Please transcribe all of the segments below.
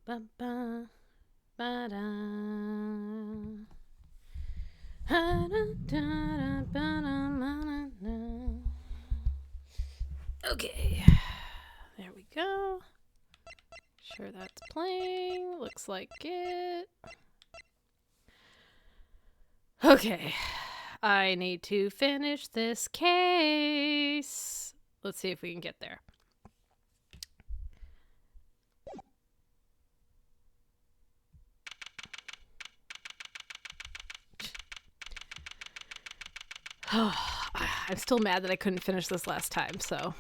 Ba-ba, ba-da. Okay, there we go. Sure that's playing. Looks like it. Okay, I need to finish this case. Let's see if we can get there. I'm still mad that I couldn't finish this last time, so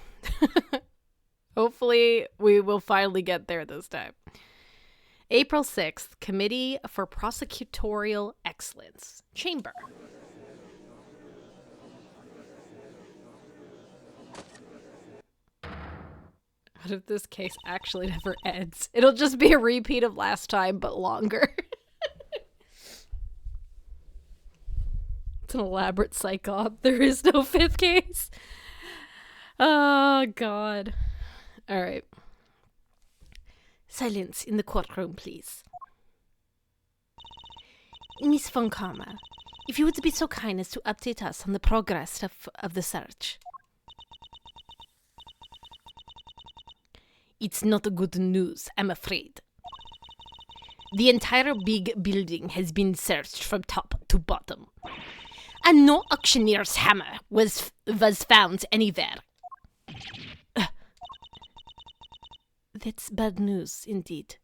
hopefully we will finally get there this time. April 6th, Committee for Prosecutorial Excellence, Chamber. What if this case actually never ends? It'll just be a repeat of last time, but longer. It's an elaborate psyop. There is no fifth case. Oh, God. All right. Silence in the courtroom, please. Miss Von Karma, if you would be so kind as to update us on the progress of the search. It's not good news, I'm afraid. The entire big building has been searched from top to bottom, and no auctioneer's hammer was found anywhere. That's bad news, indeed.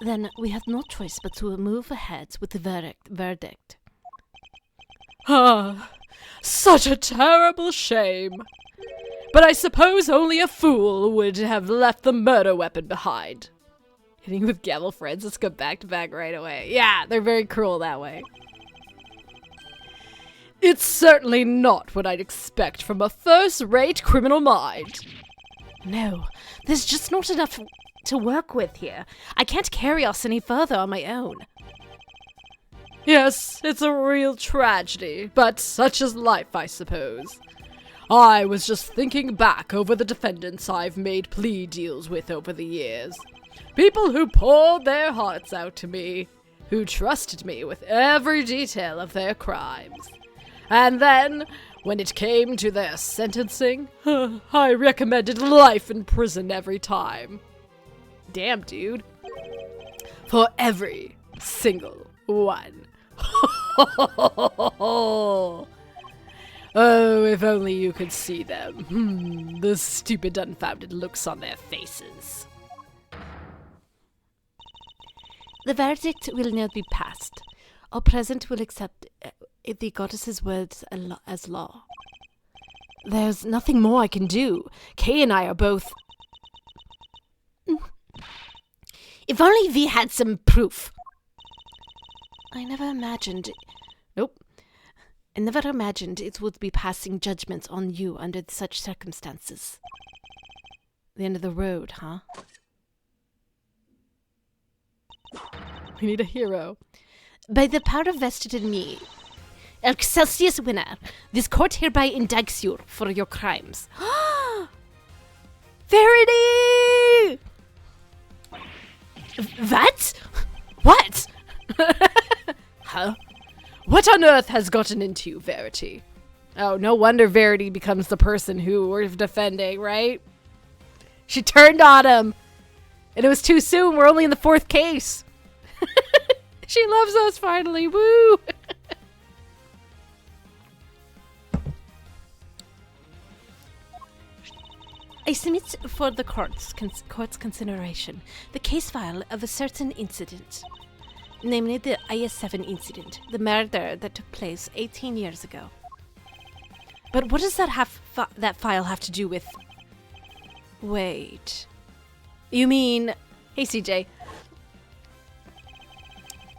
Then we have no choice but to move ahead with the verdict. Ah, such a terrible shame. But I suppose only a fool would have left the murder weapon behind. Hitting with gavel friends, let's go back to back right away. Yeah, they're very cruel that way. It's certainly not what I'd expect from a first-rate criminal mind. No, there's just not enough to work with here. I can't carry us any further on my own. Yes, it's a real tragedy, but such is life, I suppose. I was just thinking back over the defendants I've made plea deals with over the years. People who poured their hearts out to me, who trusted me with every detail of their crimes. And then, when it came to their sentencing, I recommended life in prison every time. Damn, dude. For every single one. Oh, if only you could see them. The stupid, unfounded looks on their faces. The verdict will not be passed. All present will accept the goddess's words as law. There's nothing more I can do. Kay and I are both... If only we had some proof. I never imagined it would be passing judgment on you under such circumstances. The end of the road, huh? We need a hero. By the power vested in me, Excelsius winner, this court hereby indicts you for your crimes. Verity! What? What? Huh? What on earth has gotten into you, Verity? Oh, no wonder Verity becomes the person who we're defending, right? She turned on him. And it was too soon. We're only in the fourth case. She loves us finally. Woo! I submit for the court's consideration the case file of a certain incident. Namely the IS-7 incident, the murder that took place 18 years ago. But what does that file have to do with... Wait. You mean... Hey, CJ.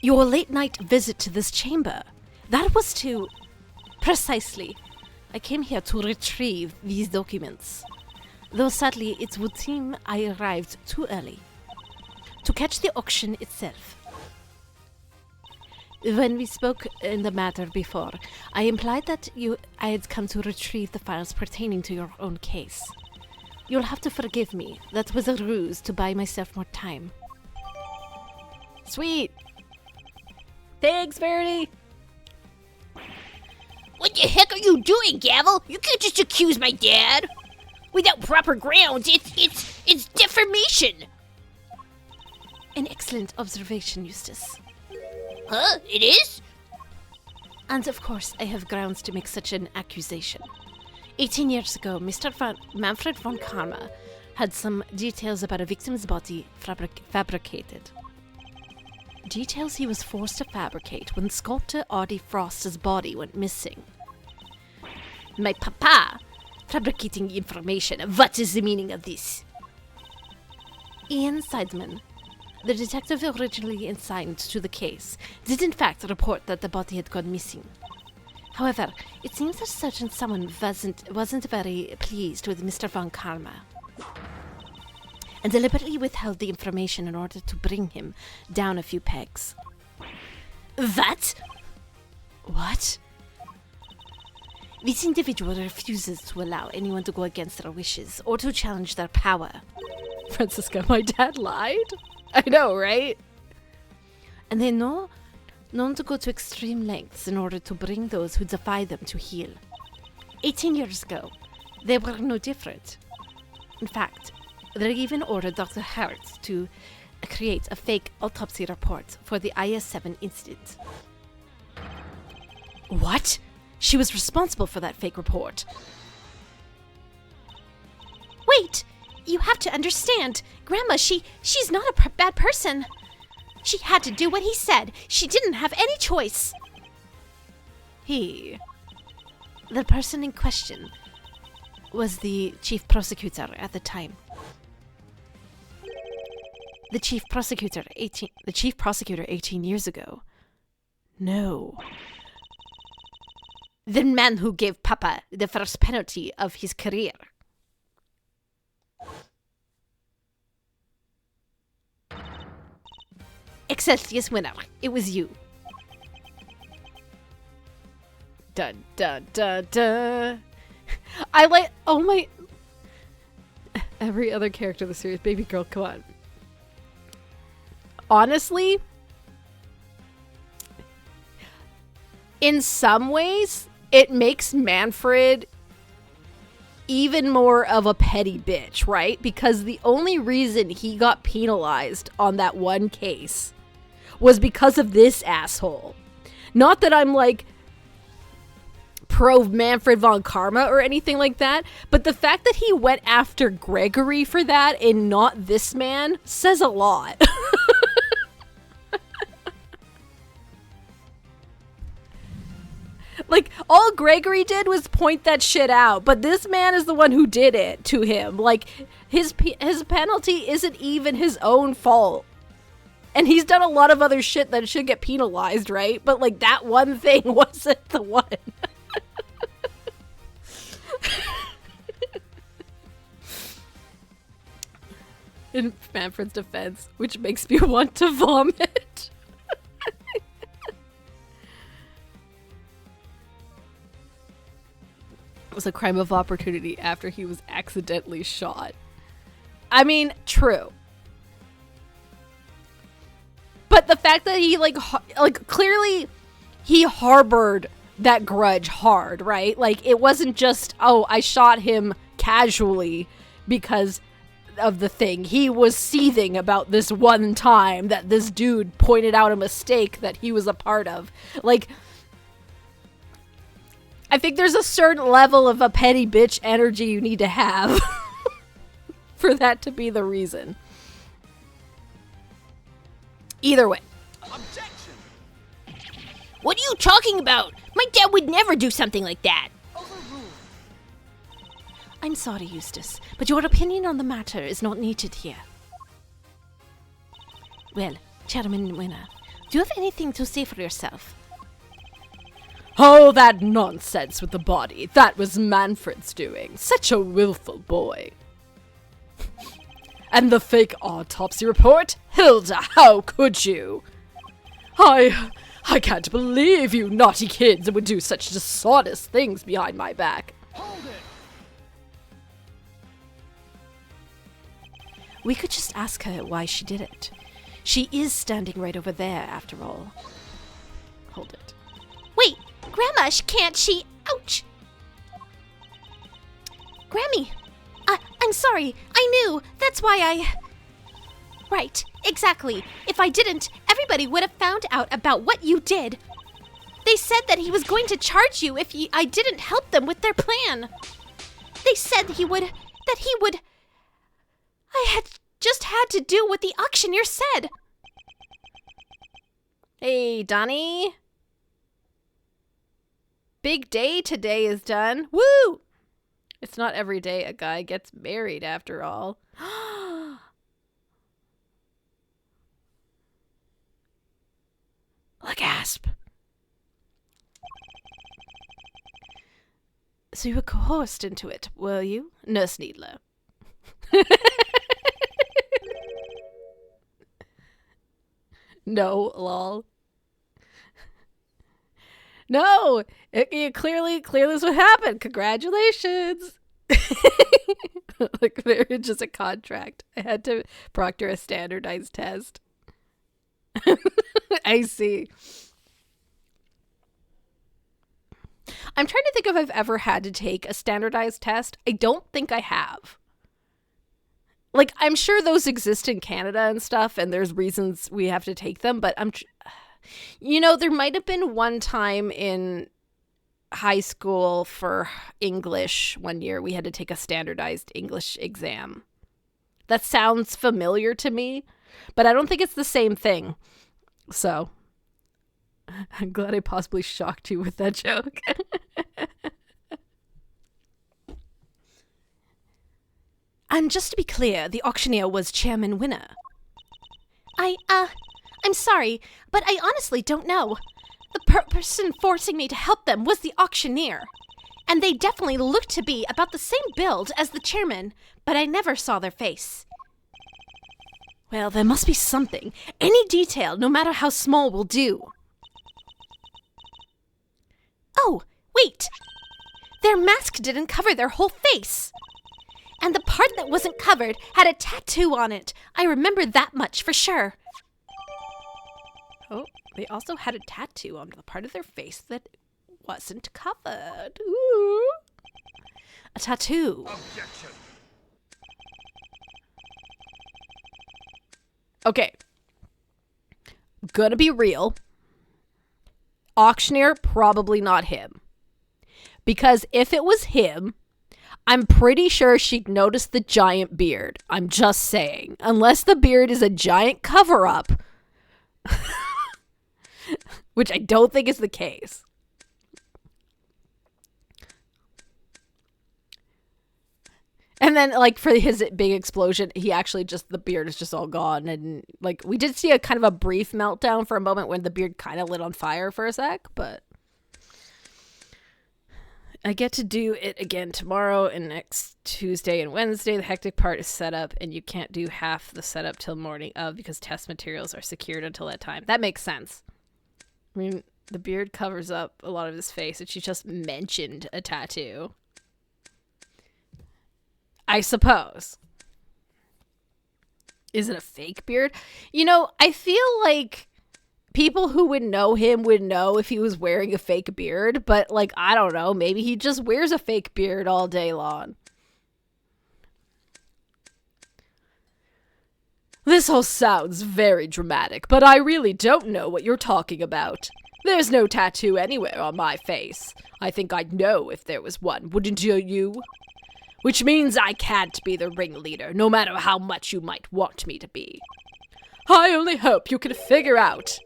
Your late-night visit to this chamber. That was to... Precisely. I came here to retrieve these documents. Though sadly, it would seem I arrived too early. To catch the auction itself. When we spoke in the matter before, I implied that I had come to retrieve the files pertaining to your own case. You'll have to forgive me. That was a ruse to buy myself more time. Sweet. Thanks, Verity. What the heck are you doing, Gavel? You can't just accuse my dad. Without proper grounds, it's defamation. An excellent observation, Eustace. Huh? It is? And of course, I have grounds to make such an accusation. 18 years ago, Manfred von Karma had some details about a victim's body fabricated. Details he was forced to fabricate when sculptor Audie Frost's body went missing. My papa fabricating information. What is the meaning of this? Ian Seidman, the detective originally assigned to the case, did in fact report that the body had gone missing. However, it seems that certain someone wasn't very pleased with Mr. von Karma, and deliberately withheld the information in order to bring him down a few pegs. What? What? This individual refuses to allow anyone to go against their wishes or to challenge their power. Francisca, my dad lied? I know, right? And they're known to go to extreme lengths in order to bring those who defy them to heel. 18 years ago, they were no different. In fact, they even ordered Dr. Hart to create a fake autopsy report for the IS-7 incident. What? She was responsible for that fake report. Wait! You have to understand. Grandma, she's not a bad person. She had to do what he said. She didn't have any choice. The person in question, was the chief prosecutor at the time. The chief prosecutor 18 years ago. No. The man who gave Papa the first penalty of his career. Excelsius winner. It was you. Dun dun dun dun. I like. Oh my. Every other character in the series. Baby girl, come on. Honestly, in some ways, it makes Manfred even more of a petty bitch, right? Because the only reason he got penalized on that one case was because of this asshole. Not that I'm like pro Manfred von Karma or anything like that, but the fact that he went after Gregory for that and not this man says a lot. Like, all Gregory did was point that shit out, but this man is the one who did it to him. Like, his penalty isn't even his own fault. And he's done a lot of other shit that should get penalized, right? But, like, that one thing wasn't the one. In Manfred's defense, which makes me want to vomit. It was a crime of opportunity after he was accidentally shot. I mean, true. But the fact that he like clearly he harbored that grudge hard, right? Like, it wasn't just, oh, I shot him casually because of the thing. He was seething about this one time that this dude pointed out a mistake that he was a part of. Like, I think there's a certain level of a petty bitch energy you need to have for that to be the reason. Either way. Objection! What are you talking about? My dad would never do something like that. I'm sorry, Eustace, but your opinion on the matter is not needed here. Well, Chairman Winner, do you have anything to say for yourself? Oh, that nonsense with the body. That was Manfred's doing. Such a willful boy. And the fake autopsy report? Hilda, how could you? I can't believe you naughty kids would do such dishonest things behind my back. Hold it! We could just ask her why she did it. She is standing right over there, after all. Hold it. Wait, Grandma, she... Ouch! Grammy, I'm sorry. I knew. That's why I... Right, exactly. If I didn't, everybody would have found out about what you did. They said that he was going to charge you if I didn't help them with their plan. They said he would... I had just had to do what the auctioneer said. Hey, Donnie. Big day today is done. Woo! It's not every day a guy gets married, after all. A gasp. So you were coerced into it, were you, Nurse Needler? No, lol. No, you clearly is what happened. Congratulations. Like marriage is a contract. I had to proctor a standardized test. I see. I'm trying to think if I've ever had to take a standardized test. I don't think I have. Like, I'm sure those exist in Canada and stuff, and there's reasons we have to take them, but there might have been one time in high school for English one year we had to take a standardized English exam. That sounds familiar to me, but I don't think it's the same thing. So, I'm glad I possibly shocked you with that joke. And just to be clear, the auctioneer was Chairman Winner. I'm sorry, but I honestly don't know. The person forcing me to help them was the auctioneer. And they definitely looked to be about the same build as the chairman, but I never saw their face. Well, there must be something. Any detail, no matter how small, will do. Oh, wait! Their mask didn't cover their whole face. And the part that wasn't covered had a tattoo on it. I remember that much for sure. Oh, they also had a tattoo on the part of their face that wasn't covered. Ooh. A tattoo. Objection. Okay. Gonna be real. Auctioneer, probably not him. Because if it was him, I'm pretty sure she'd notice the giant beard. I'm just saying. Unless the beard is a giant cover-up. Which I don't think is the case. And then, like, for his big explosion, he actually the beard is just all gone. And, like, we did see a kind of a brief meltdown for a moment when the beard kind of lit on fire for a sec, but I get to do it again tomorrow and next Tuesday and Wednesday. The hectic part is set up, and you can't do half the setup till morning of because test materials are secured until that time. That makes sense. I mean, the beard covers up a lot of his face, and she just mentioned a tattoo. I suppose. Is it a fake beard? I feel like people who would know him would know if he was wearing a fake beard, but, like, I don't know. Maybe he just wears a fake beard all day long. This all sounds very dramatic, but I really don't know what you're talking about. There's no tattoo anywhere on my face. I think I'd know if there was one, wouldn't you? Which means I can't be the ringleader, no matter how much you might want me to be. I only hope you can figure out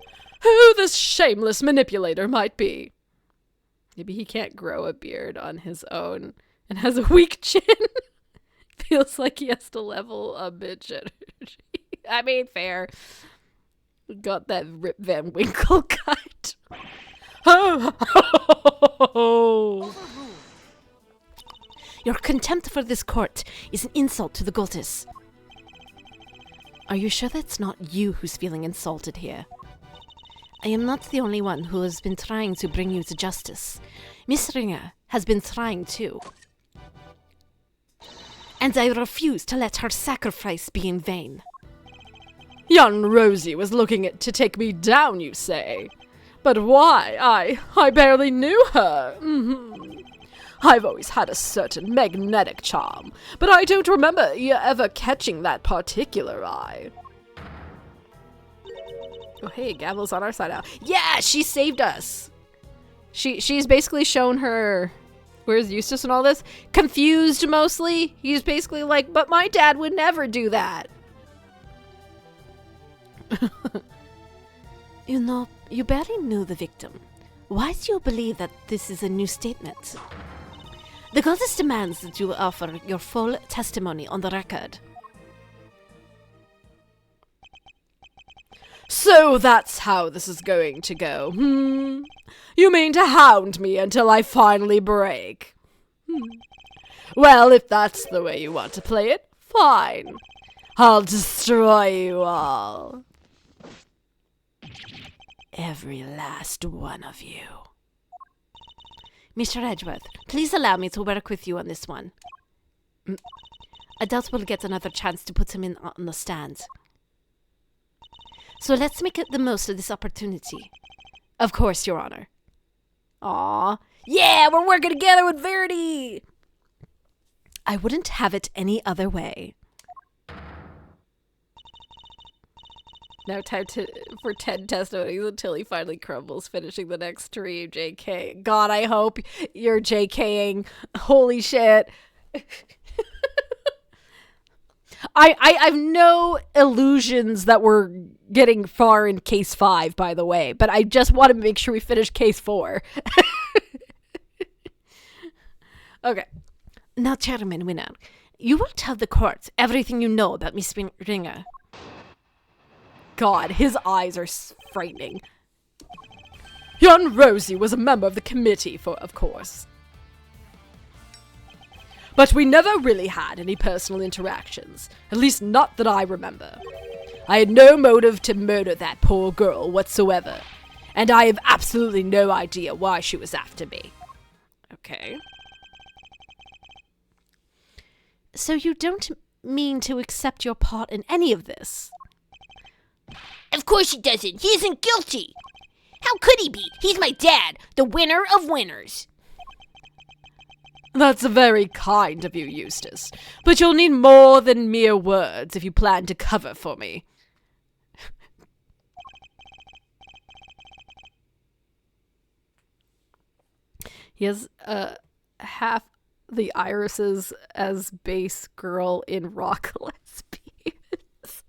who this shameless manipulator might be. Maybe he can't grow a beard on his own and has a weak chin. Feels like he has to level a bitch energy. I mean, fair. Got that Rip Van Winkle cut. Oh. Your contempt for this court is an insult to the goddess. Are you sure that's not you who's feeling insulted here? I am not the only one who has been trying to bring you to justice. Miss Ringer has been trying too. And I refuse to let her sacrifice be in vain. Young Rosie was looking to take me down, you say? But why? I barely knew her. I've always had a certain magnetic charm, but I don't remember you ever catching that particular eye. Oh, hey, Gavel's on our side now. Yeah, she saved us. She's basically shown her... Where's Eustace and all this? Confused, mostly. He's basically like, but my dad would never do that. You know, you barely knew the victim. Why do you believe that this is a new statement? The goddess demands that you offer your full testimony on the record. So that's how this is going to go, You mean to hound me until I finally break? Well, if that's the way you want to play it, fine. I'll destroy you all. Every last one of you. Mr. Edgeworth, please allow me to work with you on this one. I doubt we'll get another chance to put him in on the stand. So let's make it the most of this opportunity. Of course, Your Honor. Aw. Yeah, we're working together with Verity! I wouldn't have it any other way. Now time for 10 testimonies until he finally crumbles, finishing the next stream, JK. God, I hope you're JKing. Holy shit. I've no illusions that we're getting far in case 5, by the way, but I just want to make sure we finish case 4. Okay. Now, Chairman Winner, you will tell the court everything you know about Miss Ringer. God, his eyes are frightening. Young Rosie was a member of the committee, of course. But we never really had any personal interactions, at least not that I remember. I had no motive to murder that poor girl whatsoever, and I have absolutely no idea why she was after me. Okay. So you don't mean to accept your part in any of this? Of course he doesn't. He isn't guilty. How could he be? He's my dad, the winner of winners. That's very kind of you, Eustace. But you'll need more than mere words if you plan to cover for me. He has half the irises as base girl in Rock Lesbians.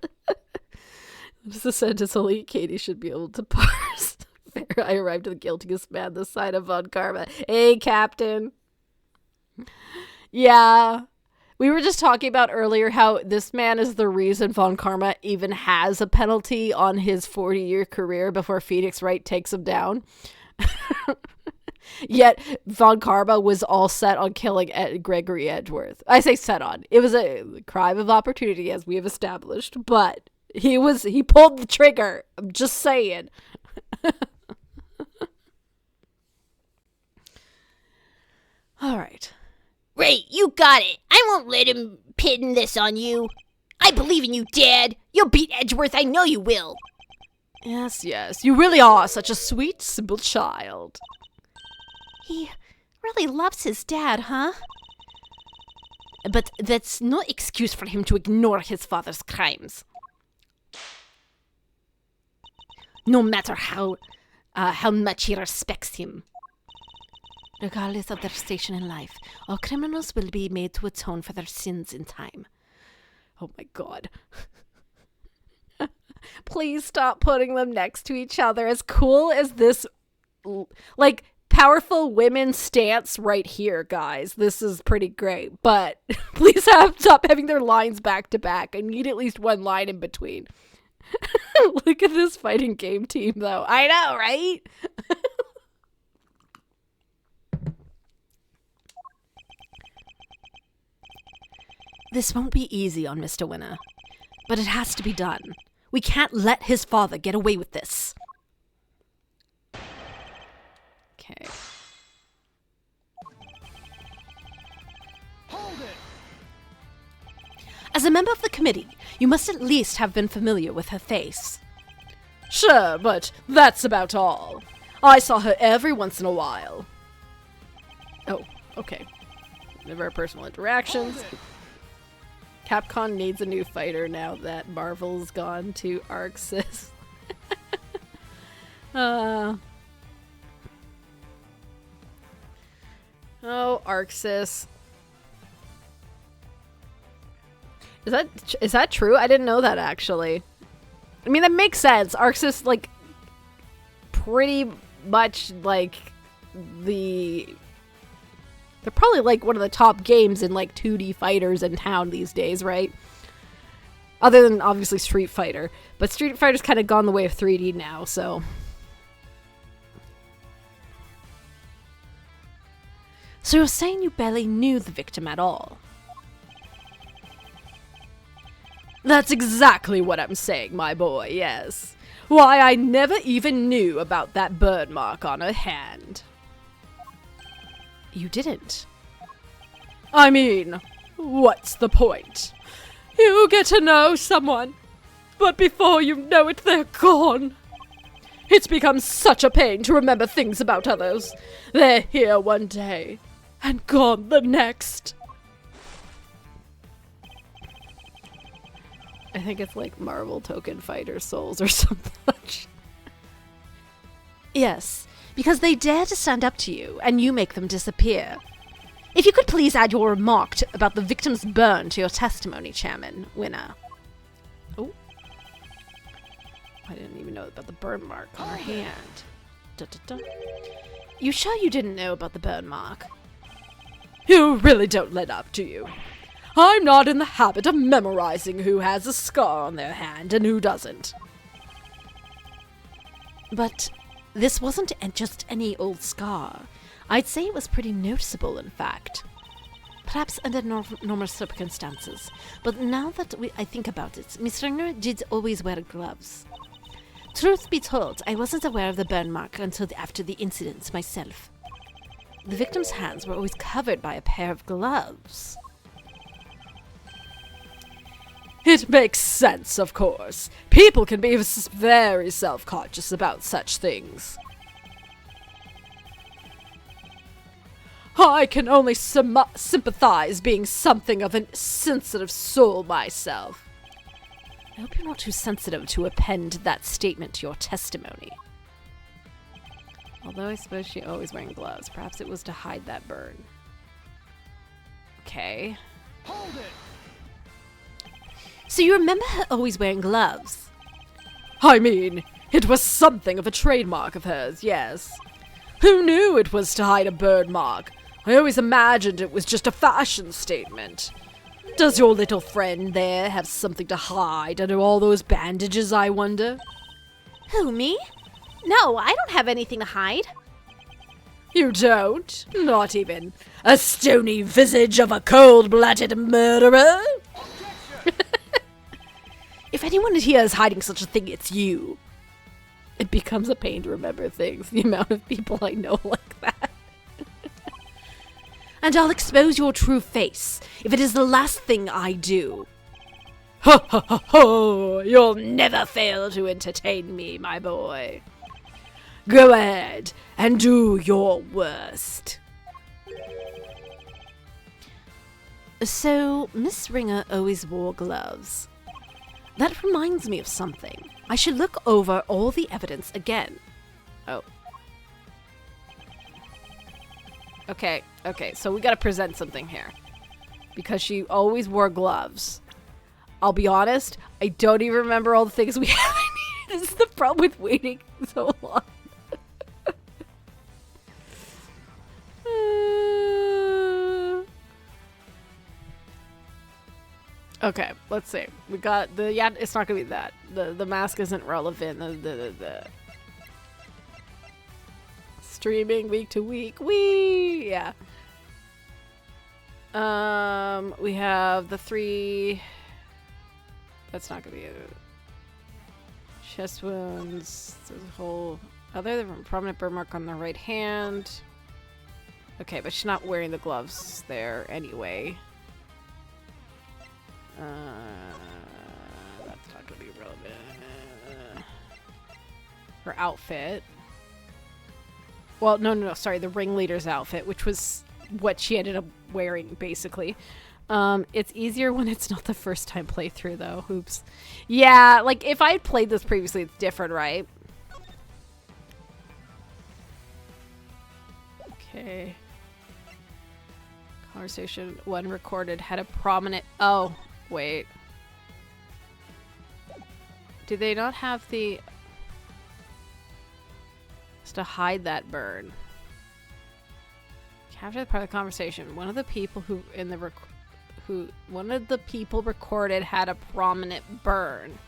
This is a sentence only Katie should be able to parse. Fair, I arrived at the guiltiest man this side of Von Karma. Hey, Captain. Yeah. We were just talking about earlier how this man is the reason Von Karma even has a penalty on his 40-year career before Phoenix Wright takes him down. Yet Von Karma was all set on killing Gregory Edgeworth. I say set on. It was a crime of opportunity, as we have established, but he pulled the trigger. I'm just saying. All right. Right, you got it. I won't let him pin this on you. I believe in you, Dad. You'll beat Edgeworth. I know you will. Yes, yes. You really are such a sweet, simple child. He really loves his dad, huh? But that's no excuse for him to ignore his father's crimes. No matter how much he respects him. Regardless of their station in life, all criminals will be made to atone for their sins in time. Oh my god. Please stop putting them next to each other. As cool as this, like, powerful women stance right here, guys. This is pretty great. But please stop having their lines back to back. I need at least one line in between. Look at this fighting game team, though. I know, right? This won't be easy on Mr. Winner, but it has to be done. We can't let his father get away with this. Okay. As a member of the committee, You must at least have been familiar with her face. Sure, but that's about all. I saw her every once in a while. Oh, okay. Never personal interactions. Capcom needs a new fighter now that Marvel's gone to Arxis. Oh, Arxis. Is that true? I didn't know that, actually. I mean, that makes sense. Arxis, like, pretty much, like, they're probably, like, one of the top games in, like, 2D fighters in town these days, right? Other than, obviously, Street Fighter. But Street Fighter's kind of gone the way of 3D now, so... So you're saying you barely knew the victim at all? That's exactly what I'm saying, my boy, yes. Why, I never even knew about that burn mark on her hand. You didn't. I mean, what's the point? You get to know someone, but before you know it, they're gone. It's become such a pain to remember things about others. They're here one day, and gone the next. I think it's like Marvel Token Fighter Souls or something. Yes, because they dare to stand up to you, and you make them disappear. If you could please add your remark about the victim's burn to your testimony, Chairman Winner. Oh. I didn't even know about the burn mark on her hand. Da-da-da. You sure you didn't know about the burn mark? You really don't let up, do you? I'm not in the habit of memorizing who has a scar on their hand and who doesn't. But this wasn't just any old scar. I'd say it was pretty noticeable, in fact. Perhaps under normal circumstances. But now that I think about it, Miss Ringer did always wear gloves. Truth be told, I wasn't aware of the burn mark until after the incident myself. The victim's hands were always covered by a pair of gloves. It makes sense, of course. People can be very self-conscious about such things. I can only sympathize being something of a sensitive soul myself. I hope you're not too sensitive to append that statement to your testimony. Although I suppose she always wearing gloves. Perhaps it was to hide that burn. Okay. Hold it! So you remember her always wearing gloves? I mean, it was something of a trademark of hers, yes. Who knew it was to hide a burn mark? I always imagined it was just a fashion statement. Does your little friend there have something to hide under all those bandages, I wonder? Who, me? No, I don't have anything to hide. You don't? Not even a stony visage of a cold-blooded murderer? If anyone here is hiding such a thing, it's you. It becomes a pain to remember things, the amount of people I know like that. And I'll expose your true face, if it is the last thing I do. Ho ho ho ho! You'll never fail to entertain me, my boy. Go ahead and do your worst. So, Miss Ringer always wore gloves. That reminds me of something. I should look over all the evidence again. Oh. Okay, so we gotta present something here. Because she always wore gloves. I'll be honest, I don't even remember all the things we had. This is the problem with waiting so long. Okay, let's see. We got the it's not gonna be that. The mask isn't relevant. The streaming week to week. Yeah. We have the 3. That's not gonna be it. Chest wounds. There's a whole other prominent burn mark on the right hand. Okay, but she's not wearing the gloves there anyway. her outfit. Well, no, sorry, the ringleader's outfit, which was what she ended up wearing, basically. It's easier when it's not the first time playthrough, though. Oops. Yeah, like, if I had played this previously, it's different, right? Okay. Conversation 1 recorded had a prominent... Oh, wait. Do they not have the... It's to hide that burn. Capture the part of the conversation. One of the people who in the one of the people recorded had a prominent burn.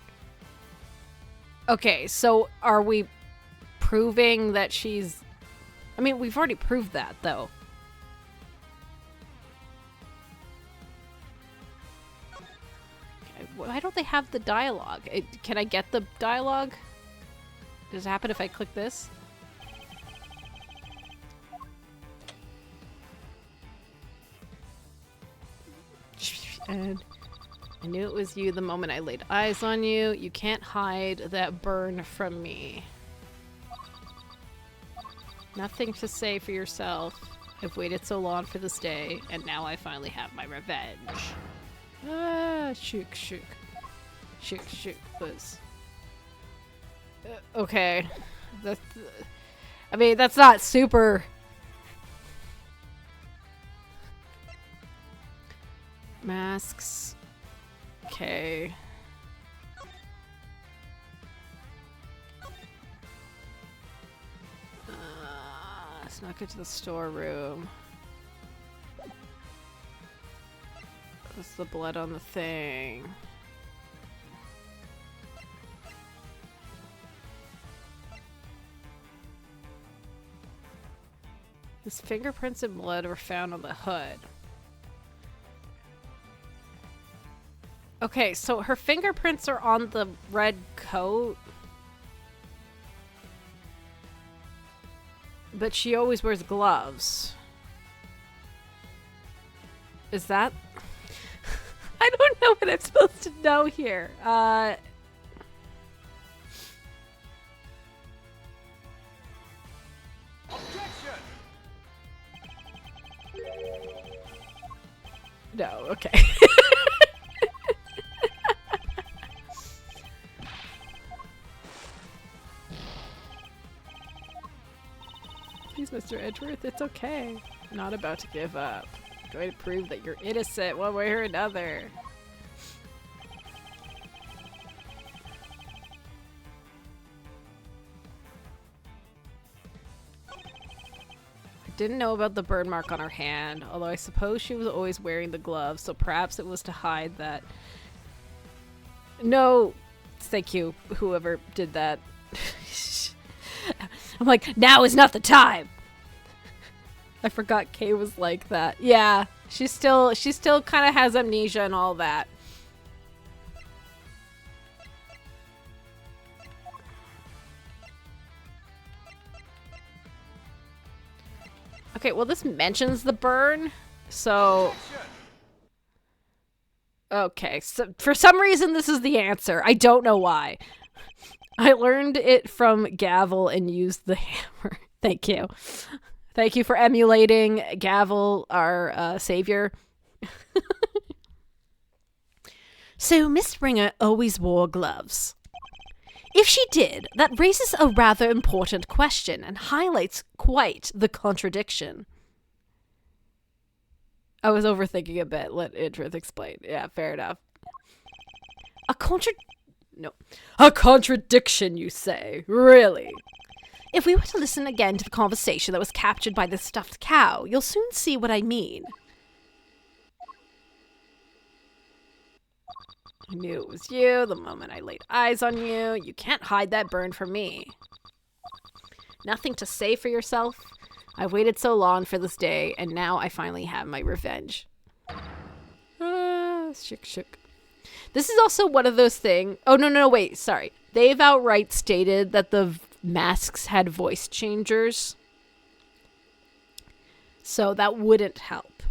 Okay, so are we proving that she's... I mean, we've already proved that, though. Okay, why don't they have the dialogue? Can I get the dialogue? Does it happen if I click this? And I knew it was you the moment I laid eyes on you. You can't hide that burn from me. Nothing to say for yourself. I've waited so long for this day, and now I finally have my revenge. Ah, shook. Liz. Okay. I mean, that's not super... Masks. Okay. Snuck into the storeroom. What's the blood on the thing? His fingerprints and blood were found on the hood. Okay, so her fingerprints are on the red coat. But she always wears gloves. Is that... I don't know what I'm supposed to know here. No, okay. Please, Mr. Edgeworth, it's okay. I'm not about to give up. I'm going to prove that you're innocent one way or another. I didn't know about the burn mark on her hand, although I suppose she was always wearing the gloves, so perhaps it was to hide that. No, thank you, whoever did that. I'm like, now is not the time. I forgot Kay was like that. Yeah, she still kind of has amnesia and all that. Okay, well, this mentions the burn, so... Okay, so for some reason this is the answer. I don't know why. I learned it from Gavel and used the hammer. Thank you. Thank you for emulating Gavel, our savior. So Miss Springer always wore gloves. If she did, that raises a rather important question and highlights quite the contradiction. I was overthinking a bit. Let Idrith explain. Yeah, fair enough. A contradiction, you say? Really? If we were to listen again to the conversation that was captured by the stuffed cow, you'll soon see what I mean. I knew it was you the moment I laid eyes on you. You can't hide that burn from me. Nothing to say for yourself? I've waited so long for this day, and now I finally have my revenge. Shook. This is also one of those things... Oh, no, wait, sorry. They've outright stated that the masks had voice changers. So that wouldn't help.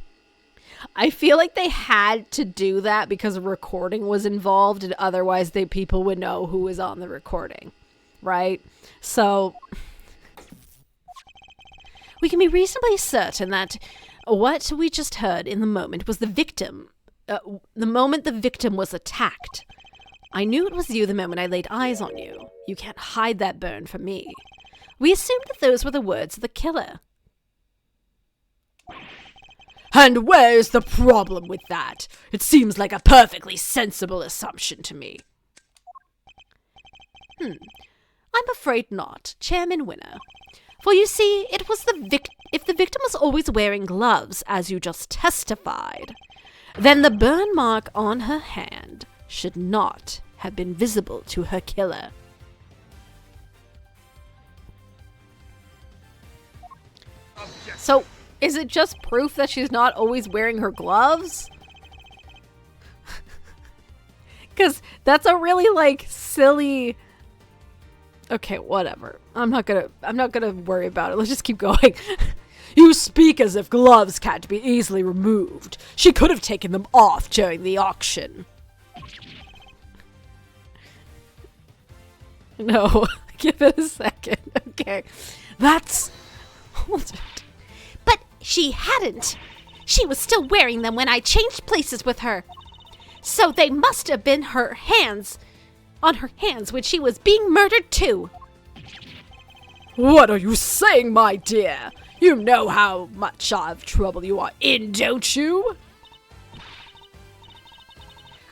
I feel like they had to do that because a recording was involved, and otherwise people would know who was on the recording, right? So we can be reasonably certain that what we just heard in the moment was the victim. The moment the victim was attacked. I knew it was you the moment I laid eyes on you. You can't hide that burn from me. We assumed that those were the words of the killer. And where's the problem with that? It seems like a perfectly sensible assumption to me. I'm afraid not, Chairman Winner. For you see, it was if the victim was always wearing gloves, as you just testified, then the burn mark on her hand should not have been visible to her killer. So, is it just proof that she's not always wearing her gloves? Because that's a really, like, silly... Okay, whatever. I'm not gonna worry about it. Let's just keep going. You speak as if gloves can't be easily removed. She could have taken them off during the auction. No, give it a second. Okay, that's... Hold it. But she hadn't. She was still wearing them when I changed places with her. So they must have been on her hands when she was being murdered too. What are you saying, my dear? You know how much of trouble you are in, don't you?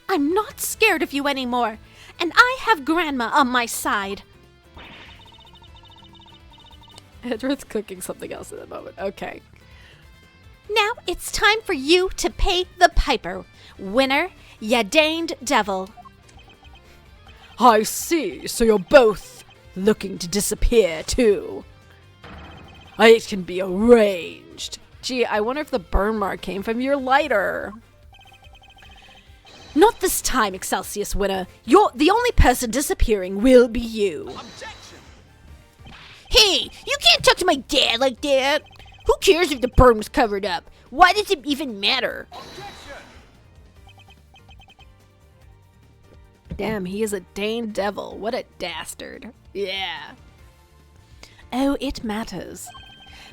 I'm not scared of you anymore, and I have Grandma on my side. Edward's cooking something else at the moment. Okay. Now it's time for you to pay the piper. Winner, ya danged devil. I see, so you're both looking to disappear, too. It can be arranged. Gee, I wonder if the burn mark came from your lighter. Not this time, Excelsius Winner. The only person disappearing will be you. Objection! Hey, you can't talk to my dad like that. Who cares if the burn was covered up? Why does it even matter? Damn, he is a Dane devil. What a dastard. Yeah. Oh, it matters.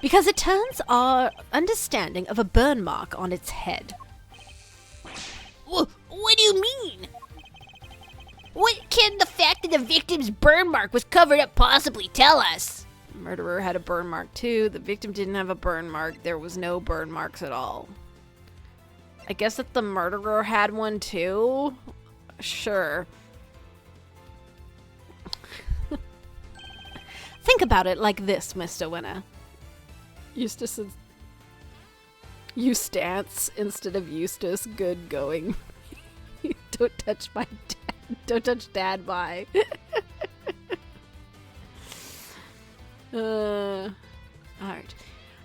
Because it turns our understanding of a burn mark on its head. What do you mean? What can the fact that the victim's burn mark was covered up possibly tell us? The murderer had a burn mark too. The victim didn't have a burn mark. There was no burn marks at all. I guess that the murderer had one too? Sure. Think about it like this, Mr. Winner. Eustace instead of Eustace. Good going. Don't touch my dad. Don't touch Dad. Bye. Alright.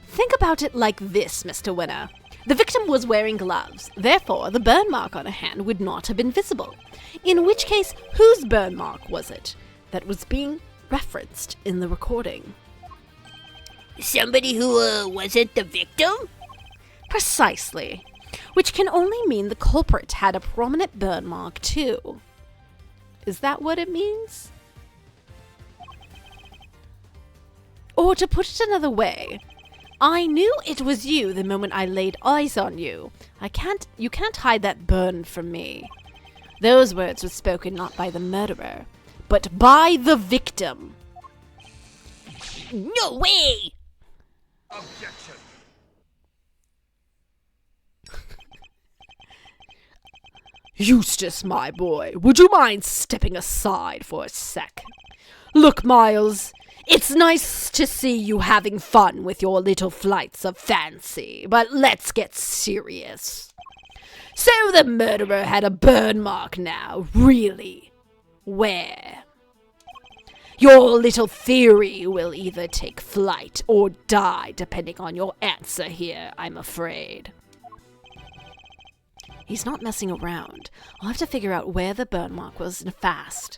Think about it like this, Mr. Winner. The victim was wearing gloves. Therefore, the burn mark on her hand would not have been visible. In which case, whose burn mark was it that was being referenced in the recording? Somebody who wasn't the victim? Precisely. Which can only mean the culprit had a prominent burn mark too. Is that what it means? Or to put it another way, I knew it was you the moment I laid eyes on you. You can't hide that burn from me. Those words were spoken not by the murderer, but by the victim. No way! Objection! Eustace, my boy, would you mind stepping aside for a sec? Look, Miles, it's nice to see you having fun with your little flights of fancy, but let's get serious. So the murderer had a burn mark now, really? Where? Your little theory will either take flight or die, depending on your answer here, I'm afraid. He's not messing around. I'll have to figure out where the burn mark was fast.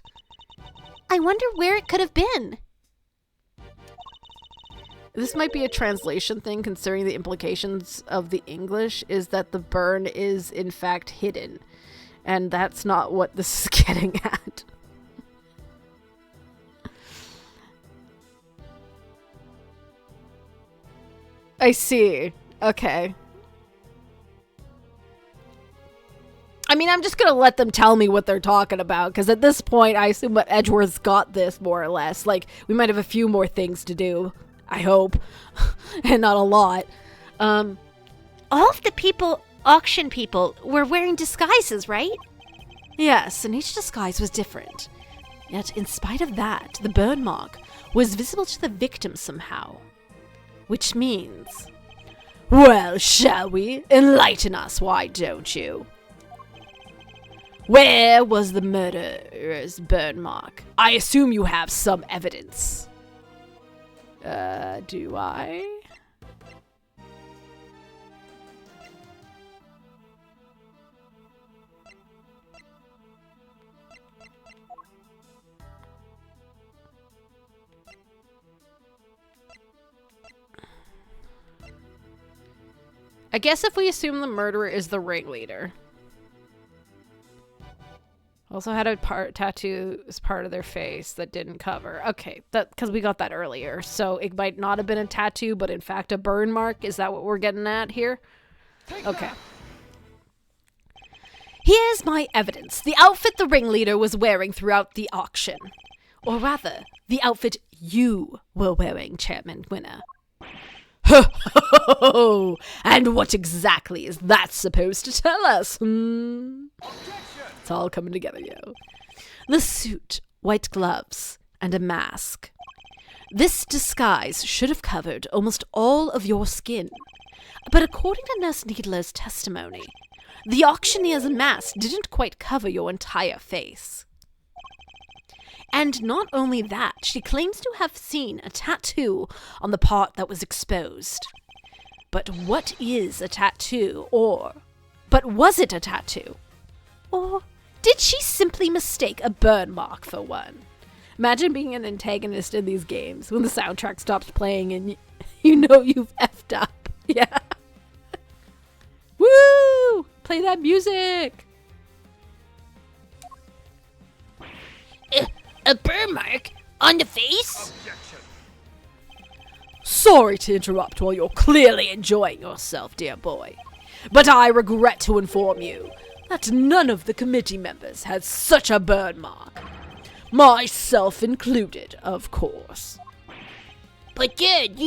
I wonder where it could have been. This might be a translation thing, considering the implications of the English is that the burn is in fact hidden. And that's not what this is getting at. I see. Okay. I mean, I'm just gonna let them tell me what they're talking about, because at this point, I assume that Edgeworth's got this, more or less. Like, we might have a few more things to do. I hope. And not a lot. All of the people, auction people, were wearing disguises, right? Yes, and each disguise was different. Yet, in spite of that, the burn mark was visible to the victim somehow. Which means... Well, shall we? Enlighten us, why don't you? Where was the murderer's burn mark? I assume you have some evidence. Do I? I guess if we assume the murderer is the ringleader. Also had a tattoo as part of their face that didn't cover. Okay, that because we got that earlier. So it might not have been a tattoo, but in fact a burn mark. Is that what we're getting at here? Okay. Here's my evidence. The outfit the ringleader was wearing throughout the auction. Or rather, the outfit you were wearing, Chairman Winner. Ho ho ho! And what exactly is that supposed to tell us? It's all coming together, yo. The suit, white gloves, and a mask. This disguise should have covered almost all of your skin. But according to Nurse Needler's testimony, the auctioneer's mask didn't quite cover your entire face. And not only that, she claims to have seen a tattoo on the part that was exposed. But what is a tattoo, but was it a tattoo? Or did she simply mistake a burn mark for one? Imagine being an antagonist in these games when the soundtrack stops playing and you know you've effed up. Yeah. Woo! Play that music! A burn mark? On the face? Objection. Sorry to interrupt while you're clearly enjoying yourself, dear boy. But I regret to inform you that none of the committee members has such a burn mark. Myself included, of course. But Dad,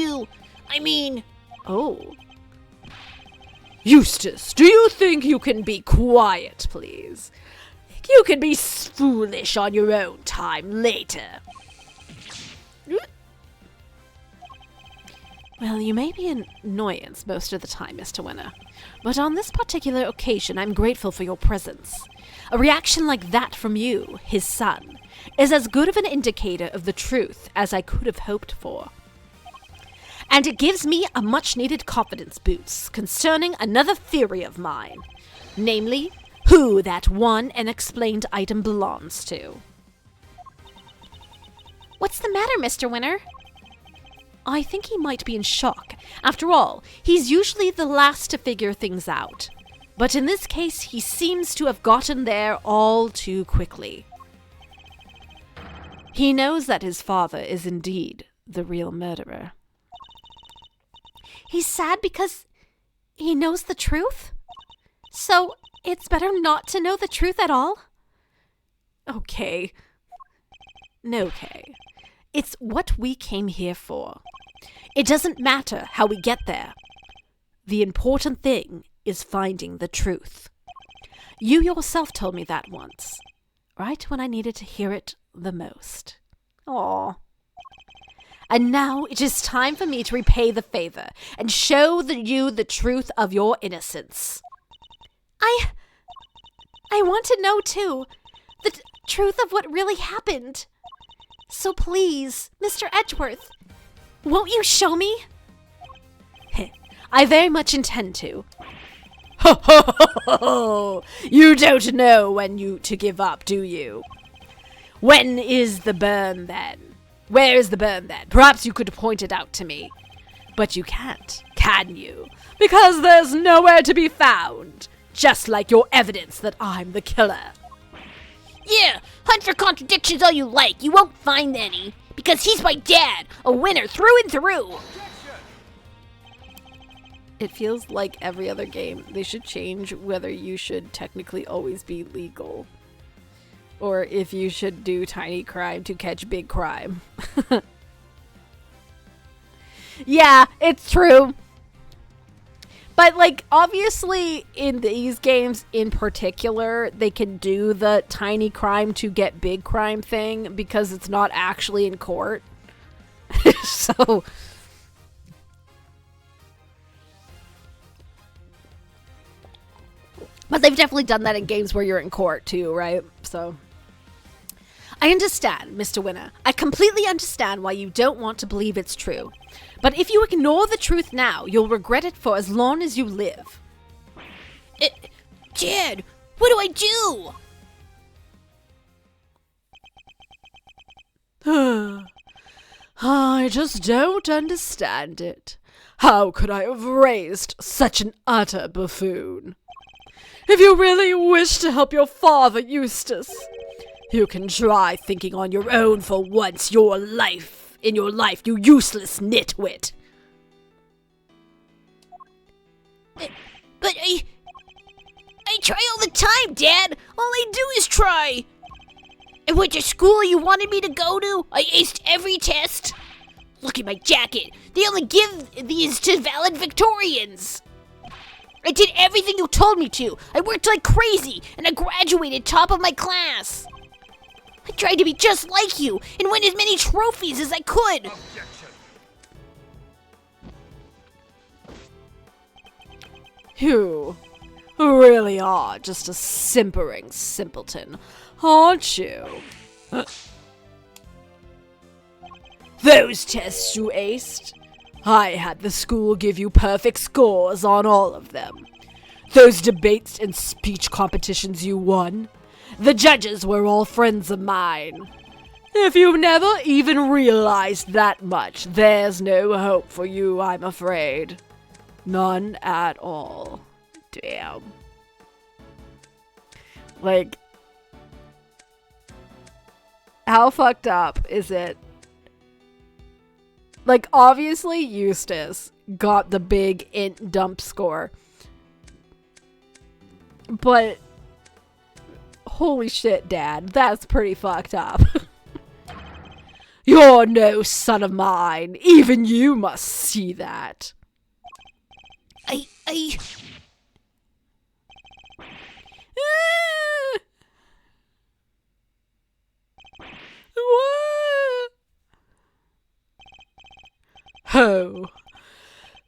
Oh. Eustace, do you think you can be quiet, please? You can be foolish on your own time later. Well, you may be an annoyance most of the time, Mr. Winner. But on this particular occasion, I'm grateful for your presence. A reaction like that from you, his son, is as good of an indicator of the truth as I could have hoped for. And it gives me a much-needed confidence boost concerning another theory of mine. Namely, who that one unexplained item belongs to. What's the matter, Mr. Winner? I think he might be in shock. After all, he's usually the last to figure things out. But in this case, he seems to have gotten there all too quickly. He knows that his father is indeed the real murderer. He's sad because he knows the truth? So it's better not to know the truth at all? Okay. It's what we came here for. It doesn't matter how we get there. The important thing is finding the truth. You yourself told me that once, right when I needed to hear it the most. Aww. And now it is time for me to repay the favor and show you the truth of your innocence. I want to know, too, the truth of what really happened. So please, Mr. Edgeworth, won't you show me? I very much intend to. Ho ho ho ho! You don't know when to give up, do you? When is the burn then? Where is the burn then? Perhaps you could point it out to me. But you can't, can you? Because there's nowhere to be found. Just like your evidence that I'm the killer. Yeah, hunt for contradictions all you like. You won't find any. Because he's my dad, a winner through and through. It feels like every other game. They should change whether you should technically always be legal. Or if you should do tiny crime to catch big crime. Yeah, it's true. But, like, obviously, in these games in particular, they can do the tiny crime to get big crime thing because it's not actually in court. So... But they've definitely done that in games where you're in court, too, right? So... I understand, Mr. Winner. I completely understand why you don't want to believe it's true. But if you ignore the truth now, you'll regret it for as long as you live. Dad, what do I do? I just don't understand it. How could I have raised such an utter buffoon? If you really wish to help your father, Eustace, you can try thinking on your own for once in your life, you useless nitwit. But I try all the time, Dad. All I do is try. I went to school you wanted me to go to. I aced every test. Look at my jacket. They only give these to valedictorians. I did everything you told me to. I worked like crazy, and I graduated top of my class. I tried to be just like you and win as many trophies as I could. Objection. You really are just a simpering simpleton, aren't you? Those tests you aced, I had the school give you perfect scores on all of them. Those debates and speech competitions you won, the judges were all friends of mine. If you never even realized that much, there's no hope for you, I'm afraid. None at all. Damn. Like, how fucked up is it? Like, obviously, Eustace got the big int dump score. But, holy shit, Dad, that's pretty fucked up. You're no son of mine. Even you must see that. Oh,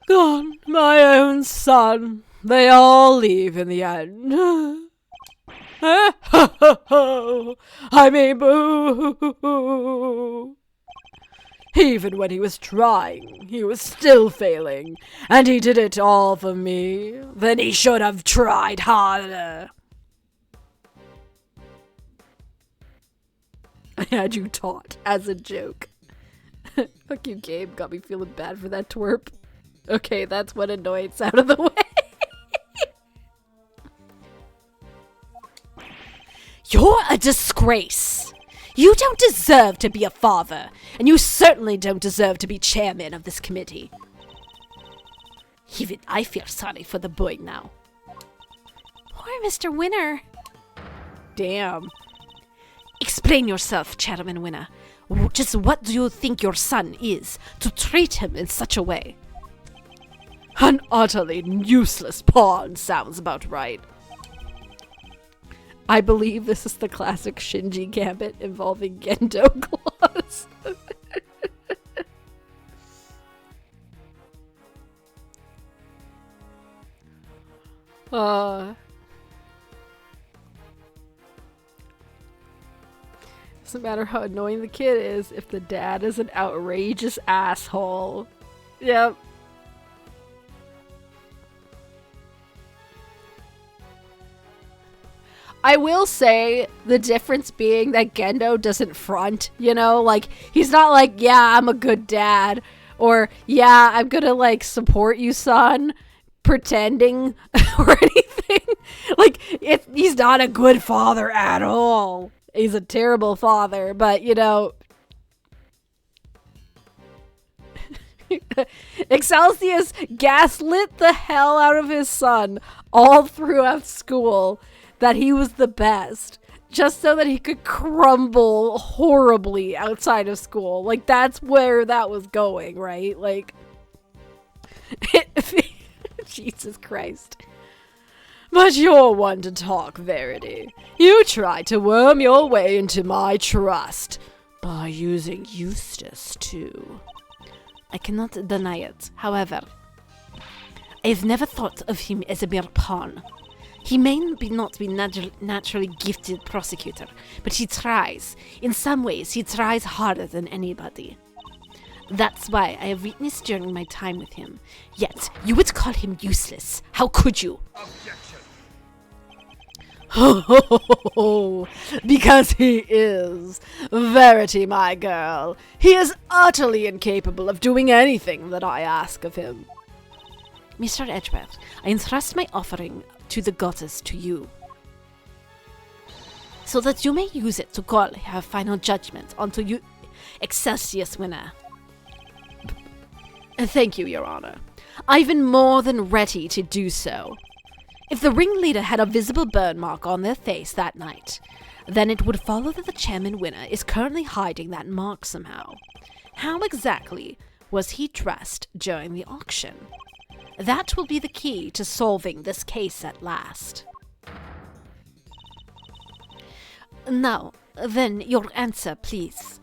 gone, my own son. They all leave in the end. I mean, boo. Even when he was trying, he was still failing, and he did it all for me. Then he should have tried harder. I had you taught as a joke. Fuck you, Gabe. Got me feeling bad for that twerp. Okay, that's one annoyance out of the way. You're a disgrace. You don't deserve to be a father, and you certainly don't deserve to be chairman of this committee. Even I feel sorry for the boy now. Poor Mr. Winner. Damn. Explain yourself, Chairman Winner. Just what do you think your son is to treat him in such a way? An utterly useless pawn sounds about right. I believe this is the classic Shinji Gambit involving Gendo claws. Doesn't matter how annoying the kid is if the dad is an outrageous asshole. Yep. I will say the difference being that Gendo doesn't front, you know? Like, he's not like, yeah, I'm a good dad. Or, yeah, I'm gonna, like, support you, son, pretending or anything. Like, he's not a good father at all. He's a terrible father, but, you know... Excelsius gaslit the hell out of his son all throughout school that he was the best, just so that he could crumble horribly outside of school. Like, that's where that was going, right? Like, Jesus Christ. But you're one to talk, Verity. You tried to worm your way into my trust by using Eustace, too. I cannot deny it. However, I've never thought of him as a mere pawn. He may not be naturally gifted prosecutor, but he tries. In some ways, he tries harder than anybody. That's why I have witnessed during my time with him. Yet, you would call him useless. How could you? Objection. Oh, because he is. Verity, my girl. He is utterly incapable of doing anything that I ask of him. Mr. Edgeworth, I entrust my offering to the goddess to you, so that you may use it to call her final judgment onto you, Excelsius winner. Thank you, Your Honor. I've been more than ready to do so. If the ringleader had a visible burn mark on their face that night, then it would follow that the chairman winner is currently hiding that mark somehow. How exactly was he dressed during the auction? That will be the key to solving this case at last. Now, then, your answer, please.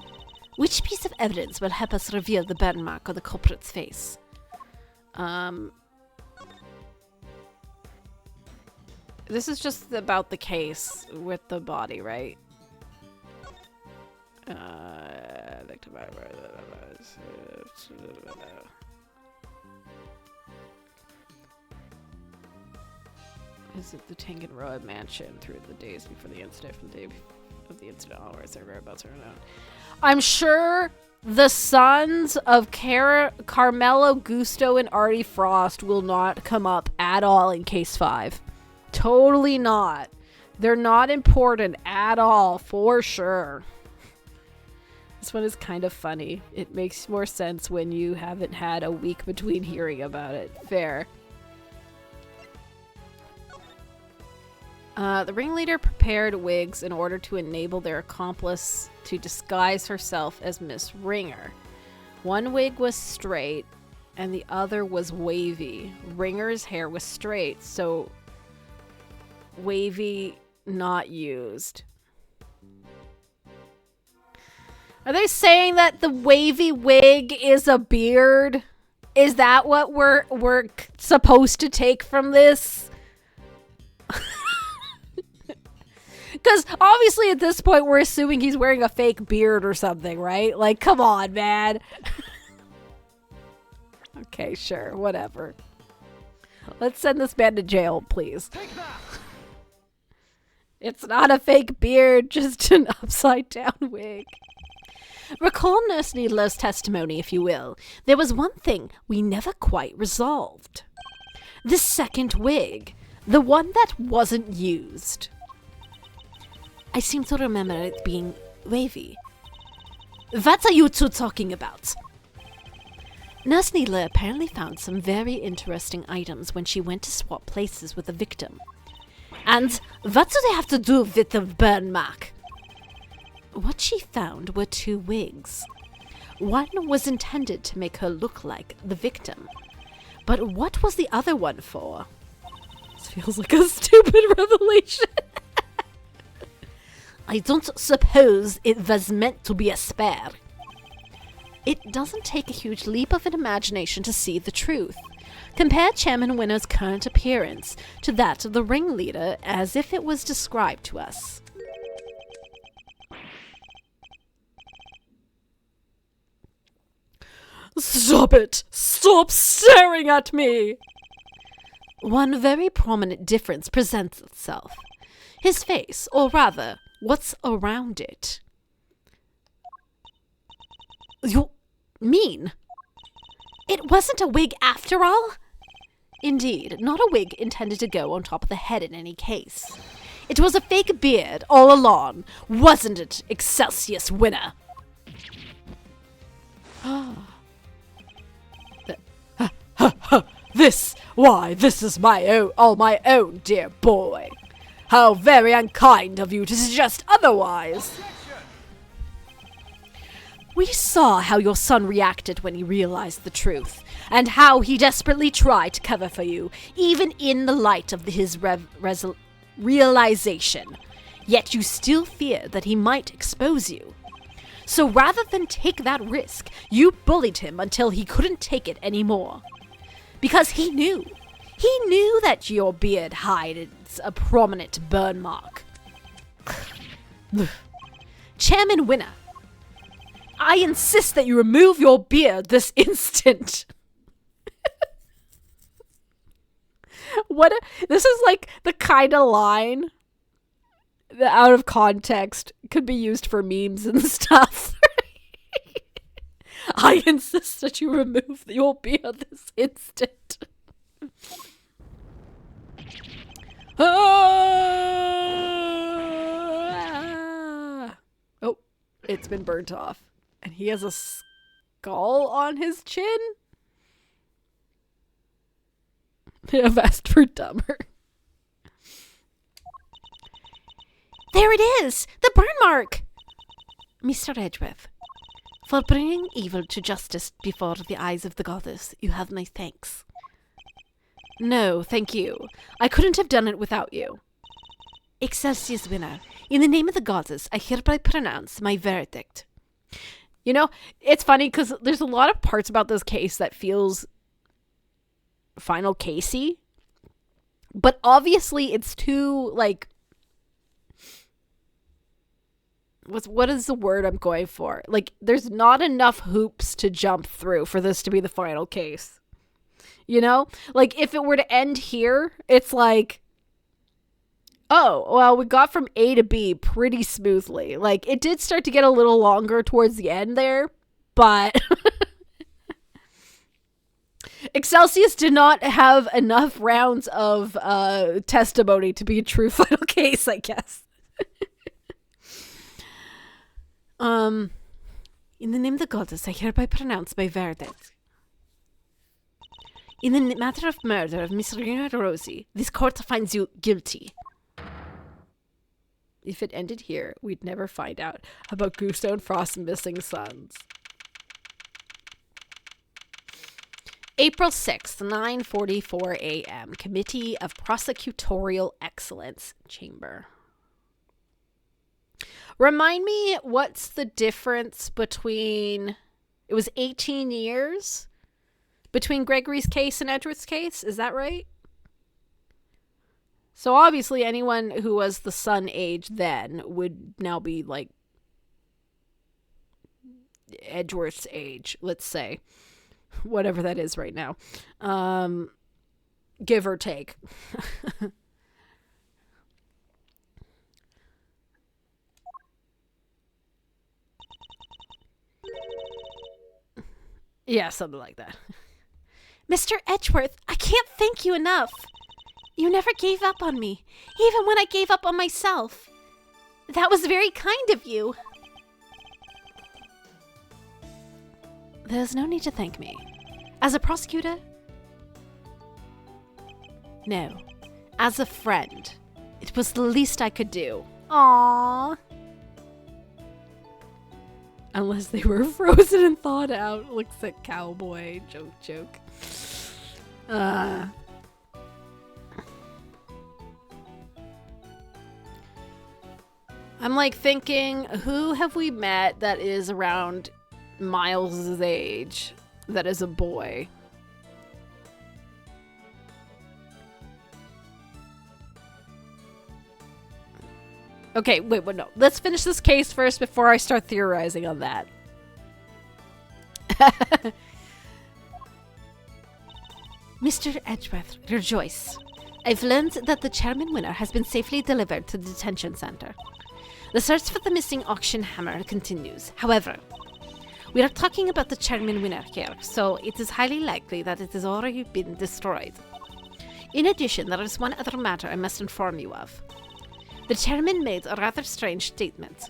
Which piece of evidence will help us reveal the burn mark on the culprit's face? This is just about the case with the body, right? Victim. Is it the Tanganroa mansion through the days before the incident, from the day of the incident onwards? Their whereabouts are unknown. I'm sure the sons of Carmelo Gusto and Artie Frost will not come up at all in case 5. Totally not. They're not important at all, for sure. This one is kind of funny. It makes more sense when you haven't had a week between hearing about it. Fair. The ringleader prepared wigs in order to enable their accomplice to disguise herself as Miss Ringer. One wig was straight, and the other was wavy. Ringer's hair was straight, so wavy not used. Are they saying that the wavy wig is a beard? Is that what we're supposed to take from this? Because obviously at this point we're assuming he's wearing a fake beard or something, right? Like, come on, man. Okay, sure, whatever. Let's send this man to jail, please. It's not a fake beard, just an upside-down wig. Recall Nurse Needler's testimony, if you will. There was one thing we never quite resolved. The second wig. The one that wasn't used. I seem to remember it being wavy. What are you two talking about? Nurse Needler apparently found some very interesting items when she went to swap places with the victim. And what do they have to do with the burn mark? What she found were 2 wigs. One was intended to make her look like the victim. But what was the other one for? This feels like a stupid revelation. I don't suppose it was meant to be a spare. It doesn't take a huge leap of an imagination to see the truth. Compare Chairman Winner's current appearance to that of the ringleader as if it was described to us. Stop it! Stop staring at me! One very prominent difference presents itself. His face, or rather, what's around it. You mean? wasn't a wig after all? Indeed, not a wig intended to go on top of the head in any case. It was a fake beard all along, wasn't it, Excelsius winner? This is my own, all my own, dear boy. How very unkind of you to suggest otherwise. We saw how your son reacted when he realized the truth, and how he desperately tried to cover for you, even in the light of his realization. Yet you still feared that he might expose you. So rather than take that risk, you bullied him until he couldn't take it anymore. Because he knew that your beard hides a prominent burn mark. Chairman Winner, I insist that you remove your beard this instant. This is like the kind of line that out of context could be used for memes and stuff. I insist that you remove your beard this instant. Oh, it's been burnt off. And he has a skull on his chin? I've asked for dumber. There it is! The burn mark! Mr. Edgeworth, for bringing evil to justice before the eyes of the goddess, you have my thanks. No, thank you. I couldn't have done it without you. Excelsius winner, in the name of the goddess, I hereby pronounce my verdict. You know, it's funny because there's a lot of parts about this case that feels final casey, but obviously it's too, like, what is the word I'm going for? Like, there's not enough hoops to jump through for this to be the final case. You know? Like, if it were to end here, it's like, oh, well, we got from A to B pretty smoothly. Like, it did start to get a little longer towards the end there, but Excelsius did not have enough rounds of testimony to be a true final case, I guess. In the name of the goddess, I hereby pronounce my verdict. In the matter of murder of Miss Rina Rosie, this court finds you guilty. If it ended here, we'd never find out about Gusto and Frost's missing sons. April 6th, 9:44 a.m. Committee of Prosecutorial Excellence Chamber. Remind me, what's the difference between... It was 18 years between Gregory's case and Edgeworth's case? Is that right? So obviously anyone who was the son age then would now be like Edgeworth's age, let's say. Whatever that is right now. Give or take. Yeah, something like that. Mr. Edgeworth, I can't thank you enough. You never gave up on me, even when I gave up on myself. That was very kind of you. There's no need to thank me. As a prosecutor? No. As a friend. It was the least I could do. Aww. Unless they were frozen and thawed out. Looks like cowboy. Joke. I'm like thinking, who have we met that is around Miles' age that is a boy? Okay, wait, no. Let's finish this case first before I start theorizing on that. Mr. Edgeworth, rejoice. I've learned that the chairman winner has been safely delivered to the detention center. The search for the missing auction hammer continues. However, We are talking about the chairman winner here, so it is highly likely that it has already been destroyed. In addition, there is one other matter I must inform you of. The chairman made a rather strange statement.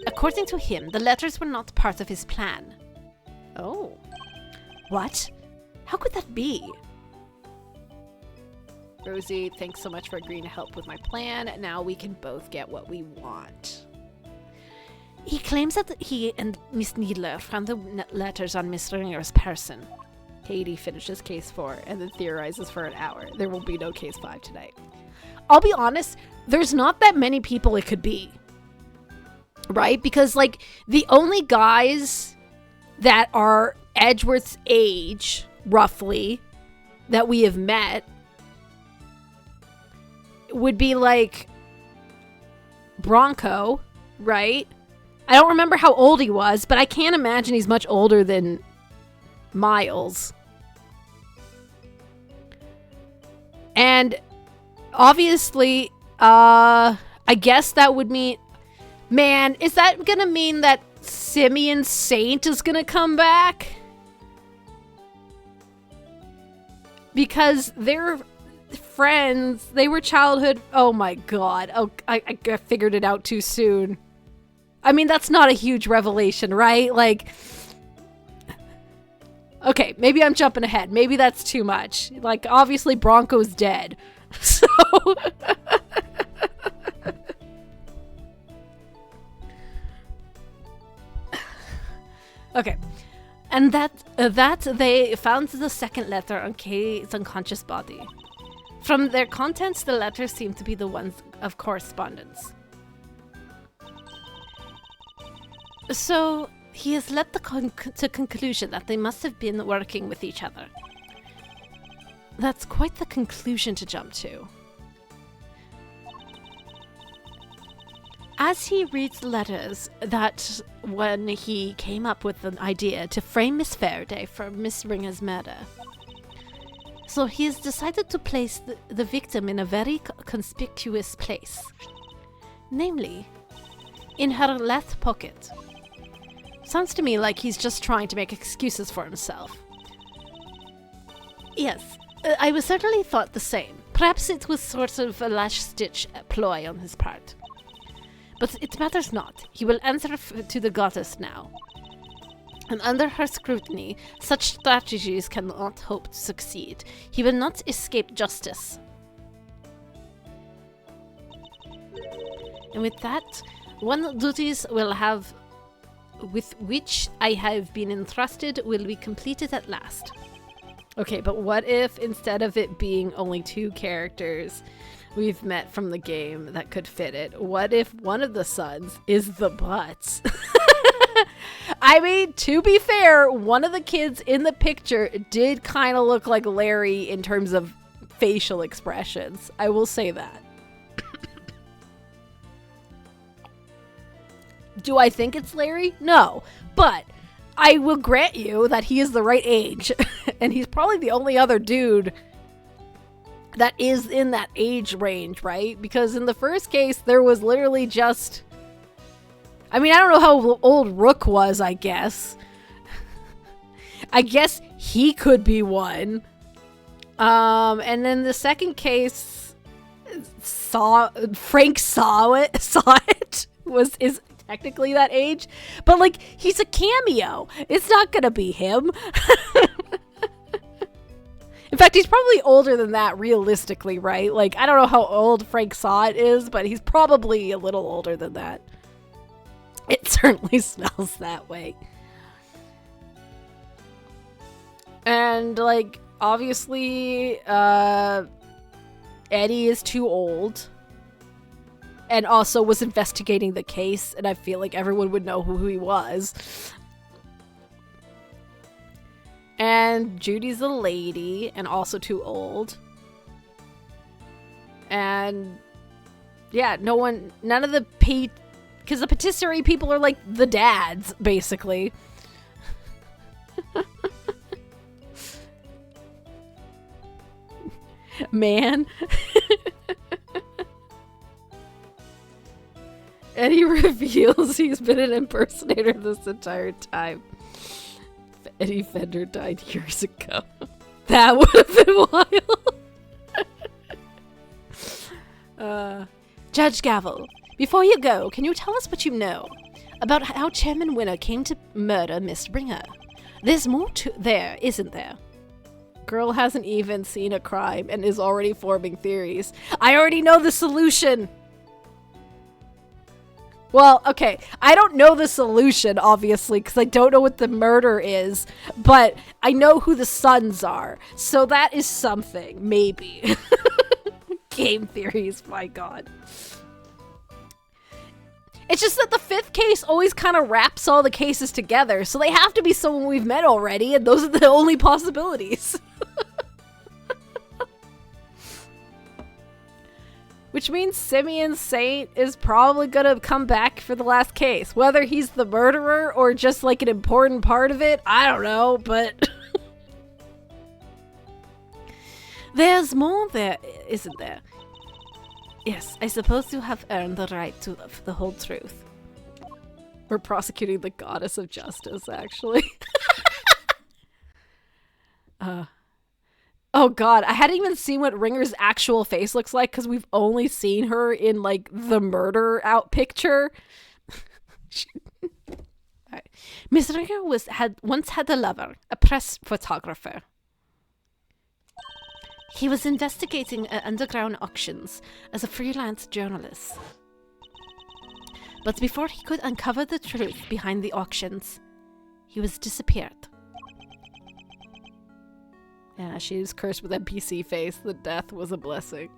According to him, the letters were not part of his plan. Oh. What? How could that be? Rosie, thanks so much for agreeing to help with my plan. Now we can both get what we want. He claims that he and Miss Needler found the letters on Miss Ringer's person. Katie finishes case 4 and then theorizes for an hour. There will be no case 5 tonight. I'll be honest, there's not that many people it could be. Right? Because, like, the only guys that are Edgeworth's age, roughly, that we have met would be, like, Bronco, right? I don't remember how old he was, but I can't imagine he's much older than Miles. And obviously, I guess that would mean... Man, is that gonna mean that Simeon Saint is gonna come back? Because they're friends. They were childhood... Oh my god. Oh, I figured it out too soon. I mean, that's not a huge revelation, right? Like... Okay, maybe I'm jumping ahead. Maybe that's too much. Like, obviously Bronco's dead. So... Okay. And that they found the second letter on Kate's unconscious body. From their contents, the letters seem to be the ones of correspondence. So, he has led to conclusion that they must have been working with each other. That's quite the conclusion to jump to. As he reads letters, that when he came up with an idea to frame Miss Faraday for Miss Ringer's murder. So he has decided to place the victim in a very conspicuous place. Namely, in her left pocket. Sounds to me like he's just trying to make excuses for himself. Yes, I was certainly thought the same. Perhaps it was sort of a last-ditch ploy on his part. But it matters not. He will answer to the goddess now. And under her scrutiny, such strategies cannot hope to succeed. He will not escape justice. And with that, one duties will have, with which I have been entrusted, will be completed at last. Okay, but what if instead of it being only 2 characters we've met from the game that could fit it, what if one of the sons is the Butts? I mean, to be fair, one of the kids in the picture did kind of look like Larry in terms of facial expressions. I will say that. Do I think it's Larry? No. But I will grant you that he is the right age. And he's probably the only other dude that is in that age range, right? Because in the first case, there was literally just... I mean, I don't know how old Rook was, I guess. I guess he could be one. And then the second case, Frank saw it, is technically that age. But, like, he's a cameo. It's not gonna be him. In fact, he's probably older than that, realistically, right? Like, I don't know how old Frank Saw It is, but he's probably a little older than that. It certainly smells that way. And, like, obviously, Eddie is too old. And also was investigating the case, and I feel like everyone would know who he was. And Judy's a lady, and also too old. And, yeah, none of the because the patisserie people are like the dads, basically. Man. And he reveals he's been an impersonator this entire time. Eddie Fender died years ago. That would have been wild. Judge Gavel, before you go, can you tell us what you know about how Chairman Winner came to murder Miss Ringer? There's more to there, isn't there? Girl hasn't even seen a crime and is already forming theories. I already know the solution! Well, okay, I don't know the solution, obviously, because I don't know what the murder is, but I know who the sons are, so that is something, maybe. Game theories, my god. It's just that the fifth case always kind of wraps all the cases together, so they have to be someone we've met already, and those are the only possibilities. Which means Simeon Saint is probably gonna come back for the last case. Whether he's the murderer or just like an important part of it, I don't know, but... There's more there, isn't there? Yes, I suppose you have earned the right to the whole truth. We're prosecuting the goddess of justice, actually. Oh god, I hadn't even seen what Ringer's actual face looks like because we've only seen her in, like, the murder out picture. Right. Miss Ringer once had a lover, a press photographer. He was investigating underground auctions as a freelance journalist. But before he could uncover the truth behind the auctions, he was disappeared. Yeah, she was cursed with NPC face. The death was a blessing.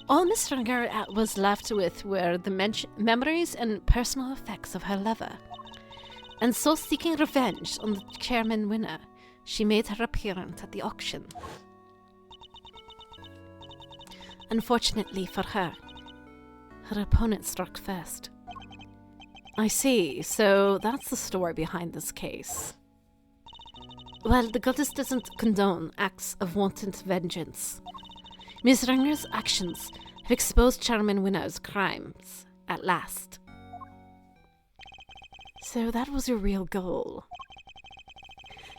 All Miss Ringer was left with were the memories and personal effects of her lover. And so, seeking revenge on the Chairman Winner, she made her appearance at the auction. Unfortunately for her, her opponent struck first. I see. So that's the story behind this case. Well, the goddess doesn't condone acts of wanton vengeance. Miss Ringer's actions have exposed Chairman Winner's crimes, at last. So that was your real goal.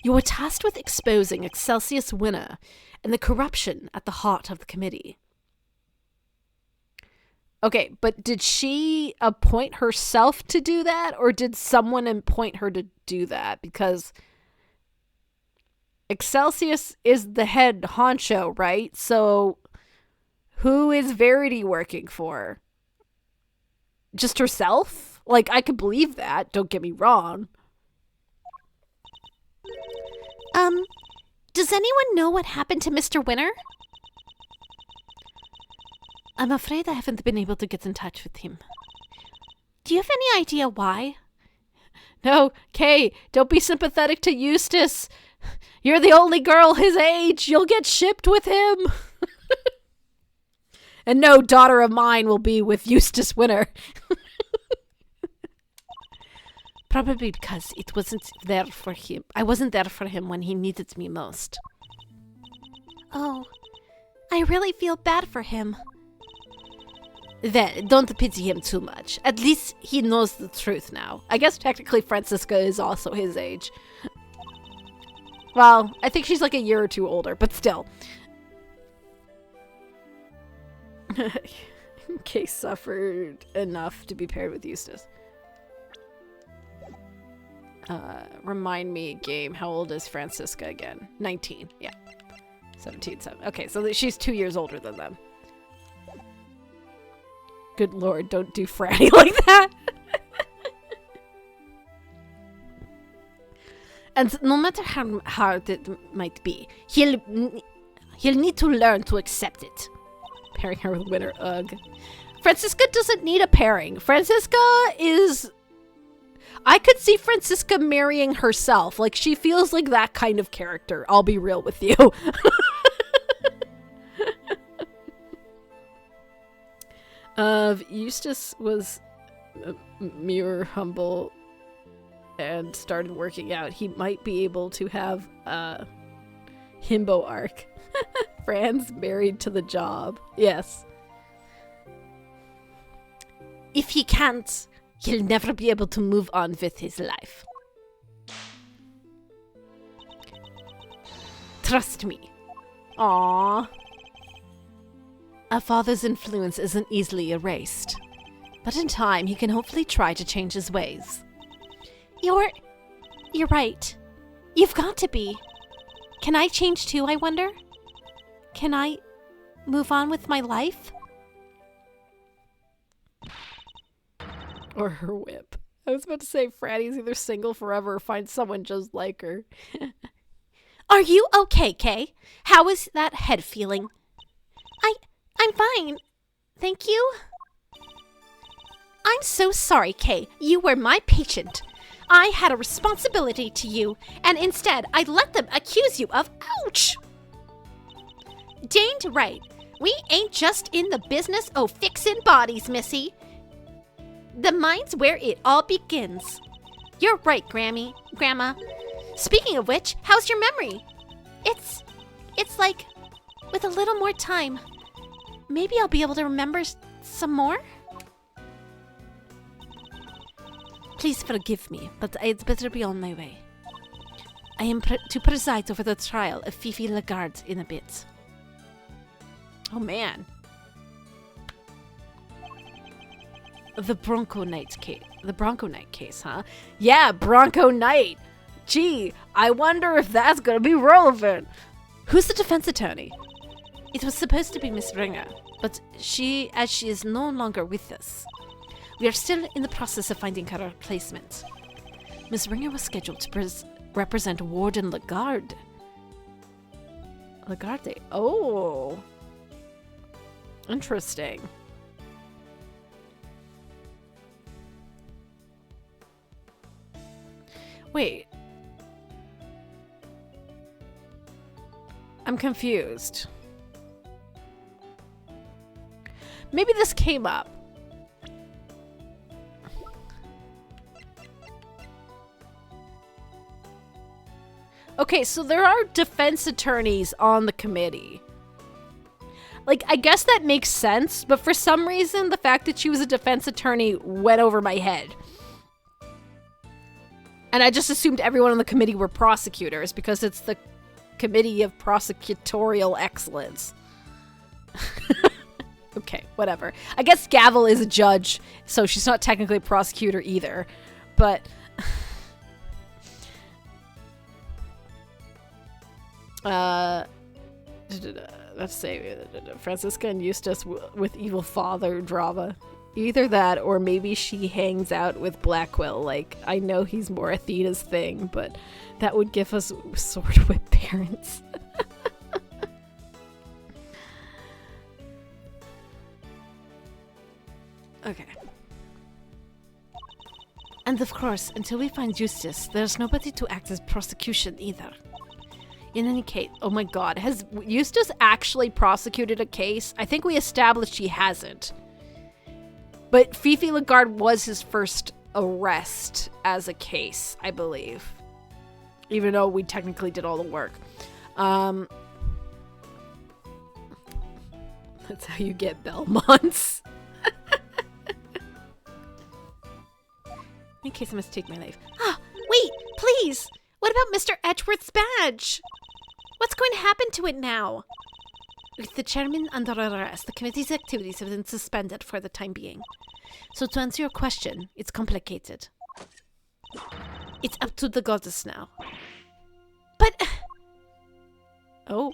You were tasked with exposing Excelsius Winner and the corruption at the heart of the committee. Okay, but did she appoint herself to do that, or did someone appoint her to do that? Because Excelsius is the head honcho, right? So who is Verity working for? Just herself? Like, I could believe that, don't get me wrong. Does anyone know what happened to Mr. Winner? I'm afraid I haven't been able to get in touch with him. Do you have any idea why? No, Kay, don't be sympathetic to Eustace. You're the only girl his age. You'll get shipped with him. And no daughter of mine will be with Eustace Winner. Probably because it wasn't there for him. I wasn't there for him when he needed me most. Oh, I really feel bad for him. Then, don't pity him too much. At least he knows the truth now. I guess technically Francisca is also his age. Well, I think she's like a year or two older, but still. Kay suffered enough to be paired with Eustace. Remind me, game, how old is Francisca again? 19, yeah. 17, 7. Okay, so she's 2 years older than them. Good lord, don't do Franny like that. And no matter how hard it might be, he'll need to learn to accept it. Pairing her with Winter, ugh. Francisca doesn't need a pairing. Francisca is... I could see Francisca marrying herself. Like, she feels like that kind of character. I'll be real with you. Eustace was mere humble and started working out. He might be able to have a himbo arc. Fran's married to the job. Yes. If he can't, he'll never be able to move on with his life. Trust me. Aww. A father's influence isn't easily erased. But in time, he can hopefully try to change his ways. You're right. You've got to be. Can I change too, I wonder? Can I move on with my life? Or her whip. I was about to say Franny's either single forever or find someone just like her. Are you okay, Kay? How is that head feeling? I'm fine. Thank you. I'm so sorry, Kay. You were my patient. I had a responsibility to you, and instead I let them accuse you of ouch! Dane's right. We ain't just in the business o' fixin' bodies, Missy. The mind's where it all begins. You're right, Grandma. Speaking of which, how's your memory? It's like, with a little more time, maybe I'll be able to remember some more? Please forgive me, but I'd better be on my way. I am to preside over the trial of Fifi Lagarde in a bit. Oh man. The Bronco Knight case, huh? Yeah, Bronco Knight. Gee, I wonder if that's gonna be relevant. Who's the defense attorney? It was supposed to be Miss Ringer, but she is no longer with us. We are still in the process of finding her replacement. Miss Ringer was scheduled to represent Warden Lagarde. Lagarde. Oh. Interesting. Wait. I'm confused. Maybe this came up. Okay, so there are defense attorneys on the committee. Like, I guess that makes sense, but for some reason, the fact that she was a defense attorney went over my head. And I just assumed everyone on the committee were prosecutors because it's the Committee of Prosecutorial Excellence. Okay, whatever. I guess Gavel is a judge, so she's not technically a prosecutor either. But... let's say Francisca and Eustace with evil father drama. Either that, or maybe she hangs out with Blackwell. Like, I know he's more Athena's thing, but that would give us sword whip parents. Okay. And of course, until we find Eustace, there's nobody to act as prosecution either. In any case, oh my god, has Eustace actually prosecuted a case? I think we established he hasn't. But Fifi Lagarde was his first arrest as a case, I believe. Even though we technically did all the work. That's how you get Belmonts. In case I must take my life. Ah, wait, please! What about Mr. Edgeworth's badge? What's going to happen to it now? With the chairman under arrest, the committee's activities have been suspended for the time being. So to answer your question, it's complicated. It's up to the goddess now. But... Oh.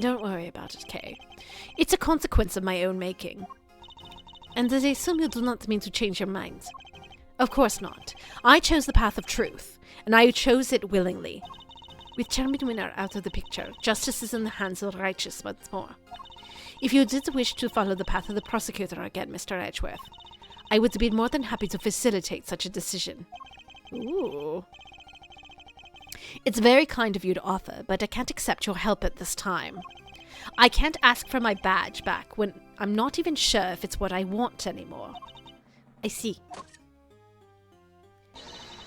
Don't worry about it, Kay. It's a consequence of my own making. And I assume you do not mean to change your mind. Of course not. I chose the path of truth, and I chose it willingly. With Chairman Winner out of the picture, justice is in the hands of the righteous once more. If you did wish to follow the path of the prosecutor again, Mr. Edgeworth, I would be more than happy to facilitate such a decision. Ooh. It's very kind of you to offer, but I can't accept your help at this time. I can't ask for my badge back when I'm not even sure if it's what I want anymore. I see.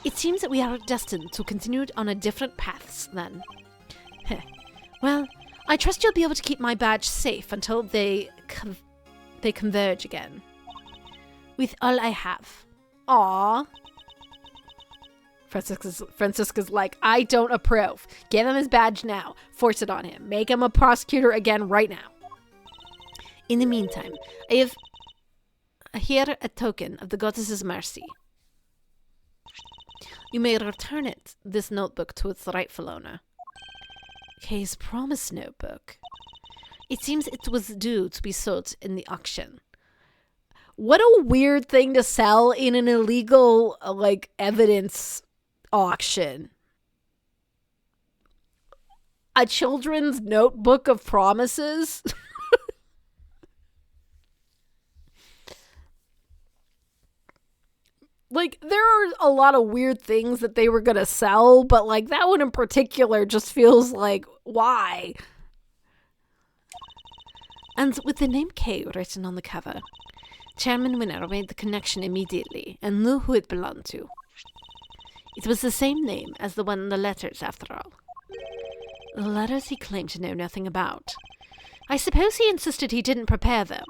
It seems that we are destined to continue on a different paths, then. Heh. Well, I trust you'll be able to keep my badge safe until they converge again. With all I have. Aww. Francisca's like, I don't approve. Give him his badge now. Force it on him. Make him a prosecutor again right now. In the meantime, I have here a token of the goddess's mercy. You may return this notebook to its rightful owner. Kay's promise notebook. It seems it was due to be sold in the auction. What a weird thing to sell in an illegal, evidence auction. A children's notebook of promises? There are a lot of weird things that they were going to sell, but, that one in particular just feels like, why? And with the name K written on the cover, Chairman Winner made the connection immediately and knew who it belonged to. It was the same name as the one in the letters, after all. The letters he claimed to know nothing about. I suppose he insisted he didn't prepare them.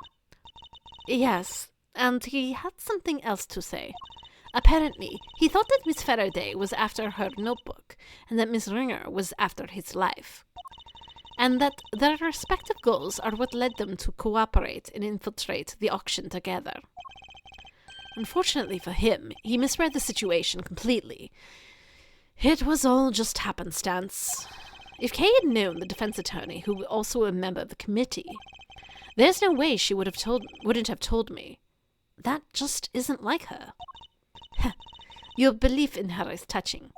Yes, and he had something else to say. Apparently, he thought that Miss Faraday was after her notebook, and that Miss Ringer was after his life. And that their respective goals are what led them to cooperate and infiltrate the auction together. Unfortunately for him, he misread the situation completely. It was all just happenstance. If Kay had known the defense attorney, who was also a member of the committee, there's no way she wouldn't have told me. That just isn't like her. Your belief in her is touching.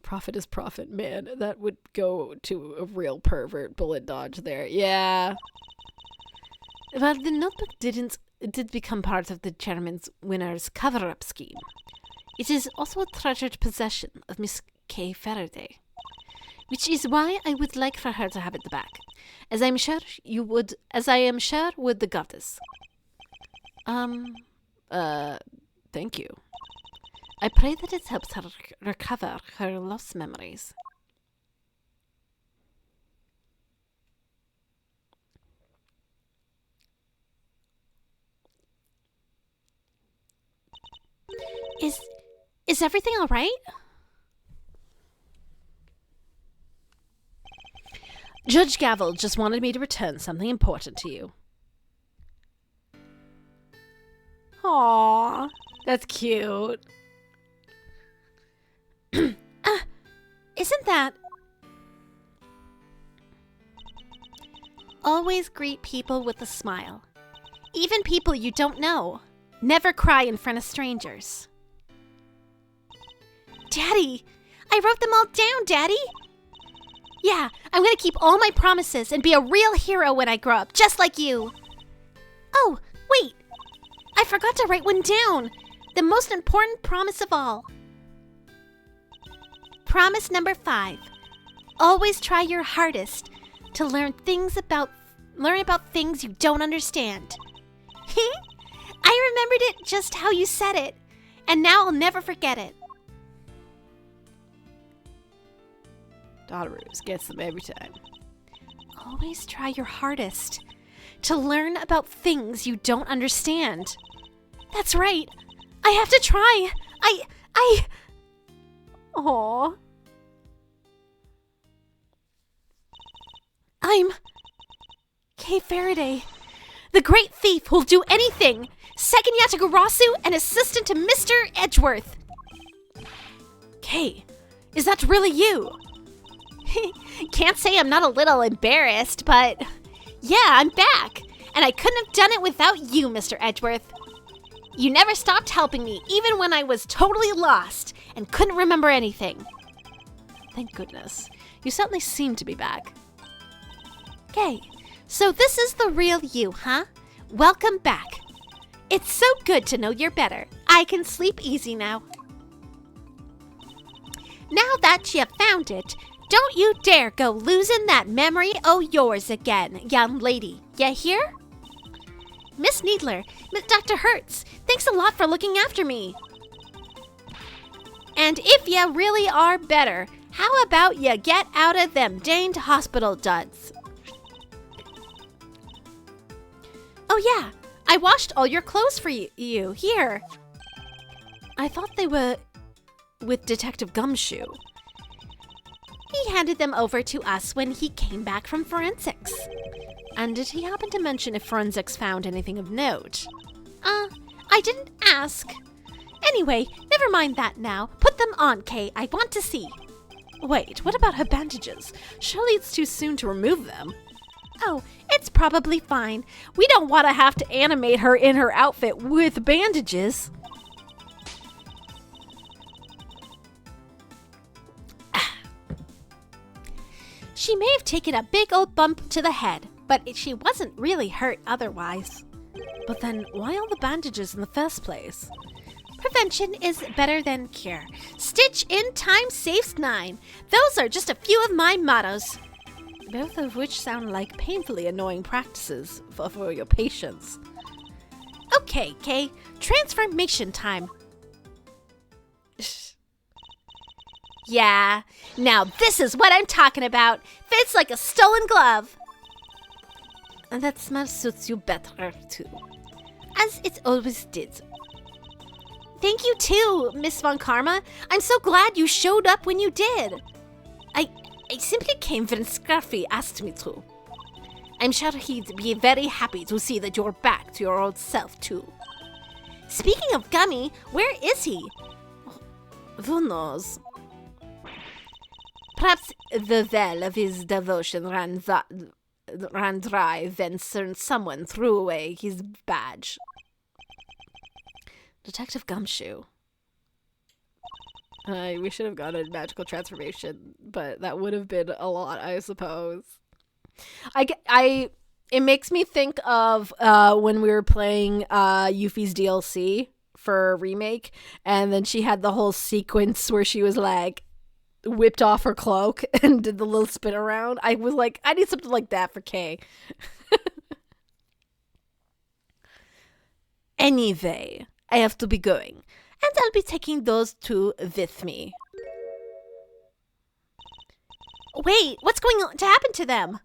Profit is profit, man. That would go to a real pervert bullet dodge there. Yeah. Well, the notebook did become part of the Chairman's Winner's cover-up scheme. It is also a treasured possession of Miss Kay Faraday, which is why I would like for her to have it back, as I am sure would the goddess. Thank you. I pray that it helps her recover her lost memories. Is everything all right? Judge Gavel just wanted me to return something important to you. Aww, that's cute. Isn't that... Always greet people with a smile. Even people you don't know. Never cry in front of strangers. Daddy! I wrote them all down, Daddy! Yeah, I'm gonna keep all my promises and be a real hero when I grow up, just like you. Oh, wait! I forgot to write one down. The most important promise of all. Promise number 5. Always try your hardest to learn about things you don't understand. I remembered it just how you said it, and now I'll never forget it. Daughterus gets them every time. Always try your hardest to learn about things you don't understand. That's right. I have to try. Aww. I'm Kay Faraday, the great thief who'll do anything. Second Yatagarasu and assistant to Mr. Edgeworth. Kay, is that really you? Can't say I'm not a little embarrassed, but yeah, I'm back. And I couldn't have done it without you, Mr. Edgeworth. You never stopped helping me, even when I was totally lost and couldn't remember anything. Thank goodness. You certainly seem to be back. Okay, so this is the real you, huh? Welcome back. It's so good to know you're better. I can sleep easy now. Now that you found it, don't you dare go losing that memory o' yours again, young lady. You hear? Miss Needler, Dr. Hertz, thanks a lot for looking after me. And if you really are better, how about you get out of them danged hospital duds? Oh yeah, I washed all your clothes for you. Here. I thought they were with Detective Gumshoe. He handed them over to us when he came back from forensics. And did he happen to mention if forensics found anything of note? I didn't ask. Anyway, never mind that now. Put them on, Kay. I want to see. Wait, what about her bandages? Surely it's too soon to remove them. Oh, it's probably fine. We don't want to have to animate her in her outfit with bandages. She may have taken a big old bump to the head, but she wasn't really hurt otherwise. But then, why all the bandages in the first place? Prevention is better than cure. Stitch in time saves 9. Those are just a few of my mottos. Both of which sound like painfully annoying practices for your patients. Okay, Kay. Transformation time. Yeah, now this is what I'm talking about. Fits like a stolen glove. And that smell suits you better, too. As it always did. Thank you too, Miss Von Karma. I'm so glad you showed up when you did. I simply came when Scruffy asked me to. I'm sure he'd be very happy to see that you're back to your old self, too. Speaking of Gummy, where is he? Who knows? Perhaps the well of his devotion ran dry when someone threw away his badge. Detective Gumshoe. We should have gotten magical transformation, but that would have been a lot, I suppose. It makes me think of when we were playing Yuffie's DLC for remake, and then she had the whole sequence where she was like whipped off her cloak and did the little spin around. I was like, I need something like that for Kay. Anyway, I have to be going, and I'll be taking those two with me. Wait, what's going to happen to them?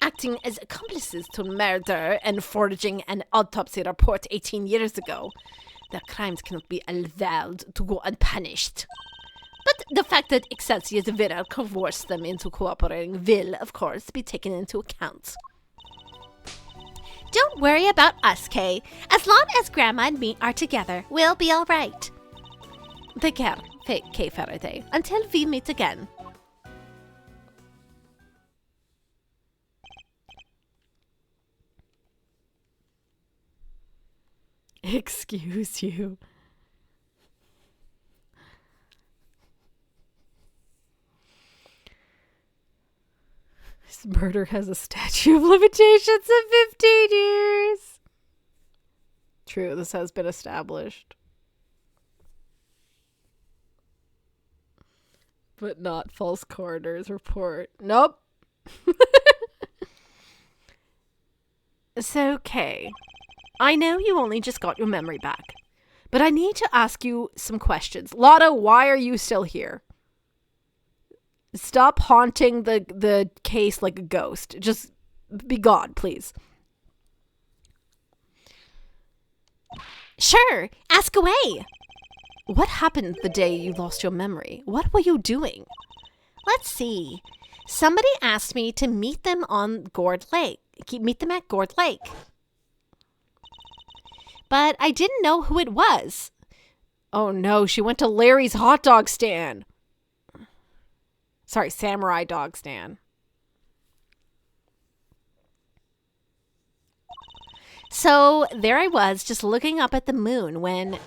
Acting as accomplices to murder and forging an autopsy report 18 years ago. Their crimes cannot be allowed to go unpunished. But the fact that Excelsior's Vera coerced them into cooperating will, of course, be taken into account. Don't worry about us, Kay. As long as Grandma and me are together, we'll be all right. Take care, Kay Faraday, until we meet again. Excuse you. This murder has a statute of limitations of 15 years. True, this has been established. But not false coroner's report. Nope. So, Kay, I know you only just got your memory back, but I need to ask you some questions. Lotta, why are you still here? Stop haunting the case like a ghost. Just be gone, please. Sure, ask away. What happened the day you lost your memory? What were you doing? Let's see. Somebody asked me to meet them on Gourd Lake. Meet them at Gourd Lake. But I didn't know who it was. Oh no, she went to Larry's hot dog stand. Sorry, Samurai Dog Stand. So there I was, just looking up at the moon when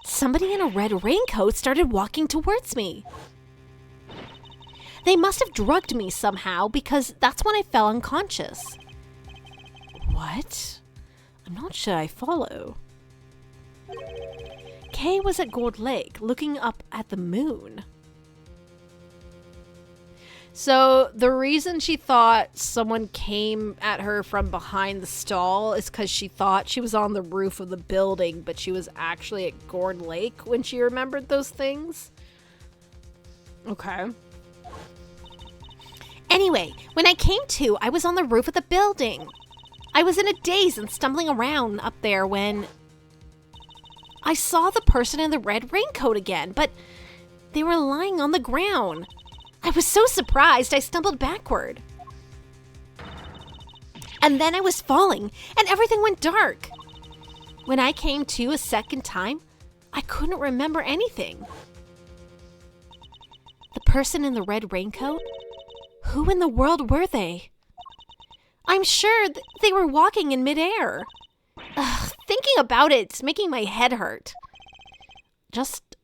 somebody in a red raincoat started walking towards me. They must have drugged me somehow because that's when I fell unconscious. What? I'm not sure I follow. Kay was at Gourd Lake looking up at the moon. So the reason she thought someone came at her from behind the stall is because she thought she was on the roof of the building, but she was actually at Gourd Lake when she remembered those things. Okay. Anyway, when I came to, I was on the roof of the building. I was in a daze and stumbling around up there when I saw the person in the red raincoat again, but they were lying on the ground. I was so surprised I stumbled backward. And then I was falling, and everything went dark. When I came to a second time, I couldn't remember anything. The person in the red raincoat? Who in the world were they? I'm sure they were walking in midair. Ugh, thinking about it's making my head hurt. Just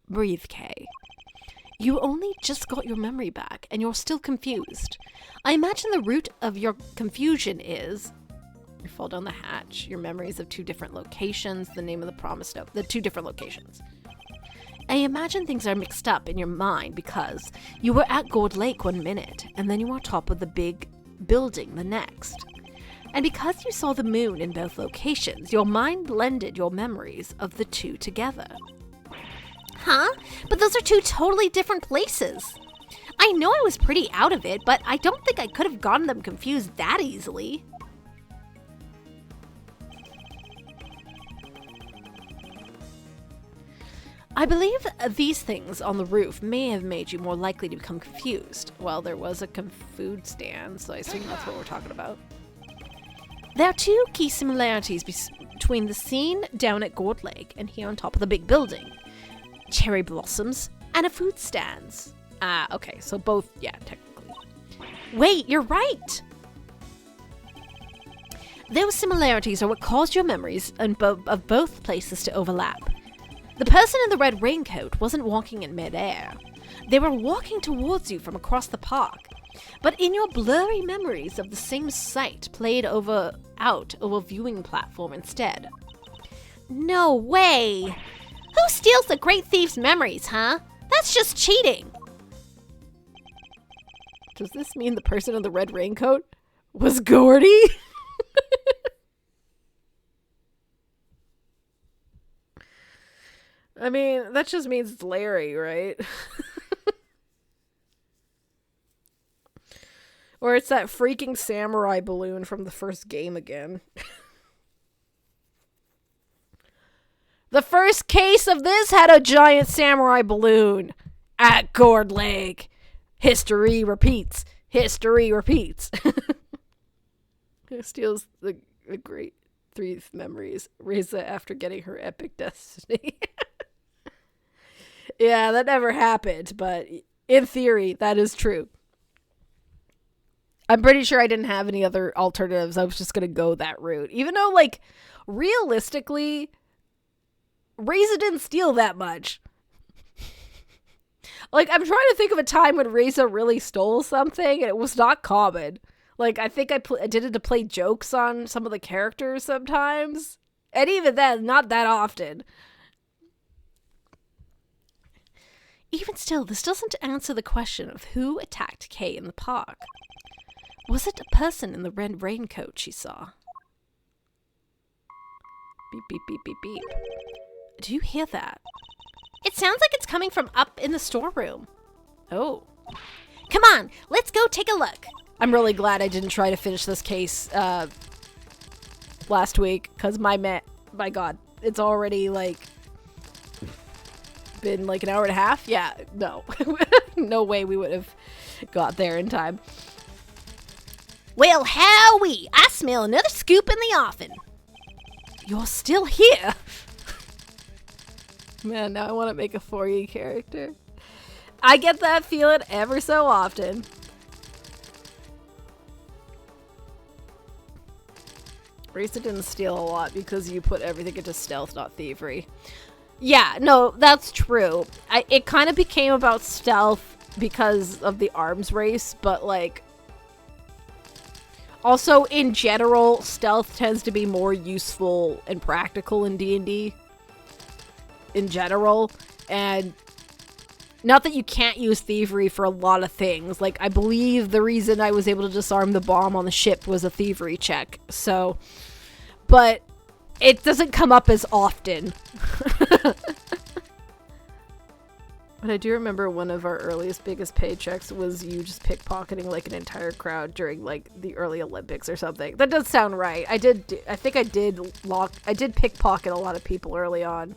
breathe, Kay. You only just got your memory back, and you're still confused. I imagine the root of your confusion is... You fall down the hatch, your memories of 2 different locations, the name of the promised note, the 2 different locations. I imagine things are mixed up in your mind because you were at Gold Lake 1 minute, and then you were on top of the big building the next. And because you saw the moon in both locations, your mind blended your memories of the 2 together. Huh? But those are 2 totally different places. I know I was pretty out of it, but I don't think I could have gotten them confused that easily. I believe these things on the roof may have made you more likely to become confused. Well, there was a food stand, so I assume that's what we're talking about. There are 2 key similarities between the scene down at Gold Lake and here on top of the big building. Cherry blossoms and a food stands. Ah, okay, so both, yeah, technically. Wait, you're right! Those similarities are what caused your memories of both places to overlap. The person in the red raincoat wasn't walking in midair. They were walking towards you from across the park. But in your blurry memories of the same sight played out over a viewing platform instead. No way! Who steals the great thief's memories, huh? That's just cheating! Does this mean the person in the red raincoat was Gordy? I mean, that just means it's Larry, right? Or it's that freaking samurai balloon from the first game again. The first case of this had a giant samurai balloon at Gold Lake. History repeats. History repeats. Who steals the great thief memories? Riza after getting her epic destiny. Yeah, that never happened, but in theory, that is true. I'm pretty sure I didn't have any other alternatives. I was just going to go that route. Even though, like, realistically, Riza didn't steal that much. Like, I'm trying to think of a time when Riza really stole something, and it was not common. Like, I think I did it to play jokes on some of the characters sometimes. And even then, not that often. Even still, this doesn't answer the question of who attacked Kay in the park. Was it a person in the red raincoat she saw? Beep, beep, beep, beep, beep. Do you hear that? It sounds like it's coming from up in the storeroom. Oh. Come on, let's go take a look. I'm really glad I didn't try to finish this case last week, because my god, it's already like been like an hour and a half. Yeah, no. No way we would have got there in time. Well, howee! I smell another scoop in the offing. You're still here. Man, now I want to make a 4E character. I get that feeling ever so often. Risa didn't steal a lot because you put everything into stealth, not thievery. Yeah, no, that's true. It kind of became about stealth because of the arms race, but like... Also, in general, stealth tends to be more useful and practical in D&D. In general. And not that you can't use thievery for a lot of things. Like, I believe the reason I was able to disarm the bomb on the ship was a thievery check. So, but it doesn't come up as often. But I do remember one of our earliest, biggest paychecks was you just pickpocketing like an entire crowd during like the early Olympics or something. That does sound right. I think I did pickpocket a lot of people early on.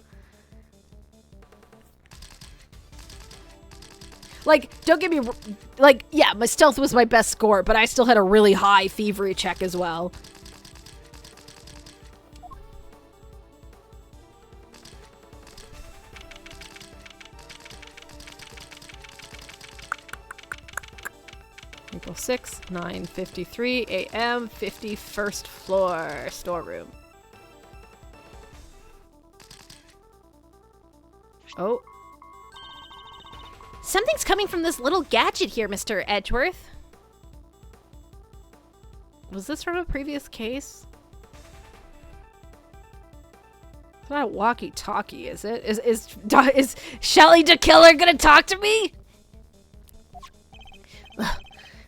Like, don't get me, like, yeah, my stealth was my best score, but I still had a really high thievery check as well. April 6th, 9:53 a.m., 51st floor, storeroom. Oh. Something's coming from this little gadget here, Mr. Edgeworth. Was this from a previous case? It's not a walkie-talkie, is it? Is Shelly the Killer gonna talk to me?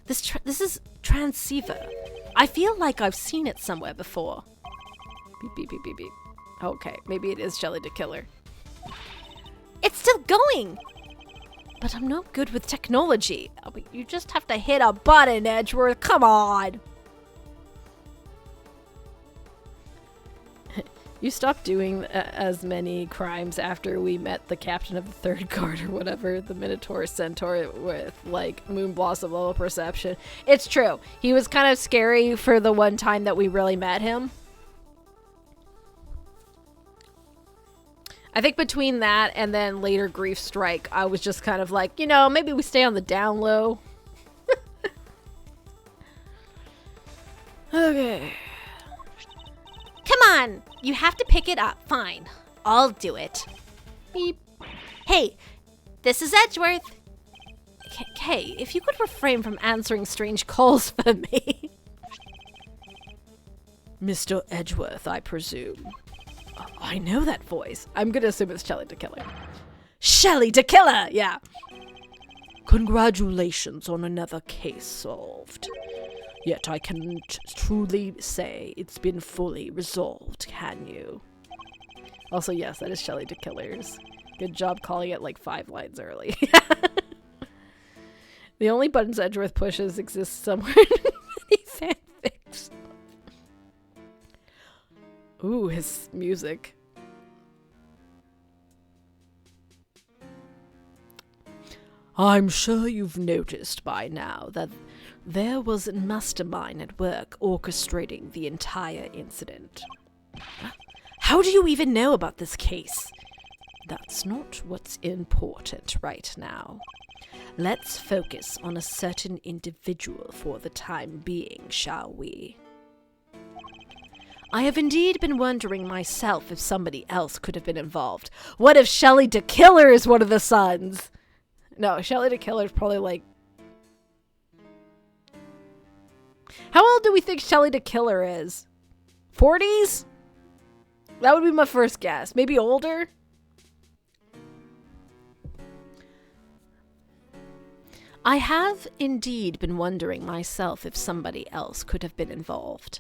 This is transceiver. I feel like I've seen it somewhere before. Beep, beep, beep, beep, beep. Okay, maybe it is Shelly the Killer. It's still going! But I'm not good with technology. Oh, but you just have to hit a button, Edgeworth. Come on! You stopped doing as many crimes after we met the captain of the third guard or whatever, the Minotaur Centaur with, like, Moon Blossom level perception. It's true. He was kind of scary for the one time that we really met him. I think between that and then later Grief Strike, I was just kind of like, you know, maybe we stay on the down low. Okay. Come on! You have to pick it up. Fine. I'll do it. Beep. Hey, this is Edgeworth. Kay, if you could refrain from answering strange calls for me. Mr. Edgeworth, I presume. Oh, I know that voice. I'm gonna assume it's Shelly the Killer. Shelly the Killer! Yeah. Congratulations on another case solved. Yet I can't truly say it's been fully resolved, can you? Also, yes, that is Shelly the Killer's. Good job calling it like 5 lines early. The only buttons Edgeworth pushes exist somewhere in many fanfics. Ooh, his music. I'm sure you've noticed by now that there was a mastermind at work orchestrating the entire incident. How do you even know about this case? That's not what's important right now. Let's focus on a certain individual for the time being, shall we? I have indeed been wondering myself if somebody else could have been involved. What if Shelly the Killer is one of the sons? No, Shelly the Killer is probably like... How old do we think Shelly the Killer is? 40s? That would be my first guess. Maybe older? I have indeed been wondering myself if somebody else could have been involved.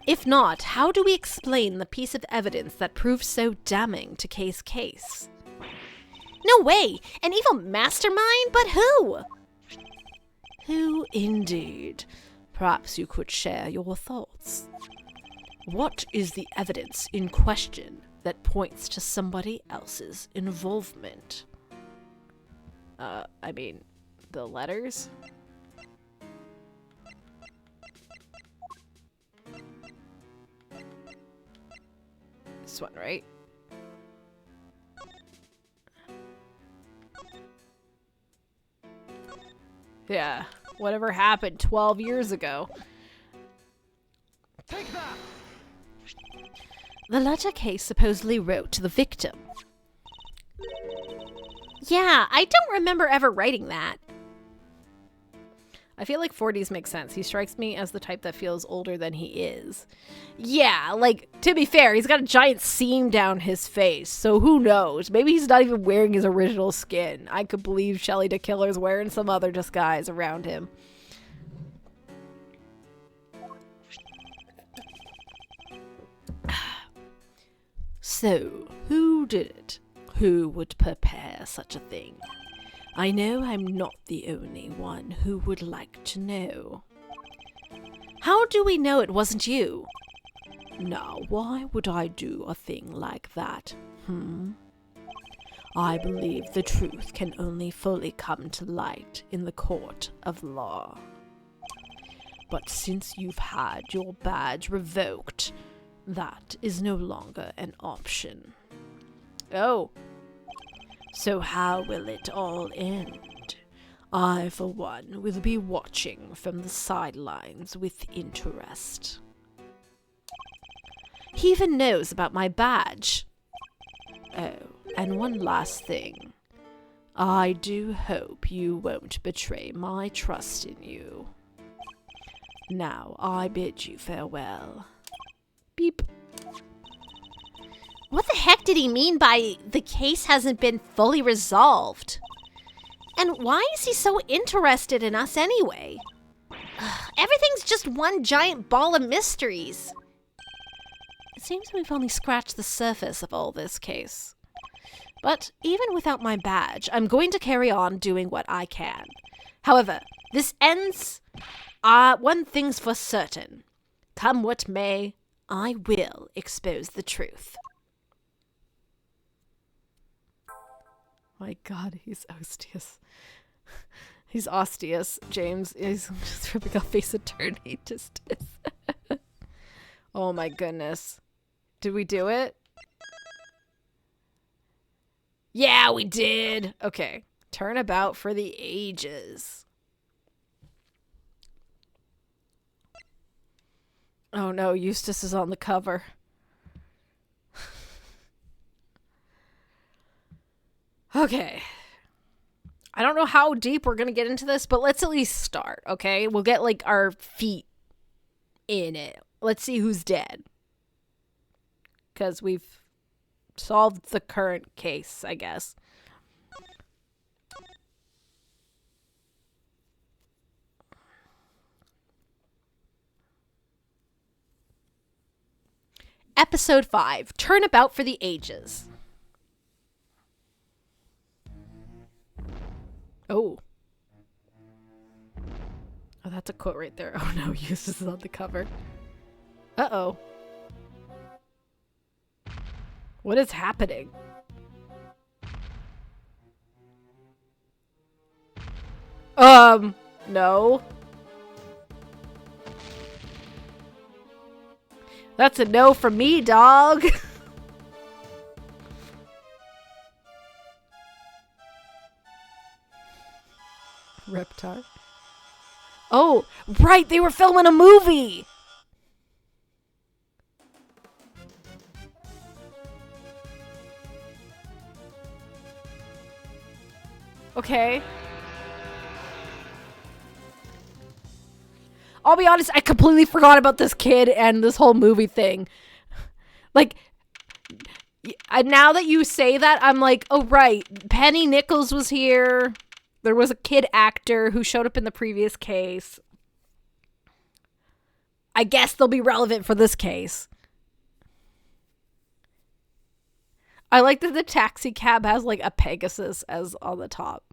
If not, how do we explain the piece of evidence that proved so damning to Case? No way! An evil mastermind? But who? Who indeed? Perhaps you could share your thoughts. What is the evidence in question that points to somebody else's involvement? I mean, the letters? This one, right? Yeah, whatever happened 12 years ago. Take that! The letter Case supposedly wrote to the victim. Yeah, I don't remember ever writing that. I feel like 40s makes sense. He strikes me as the type that feels older than he is. Yeah, like, to be fair, he's got a giant seam down his face, so who knows? Maybe he's not even wearing his original skin. I could believe Shelly the Killer's wearing some other disguise around him. So, who did it? Who would prepare such a thing? I know I'm not the only one who would like to know. How do we know it wasn't you? Now, why would I do a thing like that? I believe the truth can only fully come to light in the court of law. But since you've had your badge revoked, that is no longer an option. Oh. So how will it all end? I, for one, will be watching from the sidelines with interest. He even knows about my badge. Oh, and one last thing. I do hope you won't betray my trust in you. Now I bid you farewell. Beep. What the heck did he mean by the case hasn't been fully resolved? And why is he so interested in us anyway? Everything's just one giant ball of mysteries. It seems we've only scratched the surface of all this case. But even without my badge, I'm going to carry on doing what I can. However, this ends. One thing's for certain. Come what may, I will expose the truth. My God, he's Ostius. He's Ostius, James. He's just ripping off face of turn. He just is. Oh my goodness. Did we do it? Yeah, we did. Okay. Turnabout for the ages. Oh no, Eustace is on the cover. Okay. I don't know how deep we're going to get into this, but let's at least start, okay? We'll get, like, our feet in it. Let's see who's dead. Because we've solved the current case, I guess. Episode 5, Turnabout for the Ages. Oh. Oh, that's a quote right there. Oh no, Eustace is on the cover. Uh-oh. What is happening? No. That's a no from me, dog. Reptar. Oh, right, they were filming a movie. Okay. I'll be honest, I completely forgot about this kid and this whole movie thing. Like, now that you say that, I'm like, oh, right. Penny Nichols was here. There was a kid actor who showed up in the previous case. I guess they'll be relevant for this case. I like that the taxi cab has like a Pegasus as on the top.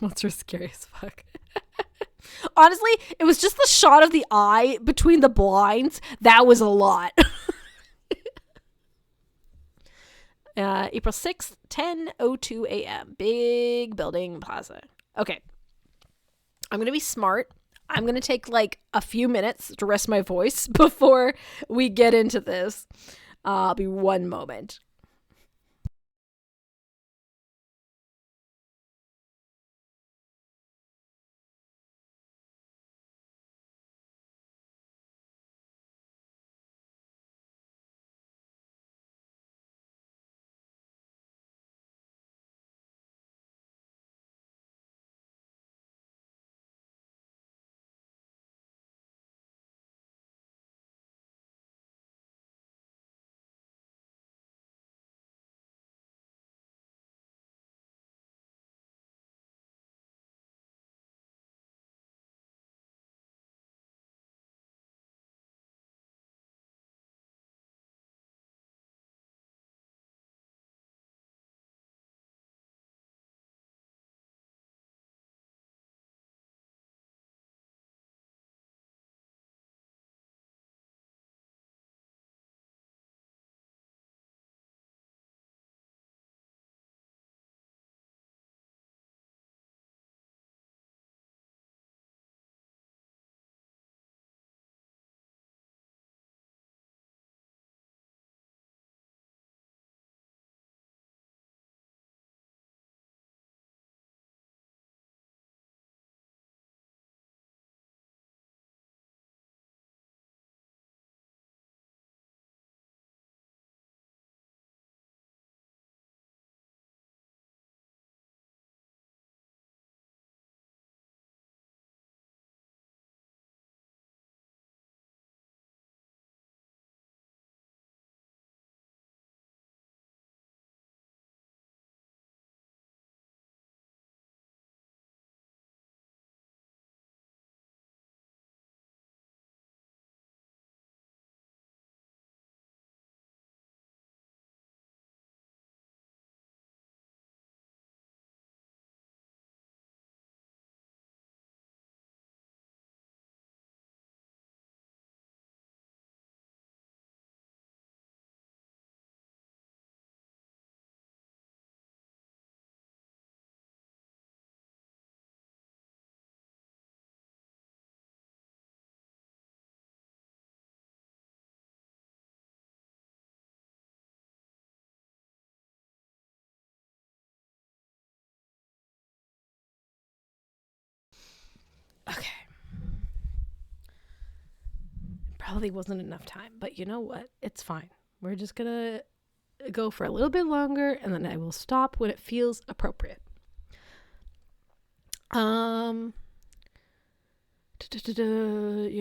Monster's scary as fuck. Honestly, it was just the shot of the eye between the blinds. That was a lot. April 6th, 10:02 a.m. Big building plaza. Okay. I'm going to be smart. I'm going to take like a few minutes to rest my voice before we get into this. I'll be one moment. probably wasn't enough time, but you know what? It's fine. We're just gonna go for a little bit longer, and then I will stop when it feels appropriate. You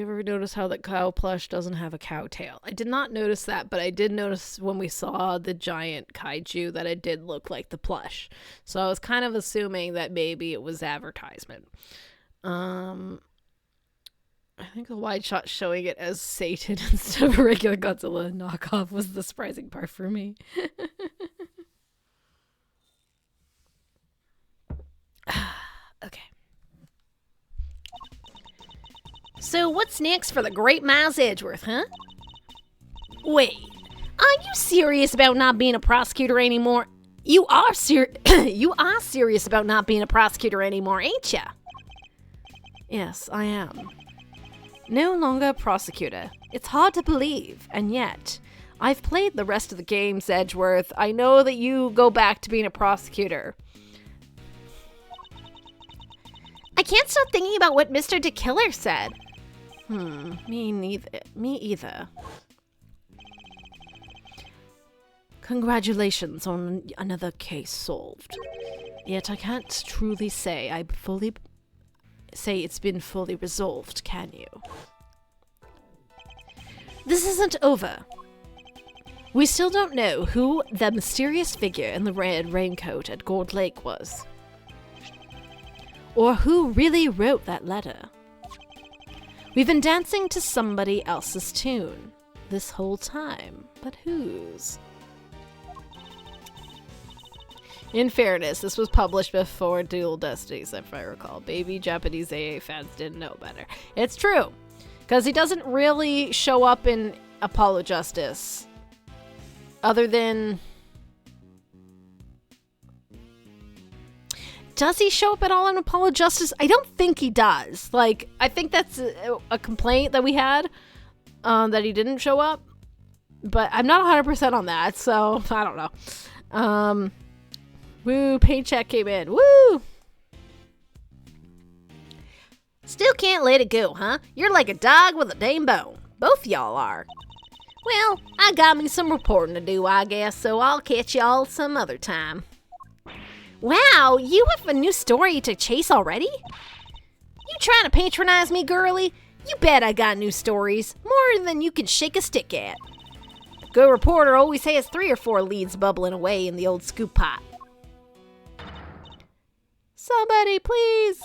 ever notice how that cow plush doesn't have a cow tail? I did not notice that, but I did notice when we saw the giant kaiju that it did look like the plush. So I was kind of assuming that maybe it was advertisement. I think the wide shot showing it as Satan instead of a regular Godzilla knockoff was the surprising part for me. Okay. So what's next for the Great Miles Edgeworth, huh? Wait, are you serious about not being a prosecutor anymore? You are serious about not being a prosecutor anymore, ain't ya? Yes, I am. No longer a prosecutor. It's hard to believe, and yet, I've played the rest of the games, Edgeworth. I know that you go back to being a prosecutor. I can't stop thinking about what Mr. DeKiller said. Me either. Congratulations on another case solved. Yet I can't truly say it's been fully resolved, can you? This isn't over. We still don't know who the mysterious figure in the red raincoat at Gold Lake was. Or who really wrote that letter. We've been dancing to somebody else's tune this whole time, but whose? In fairness, this was published before Dual Destinies, if I recall. Baby Japanese AA fans didn't know better. It's true, because he doesn't really show up in Apollo Justice, other than... Does he show up at all in Apollo Justice? I don't think he does. Like, I think that's a complaint that we had, that he didn't show up. But I'm not 100% on that, so I don't know. Woo, paycheck came in. Woo! Still can't let it go, huh? You're like a dog with a damn bone. Both y'all are. Well, I got me some reporting to do, I guess, so I'll catch y'all some other time. Wow, you have a new story to chase already? You trying to patronize me, girly? You bet I got new stories. More than you can shake a stick at. A good reporter always has 3 or 4 leads bubbling away in the old scoop pot. Somebody, please.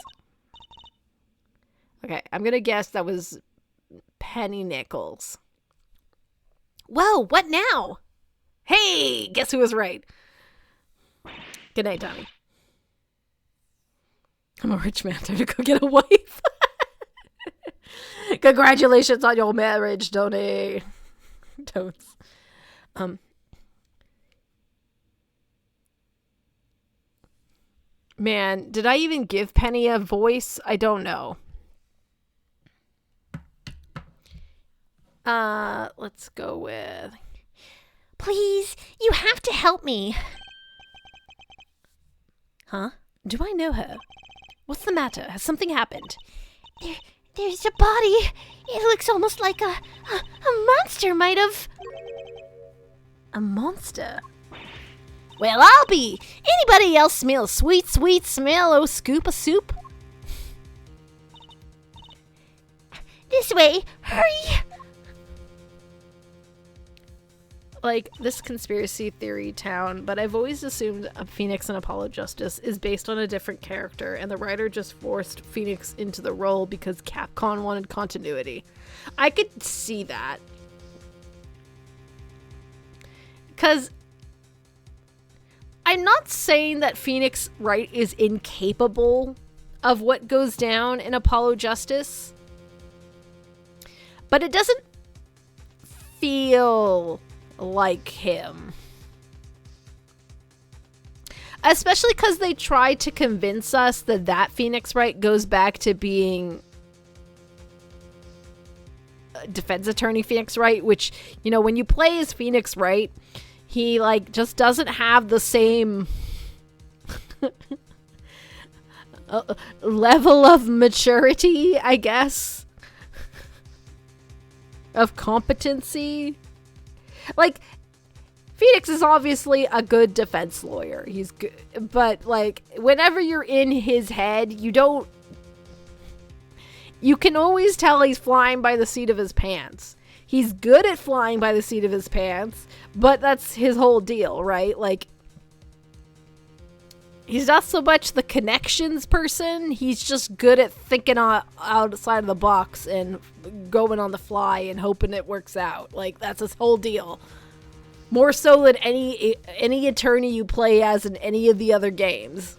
Okay, I'm gonna guess that was Penny Nichols. Whoa, what now? Hey, guess who was right? Good night, Tommy. I'm a rich man. Time to go get a wife. Congratulations on your marriage, Tony. Totes. Man, did I even give Penny a voice? I don't know. Let's go with... Please, you have to help me. Huh? Do I know her? What's the matter? Has something happened? There's a body. It looks almost like a monster might have... A monster? Well, I'll be. Anybody else smell sweet, sweet smell o' scoop of soup? This way. Hurry. Like, this conspiracy theory town, but I've always assumed Phoenix and Apollo Justice is based on a different character, and the writer just forced Phoenix into the role because Capcom wanted continuity. I could see that. Because I'm not saying that Phoenix Wright is incapable of what goes down in Apollo Justice, but it doesn't feel like him. Especially because they tried to convince us that Phoenix Wright goes back to being defense attorney Phoenix Wright, which, you know, when you play as Phoenix Wright, he, like, just doesn't have the same level of maturity, I guess. of competency. Like, Phoenix is obviously a good defense lawyer. He's good, but like whenever you're in his head, you can always tell he's flying by the seat of his pants. He's good at flying by the seat of his pants, but that's his whole deal, right? Like, he's not so much the connections person. He's just good at thinking outside of the box and going on the fly and hoping it works out. Like, that's his whole deal. More so than any attorney you play as in any of the other games.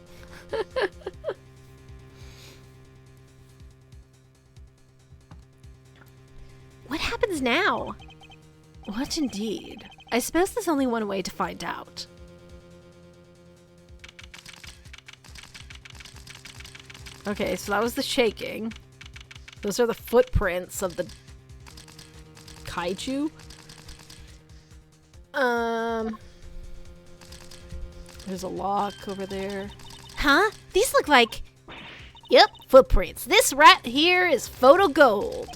What happens now? What indeed? I suppose there's only one way to find out. Okay, so that was the shaking. Those are the footprints of the kaiju. There's a lock over there. Huh? These look like... Yep, footprints. This right here is photo gold.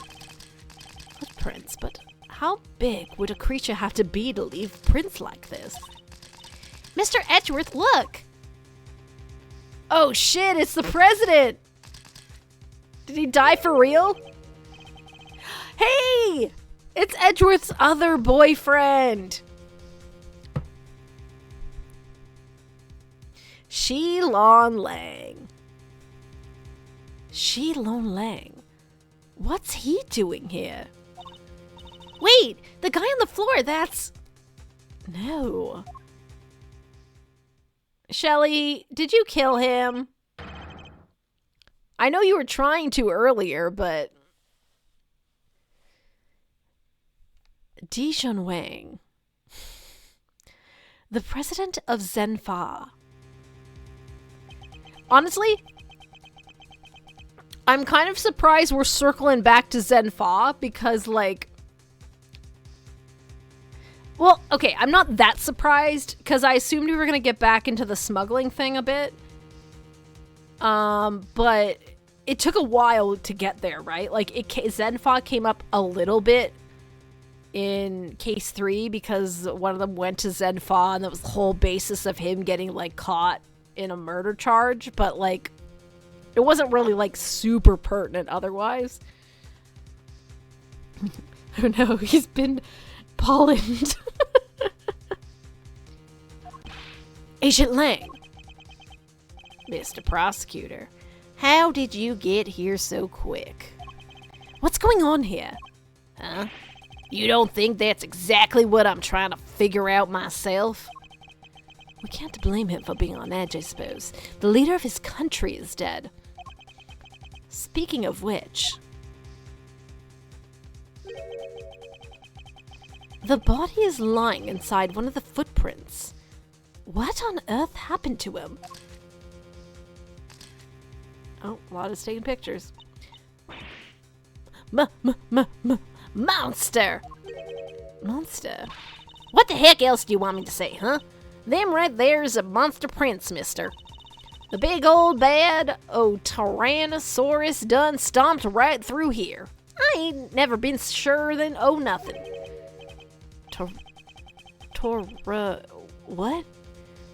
Footprints, but how big would a creature have to be to leave prints like this? Mr. Edgeworth, look! Oh shit, it's the president! Did he die for real? Hey! It's Edgeworth's other boyfriend! Shilon Lang. Shilon Lang? What's he doing here? Wait! The guy on the floor, that's... No. Shelly, did you kill him? I know you were trying to earlier, but... Dijon Wang. The president of Zenfa. Honestly, I'm kind of surprised we're circling back to Zenfa because, like... Well, okay, I'm not that surprised because I assumed we were going to get back into the smuggling thing a bit. But it took a while to get there, right? Like, Zenfa came up a little bit in case 3 because one of them went to Zenfa and that was the whole basis of him getting, like, caught in a murder charge. But, like, it wasn't really, like, super pertinent otherwise. Oh no, he's been pollened. Agent Lang. Mr. Prosecutor, how did you get here so quick? What's going on here? Huh? You don't think that's exactly what I'm trying to figure out myself? We can't blame him for being on edge, I suppose. The leader of his country is dead. Speaking of which... the body is lying inside one of the footprints. What on earth happened to him? Oh, Lotta's taking pictures. Monster! Monster? What the heck else do you want me to say, huh? Them right there's a monster prints, mister. The big old bad Tyrannosaurus done stomped right through here. I ain't never been sure than nothing. What?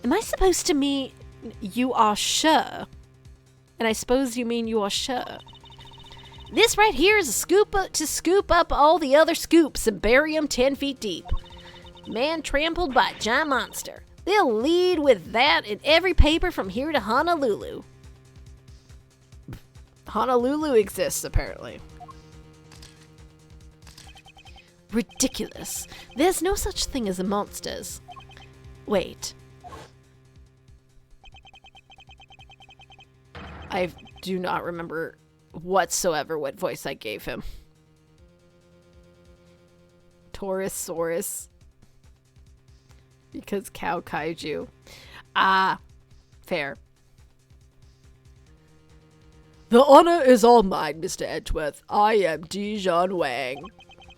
Am I supposed to mean you are sure? And I suppose you mean you are sure. This right here is to scoop up all the other scoops and bury 'em 10 feet deep. Man trampled by a giant monster. They'll lead with that in every paper from here to Honolulu. Honolulu exists, apparently. Ridiculous. There's no such thing as monsters. Wait. I do not remember whatsoever what voice I gave him. Taurosaurus. Because cow kaiju. Ah, fair. The honor is all mine, Mr. Edgeworth. I am Dijon Wang.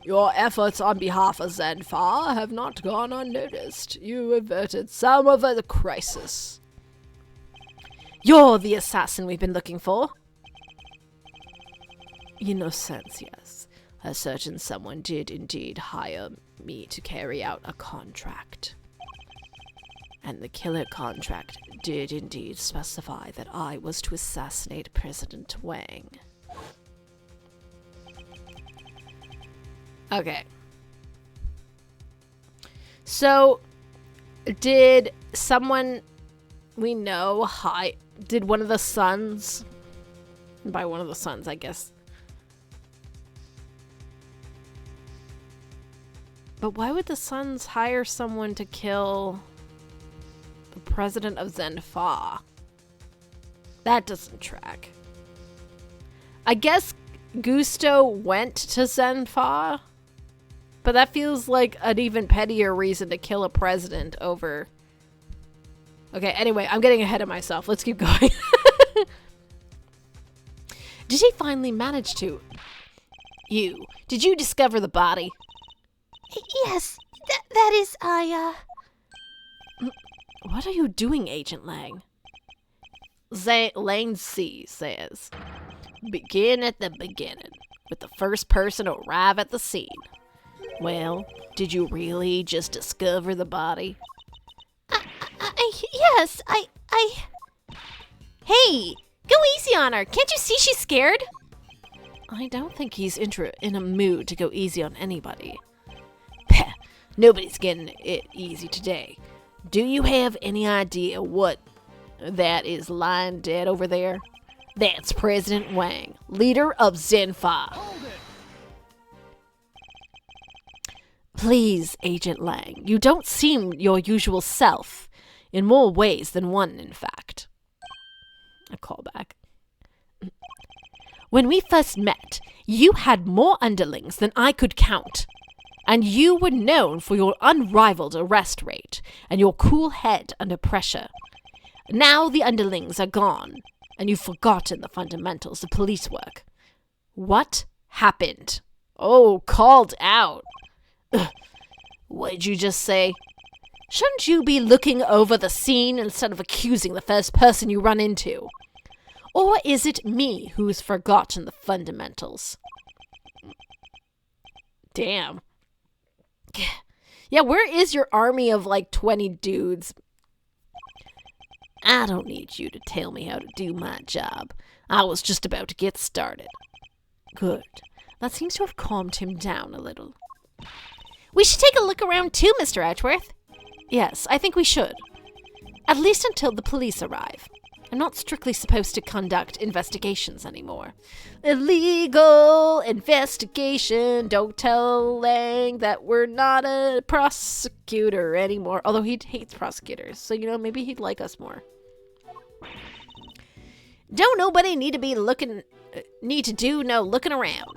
Your efforts on behalf of Zenfa have not gone unnoticed. You averted some of the crisis. You're the assassin we've been looking for. In no sense, yes. A certain someone did indeed hire me to carry out a contract. And the killer contract did indeed specify that I was to assassinate President Wang. Okay. So, did someone we know did one of the sons, by one of the sons, I guess. But why would the sons hire someone to kill the president of Zenfa? That doesn't track. I guess Gusto went to Zenfa, but that feels like an even pettier reason to kill a president over... Okay, anyway, I'm getting ahead of myself. Let's keep going. Did he finally manage to... Did you discover the body? Yes, that is, What are you doing, Agent Lang? Lane C says, begin at the beginning, with the first person to arrive at the scene. Well, did you really just discover the body? Yes, Hey, go easy on her. Can't you see she's scared? I don't think he's in a mood to go easy on anybody. Peh, nobody's getting it easy today. Do you have any idea what that is lying dead over there? That's President Wang, leader of Zenfa. Please, Agent Lang, you don't seem your usual self. In more ways than one, in fact. A callback. When we first met, you had more underlings than I could count. And you were known for your unrivaled arrest rate and your cool head under pressure. Now the underlings are gone, and you've forgotten the fundamentals of police work. What happened? Oh, called out. Ugh. What did you just say? Shouldn't you be looking over the scene instead of accusing the first person you run into? Or is it me who's forgotten the fundamentals? Damn. Yeah, where is your army of like 20 dudes? I don't need you to tell me how to do my job. I was just about to get started. Good. That seems to have calmed him down a little. We should take a look around too, Mr. Edgeworth. Yes, I think we should. At least until the police arrive. I'm not strictly supposed to conduct investigations anymore. Illegal investigation. Don't tell Lang that we're not a prosecutor anymore. Although he hates prosecutors, so maybe he'd like us more. Don't nobody need to do no looking around.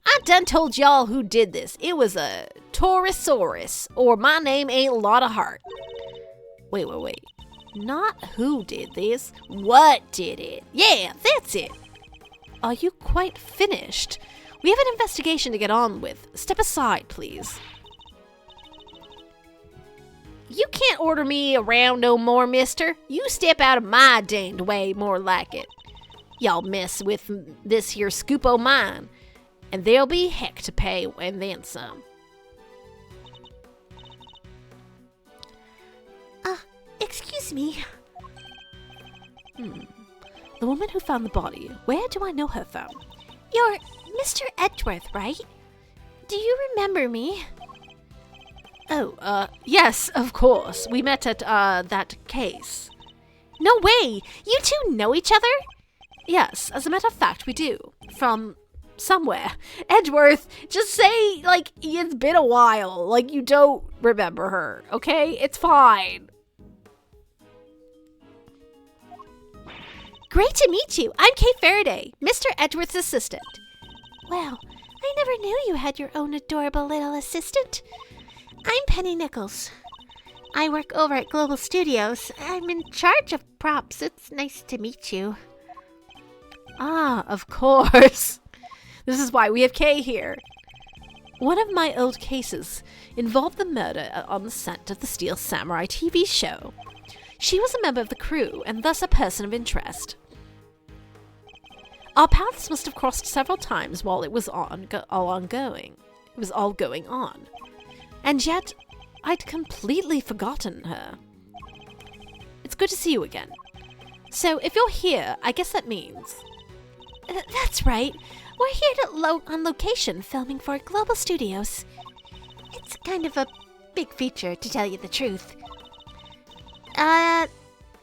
I done told y'all who did this. It was a Taurosaurus, or my name ain't Lotta Hart. Wait. Not who did this. What did it? Yeah, that's it. Are you quite finished? We have an investigation to get on with. Step aside, please. You can't order me around no more, mister. You step out of my danged way, more like it. Y'all mess with this here scoop o' mine, and there'll be heck to pay and then some. Excuse me. The woman who found the body, where do I know her from? You're Mr. Edgeworth, right? Do you remember me? Oh, yes, of course. We met at, that case. No way! You two know each other? Yes, as a matter of fact, we do. From somewhere. Edgeworth, just say, it's been a while. You don't remember her, okay? It's fine. Great to meet you. I'm Kay Faraday, Mr. Edgeworth's assistant. Well, I never knew you had your own adorable little assistant. I'm Penny Nichols. I work over at Global Studios. I'm in charge of props. It's nice to meet you. Ah, of course. This is why we have Kay here. One of my old cases involved the murder on the set of the Steel Samurai TV show. She was a member of the crew and thus a person of interest. Our paths must have crossed several times while it was ongoing. It was all going on. And yet, I'd completely forgotten her. It's good to see you again. So, if you're here, I guess that means... That's right. We're here on location filming for Global Studios. It's kind of a big feature, to tell you the truth. I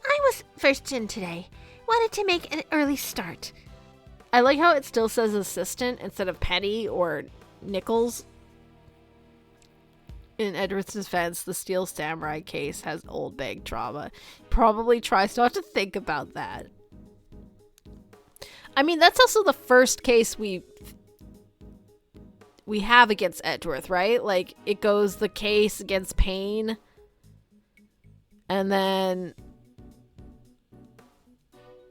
was first in today. Wanted to make an early start. I like how it still says assistant instead of penny or nickels. In Edward's defense, the Steel Samurai case has old bag trauma. Probably tries not to think about that. I mean, that's also the first case we have against Edgeworth, right? Like, it goes the case against Payne. And then...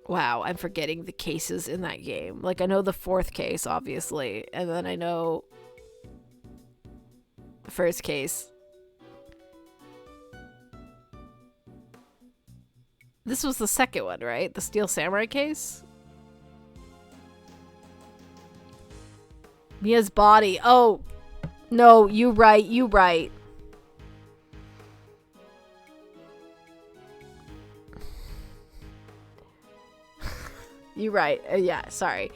Wow, I'm forgetting the cases in that game. Like, I know the fourth case, obviously. And then I know... the first case. This was the second one, right? The Steel Samurai case? Mia's body. Oh, no, you right. You right. Yeah, sorry.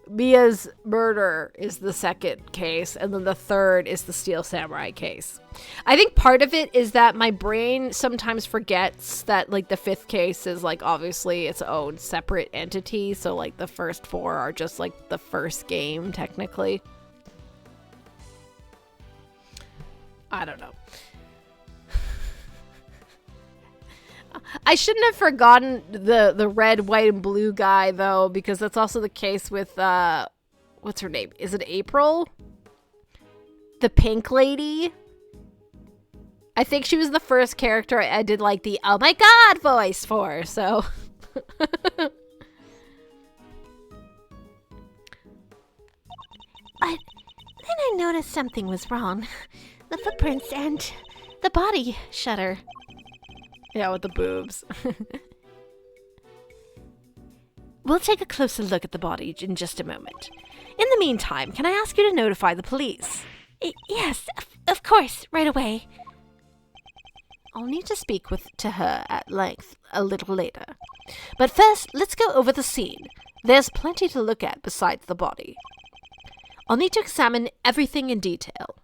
Mia's murder is the second case, and then the third is the Steel Samurai case. I think part of it is that my brain sometimes forgets that, like, the fifth case is, like, obviously its own separate entity, so, like, the first four are just, like, the first game, technically. I don't know. I shouldn't have forgotten the red, white, and blue guy, though, because that's also the case with, what's her name? Is it April? The pink lady? I think she was the first character I did, like, the oh my god voice for, so... But then I noticed something was wrong. The footprints and the body shutter. Yeah, with the boobs. We'll take a closer look at the body in just a moment. In the meantime, can I ask you to notify the police? Yes, of course, right away. I'll need to speak to her at length a little later. But first, let's go over the scene. There's plenty to look at besides the body. I'll need to examine everything in detail.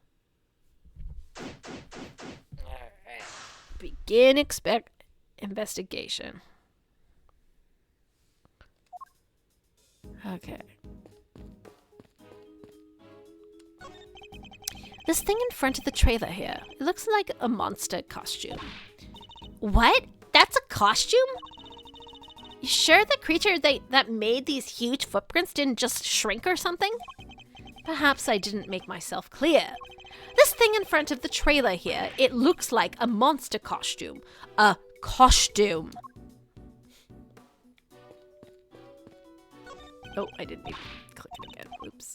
Begin investigation. Okay. This thing in front of the trailer here, it looks like a monster costume. What? That's a costume? You sure the creature that made these huge footprints didn't just shrink or something? Perhaps I didn't make myself clear. This thing in front of the trailer here, it looks like a monster costume. A costume. Oh, I didn't mean to click it again. Oops.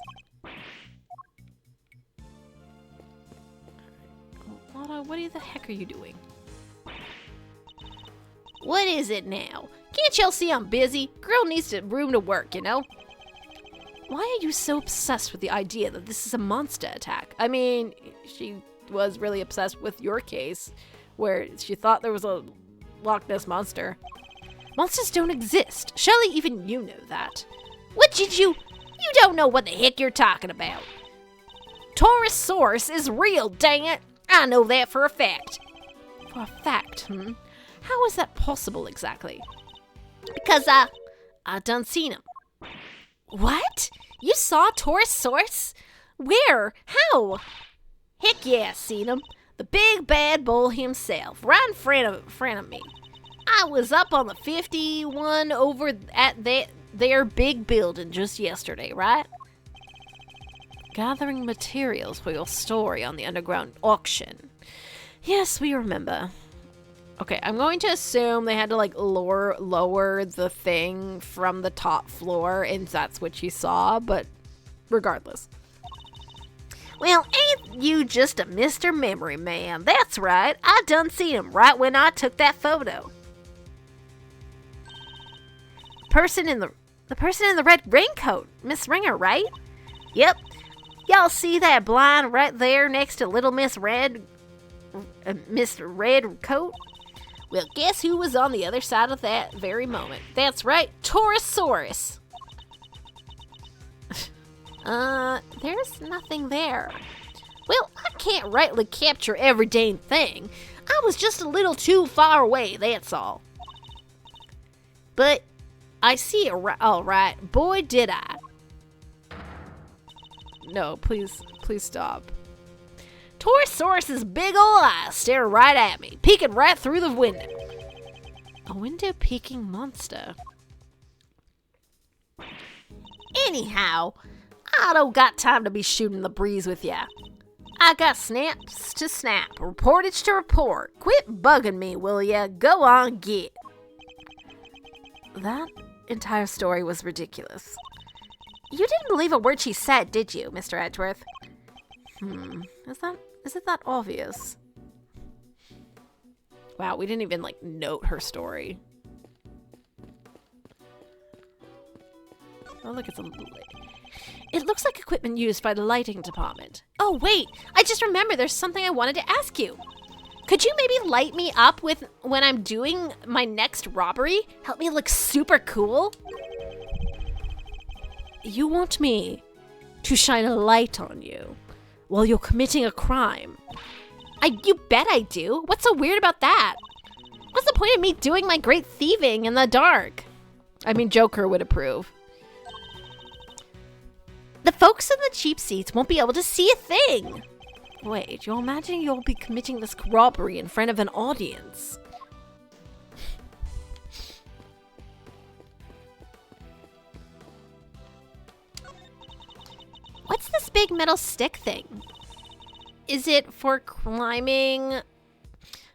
Lana, what the heck are you doing? What is it now? Can't y'all see I'm busy? Girl needs room to work, you know? Why are you so obsessed with the idea that this is a monster attack? I mean, she was really obsessed with your case, where she thought there was a Loch Ness monster. Monsters don't exist. Surely even you know that. What did you... You don't know what the heck you're talking about. Taurus Source is real, dang it. I know that for a fact. For a fact, How is that possible exactly? Because, I done seen him. What? You saw Taurus Source? Where? How? Heck yeah, seen him. The big bad bull himself, right in front of me. I was up on the 51 over at their big building just yesterday, right? Gathering materials for your story on the underground auction. Yes, we remember. Okay, I'm going to assume they had to, like, lower the thing from the top floor, and that's what you saw, but regardless. Well, ain't you just a Mr. Memory Man? That's right, I done seen him right when I took that photo. The The person in the red raincoat, Miss Ringer, right? Yep. Y'all see that blind right there next to Little Miss Red Coat? Well, guess who was on the other side of that very moment? That's right, Taurosaurus. There's nothing there. Well, I can't rightly capture every dang thing. I was just a little too far away, that's all. But I see it all right. Boy, did I. No, please stop. Taurosaurus's big ol' eyes stare right at me, peeking right through the window. A window-peeking monster. Anyhow, I don't got time to be shooting the breeze with ya. I got snaps to snap, reportage to report. Quit bugging me, will ya? Go on, get. That entire story was ridiculous. You didn't believe a word she said, did you, Mr. Edgeworth? Is it that obvious? Wow, we didn't even, note her story. Oh, look, it looks like equipment used by the lighting department. Oh, wait, I just remembered there's something I wanted to ask you. Could you maybe light me up with when I'm doing my next robbery? Help me look super cool? You want me to shine a light on you while you're committing a crime? You bet I do. What's so weird about that? What's the point of me doing my great thieving in the dark? I mean, Joker would approve. The folks in the cheap seats won't be able to see a thing. Wait, you're imagining you'll be committing this robbery in front of an audience? What's this big metal stick thing? Is it for climbing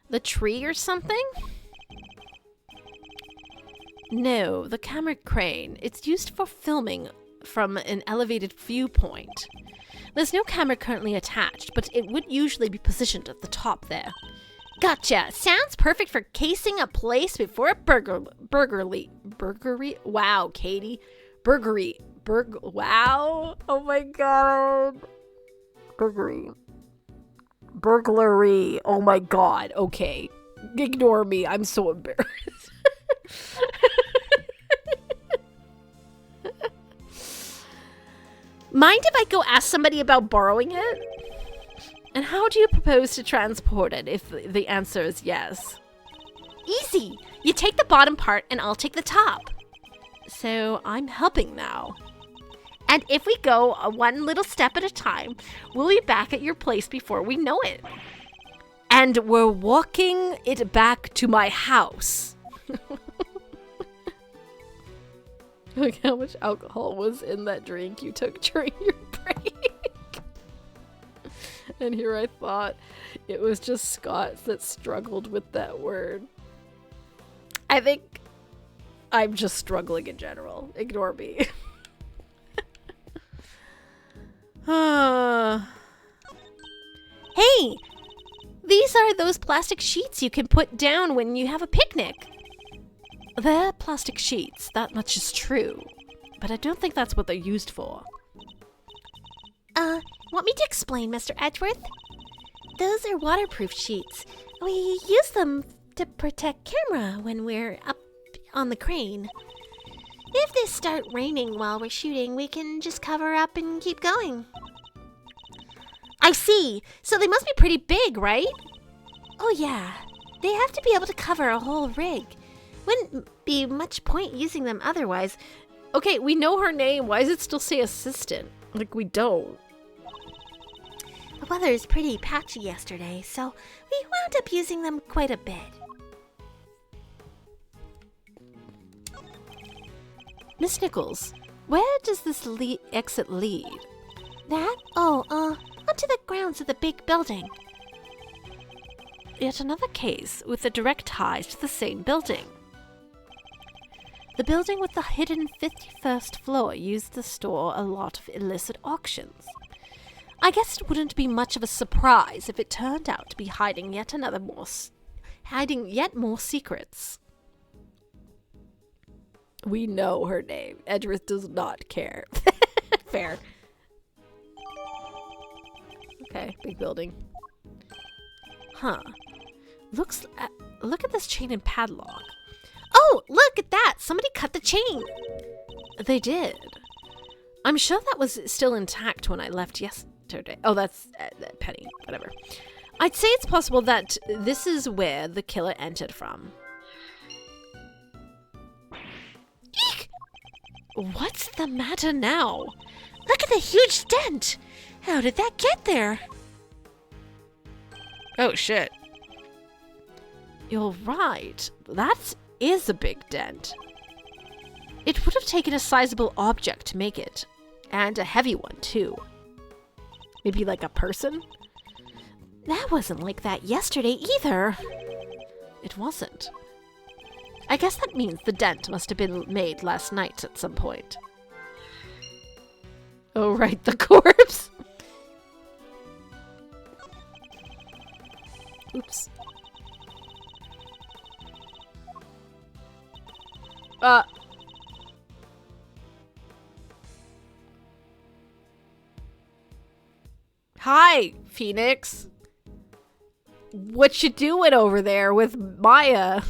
the tree or something? No, the camera crane. It's used for filming from an elevated viewpoint. There's no camera currently attached, but it would usually be positioned at the top there. Gotcha. Sounds perfect for casing a place before a burglary. Wow, Katie. Wow. Oh my god. Burglary. Oh my god. Okay. Ignore me. I'm so embarrassed. Mind if I go ask somebody about borrowing it? And how do you propose to transport it if the answer is yes? Easy. You take the bottom part and I'll take the top. So I'm helping now. And if we go one little step at a time, we'll be back at your place before we know it. And we're walking it back to my house. Look how much alcohol was in that drink you took during your break. And here I thought it was just Scots that struggled with that word. I think I'm just struggling in general. Ignore me. Hey, these are those plastic sheets you can put down when you have a picnic. They're plastic sheets, that much is true. But I don't think that's what they're used for. Want me to explain, Mr. Edgeworth? Those are waterproof sheets. We use them to protect camera when we're up on the crane. If they start raining while we're shooting, we can just cover up and keep going. I see. So they must be pretty big, right? Oh yeah. They have to be able to cover a whole rig. Wouldn't be much point using them otherwise. Okay, we know her name. Why does it still say assistant? Like, we don't. The weather is pretty patchy yesterday, so we wound up using them quite a bit. Miss Nichols, where does this exit lead? That? Onto the grounds of the big building. Yet another case with a direct ties to the same building. The building with the hidden 51st floor used to store a lot of illicit auctions. I guess it wouldn't be much of a surprise if it turned out to be hiding yet more secrets. We know her name. Edgeworth does not care. Fair. Okay, big building. Huh. Look at this chain and padlock. Oh, look at that! Somebody cut the chain! They did. I'm sure that was still intact when I left yesterday. Oh, that's Penny. Whatever. I'd say it's possible that this is where the killer entered from. Eek! What's the matter now? Look at the huge dent! How did that get there? Oh, shit. You're right. That is a big dent. It would have taken a sizable object to make it. And a heavy one, too. Maybe like a person? That wasn't like that yesterday either. It wasn't. I guess that means the dent must have been made last night at some point. Oh, right, the corpse. Oops. Hi, Phoenix. What you doing over there with Maya?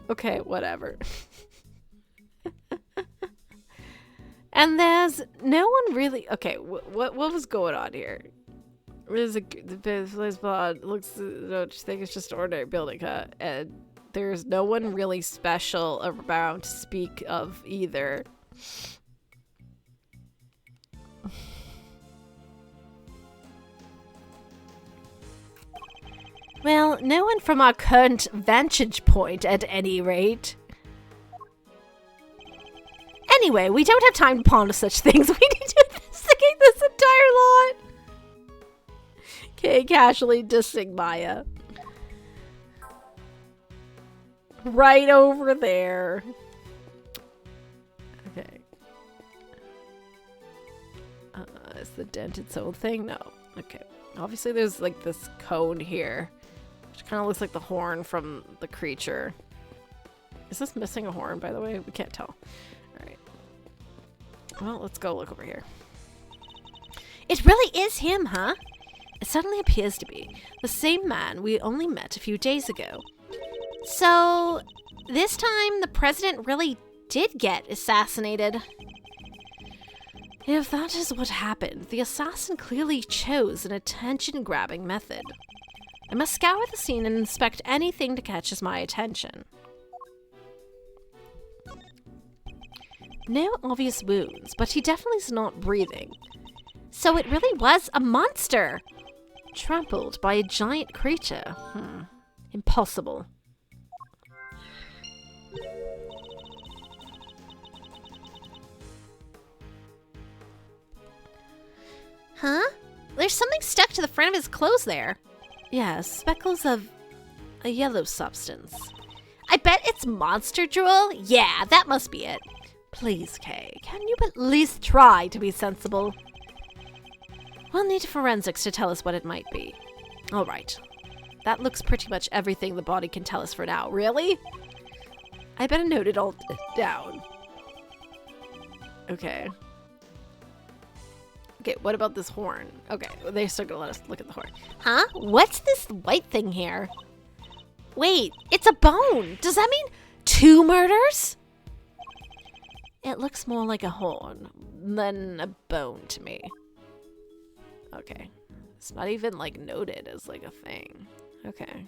Okay, whatever. And there's no one really. Okay, what was going on here? There's the place pod looks. Don't you think it's just an ordinary building, huh? And there's no one really special around to speak of either. Well, no one from our current vantage point, at any rate. Anyway, we don't have time to ponder such things. We need to investigate this entire lot. Okay, casually dissing Maya. Right over there. Okay. Is the dent its own thing? No. Okay. Obviously there's like this cone here, which kind of looks like the horn from the creature. Is this missing a horn, by the way? We can't tell. Alright. Well, let's go look over here. It really is him, huh? It suddenly appears to be the same man we only met a few days ago. So, this time the president really did get assassinated. If that is what happened, the assassin clearly chose an attention-grabbing method. I must scour the scene and inspect anything that catches my attention. No obvious wounds, but he definitely is not breathing. So it really was a monster! Trampled by a giant creature. Impossible. Huh? There's something stuck to the front of his clothes there. Yes, speckles of a yellow substance. I bet it's monster drool. Yeah, that must be it. Please, Kay, can you at least try to be sensible? We'll need forensics to tell us what it might be. All right. That looks pretty much everything the body can tell us for now. Really? I better note it all down. Okay. Okay, what about this horn? Okay, they're still gonna let us look at the horn. Huh? What's this white thing here? Wait, it's a bone! Does that mean 2 murders? It looks more like a horn than a bone to me. Okay. It's not even, like, noted as, like, a thing. Okay.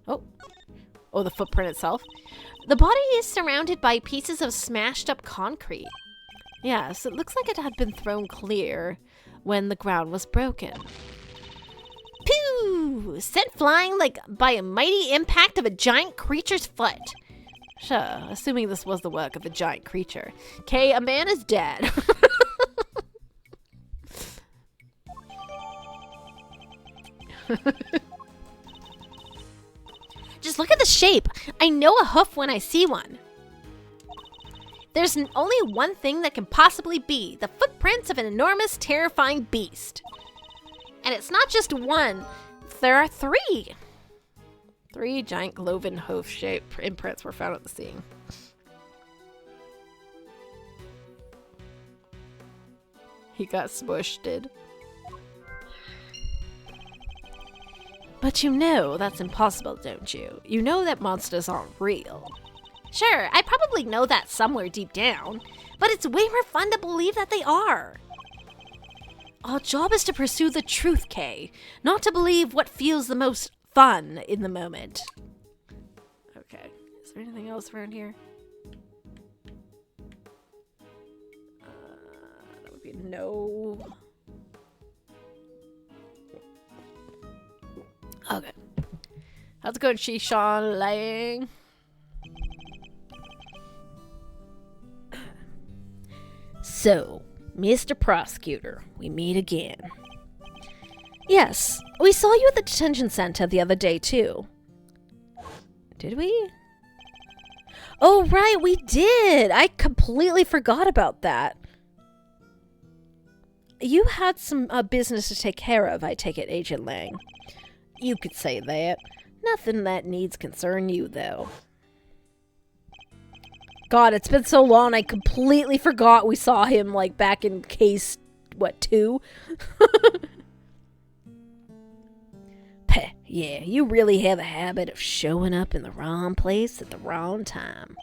Oh, the footprint itself? The body is surrounded by pieces of smashed up concrete. Yes, it looks like it had been thrown clear when the ground was broken. Pew! Sent flying like by a mighty impact of a giant creature's foot. Sure, assuming this was the work of a giant creature. Okay, a man is dead. Just look at the shape. I know a hoof when I see one. There's only one thing that can possibly be the footprints of an enormous, terrifying beast. And it's not just one. There are 3. 3 giant cloven hoof-shaped imprints were found at the scene. He got smushed, did. But you know that's impossible, don't you? You know that monsters aren't real. Sure, I probably know that somewhere deep down, but it's way more fun to believe that they are. Our job is to pursue the truth, Kay, not to believe what feels the most fun in the moment. Okay, is there anything else around here? That would be no. Okay. How's it going, Shishan Lang? So, Mr. Prosecutor, we meet again. Yes, we saw you at the detention center the other day, too. Did we? Oh, right, we did! I completely forgot about that. You had some business to take care of, I take it, Agent Lang. You could say that. Nothing that needs concern you, though. God, it's been so long, I completely forgot we saw him, like, back in case, 2? Peh, yeah, you really have a habit of showing up in the wrong place at the wrong time.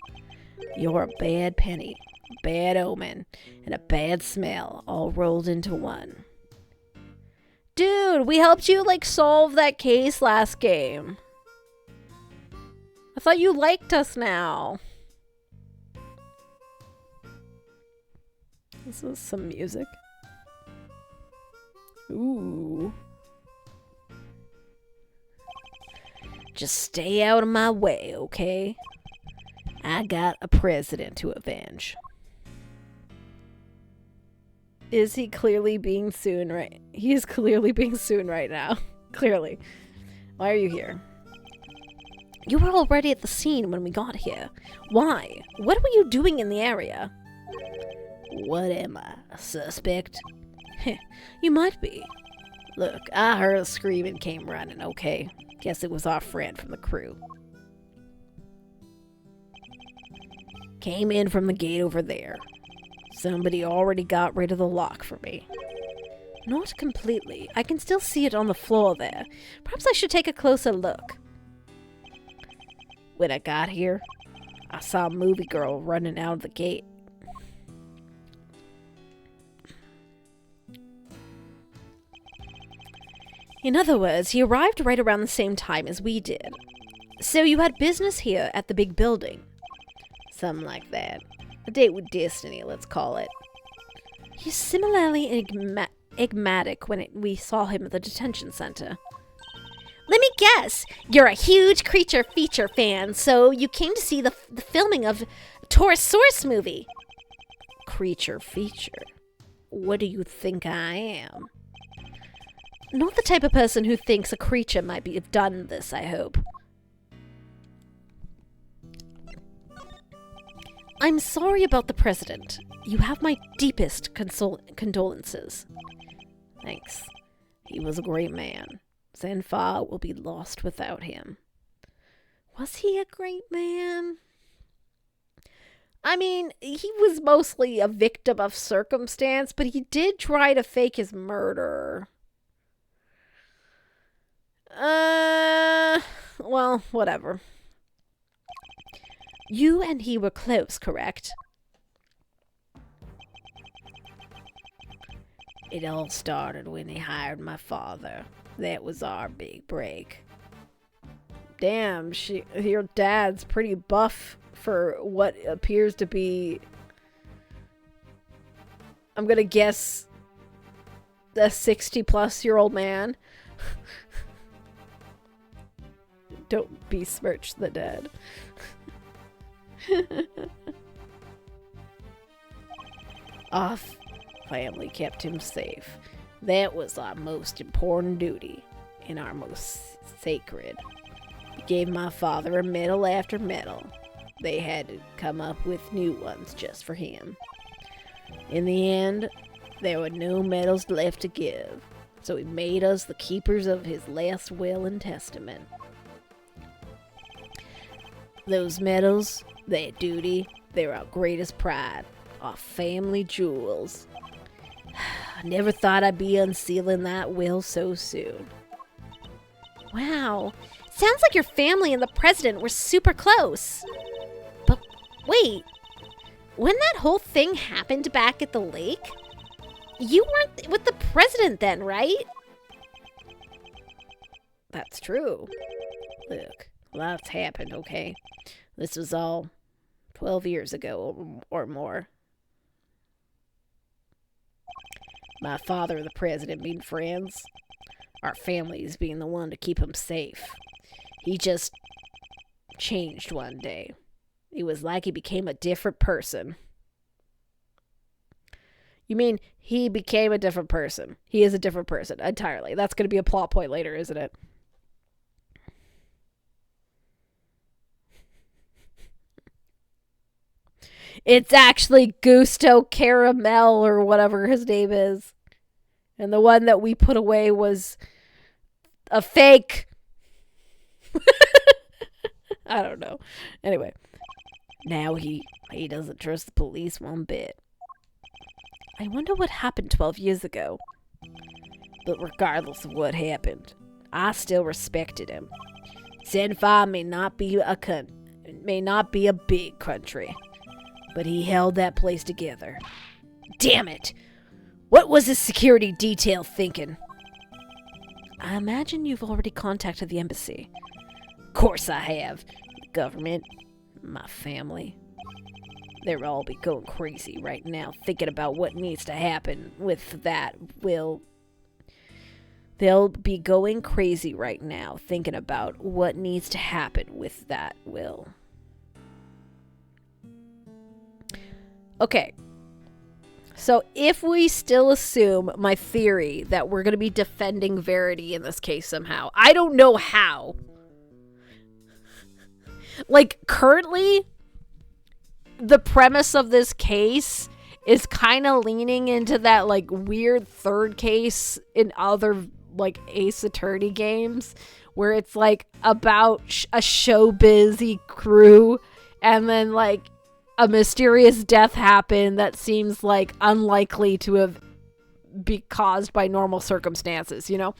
You're a bad penny, a bad omen, and a bad smell all rolled into one. Dude, we helped you, like, solve that case last game. I thought you liked us now. This is some music. Ooh. Just stay out of my way, okay? I got a president to avenge. Is he clearly being sued right? He is clearly being sued right now. Clearly. Why are you here? You were already at the scene when we got here. Why? What were you doing in the area? What am I? A suspect? Heh, you might be. Look, I heard a scream and came running, okay? Guess it was our friend from the crew. Came in from the gate over there. Somebody already got rid of the lock for me. Not completely. I can still see it on the floor there. Perhaps I should take a closer look. When I got here, I saw a movie girl running out of the gate. In other words, he arrived right around the same time as we did. So you had business here at the big building. Something like that. A date with destiny, let's call it. He's similarly enigmatic when we saw him at the detention center. Let me guess, you're a huge creature feature fan, so you came to see the filming of Torosaurus movie. Creature feature? What do you think I am? Not the type of person who thinks a creature might have done this, I hope. I'm sorry about the president. You have my deepest condolences. Thanks. He was a great man. Zenfa will be lost without him. Was he a great man? I mean, he was mostly a victim of circumstance, but he did try to fake his murder. Well, whatever. You and he were close, correct? It all started when he hired my father. That was our big break. Damn, your dad's pretty buff for what appears to be, I'm gonna guess, a 60-plus-year-old man. Don't besmirch the dead. Our family kept him safe. That was our most important duty and our most sacred. We gave my father a medal after medal. They had to come up with new ones just for him. In the end, there were no medals left to give. So he made us the keepers of his last will and testament. Those medals, their duty, they're our greatest pride, our family jewels. I never thought I'd be unsealing that will so soon. Wow. Sounds like your family and the president were super close. But wait, when that whole thing happened back at the lake, you weren't with the president then, right? That's true. Look, lots happened, okay? This was all 12 years ago or more. My father and the president being friends, our families being the one to keep him safe. He just changed one day. It was like he became a different person. You mean he became a different person? He is a different person entirely. That's going to be a plot point later, isn't it? It's actually Gusto Caramel or whatever his name is. And the one that we put away was a fake. I don't know. Anyway. Now he doesn't trust the police one bit. I wonder what happened 12 years ago. But regardless of what happened, I still respected him. Senfai may not be a big country, but he held that place together. Damn it! What was his security detail thinking? I imagine you've already contacted the embassy. Of course I have. The government, my family. They'll all be going crazy right now thinking about what needs to happen with that will. They'll be going crazy right now thinking about what needs to happen with that will. Okay. So if we still assume my theory that we're going to be defending Verity in this case somehow, I don't know how. Like, currently, the premise of this case is kind of leaning into that, like, weird third case in other, like, Ace Attorney games, where it's, like, about a showbiz-y crew, and then, like, a mysterious death happened that seems, like, unlikely to have be caused by normal circumstances, you know?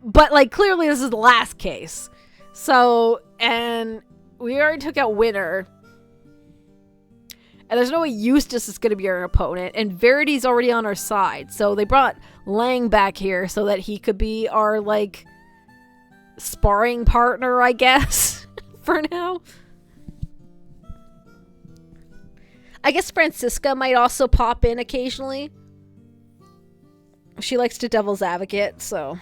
But, like, clearly this is the last case. So, and we already took out Winner. And there's no way Eustace is going to be our opponent. And Verity's already on our side. So they brought Lang back here so that he could be our, like, sparring partner, I guess, for now. I guess Francisca might also pop in occasionally. She likes to devil's advocate, so...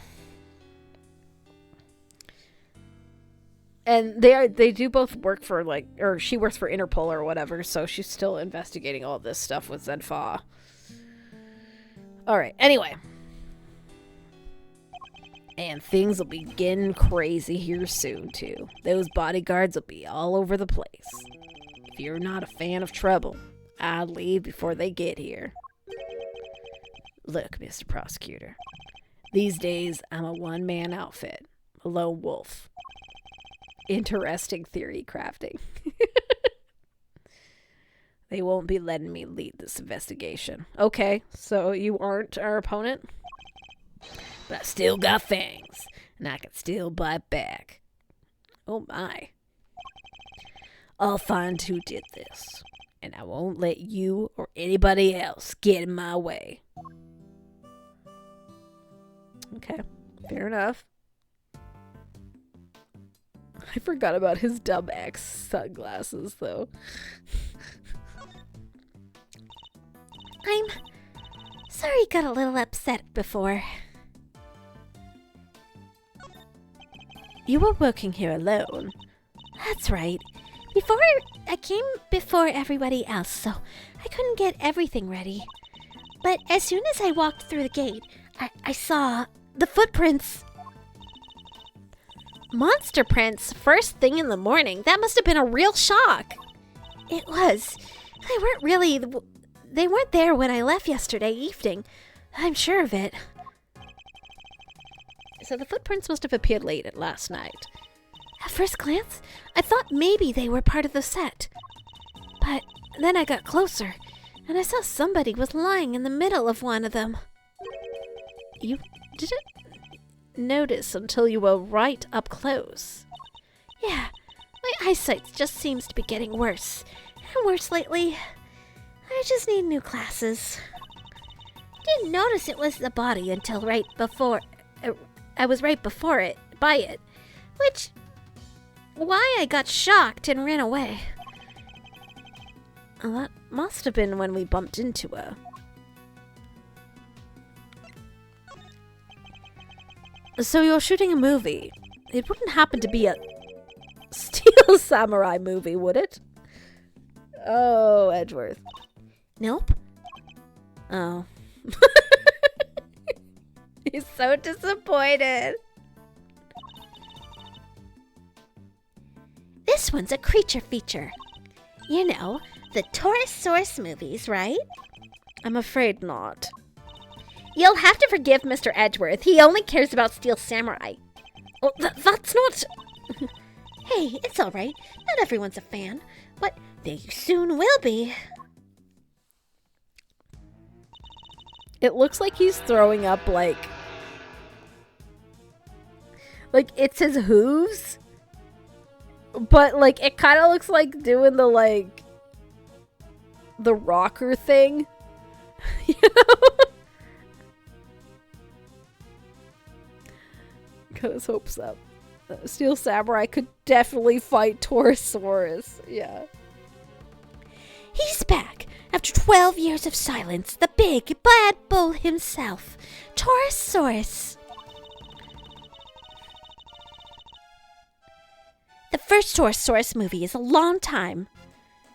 And they do both work for, like, or she works for Interpol or whatever, so she's still investigating all this stuff with Zenfa. Alright, anyway. And things will be getting crazy here soon, too. Those bodyguards will be all over the place. If you're not a fan of trouble, I'd leave before they get here. Look, Mr. Prosecutor. These days, I'm a one-man outfit. A lone wolf. Interesting theory crafting. They won't be letting me lead this investigation. Okay, so you aren't our opponent? But I still got fangs, and I can still bite back. Oh my. I'll find who did this, and I won't let you or anybody else get in my way. Okay, fair enough. I forgot about his dumb X sunglasses, though. I'm sorry you got a little upset before. You were working here alone. That's right. I came before everybody else, so I couldn't get everything ready. But as soon as I walked through the gate, I saw the footprints. Monster prints first thing in the morning. That must have been a real shock. It was. They weren't really They weren't there when I left yesterday evening. I'm sure of it. So the footprints must have appeared late at last night. At first glance, I thought maybe they were part of the set. But then I got closer, and I saw somebody was lying in the middle of one of them. You didn't notice until you were right up close. Yeah, my eyesight just seems to be getting worse and worse lately. I just need new glasses. Didn't notice it was the body until right before... I was right before it, by it. Which... why I got shocked and ran away. Well, that must have been when we bumped into her. So you're shooting a movie. It wouldn't happen to be a Steel Samurai movie, would it? Oh, Edgeworth. Nope. Oh. He's so disappointed. This one's a creature feature. You know, the Taurus Source movies, right? I'm afraid not. You'll have to forgive Mr. Edgeworth. He only cares about Steel Samurai. Oh, that's not... Hey, it's all right. Not everyone's a fan, but they soon will be. It looks like he's throwing up, like it's his hooves. But, like, it kind of looks like doing the, like, the rocker thing. You know? Got his hopes up. Steel Samurai could definitely fight Taurosaurus. Yeah. He's back. After 12 years of silence, the big bad bull himself, Taurosaurus. The first Taurosaurus movie is a long time.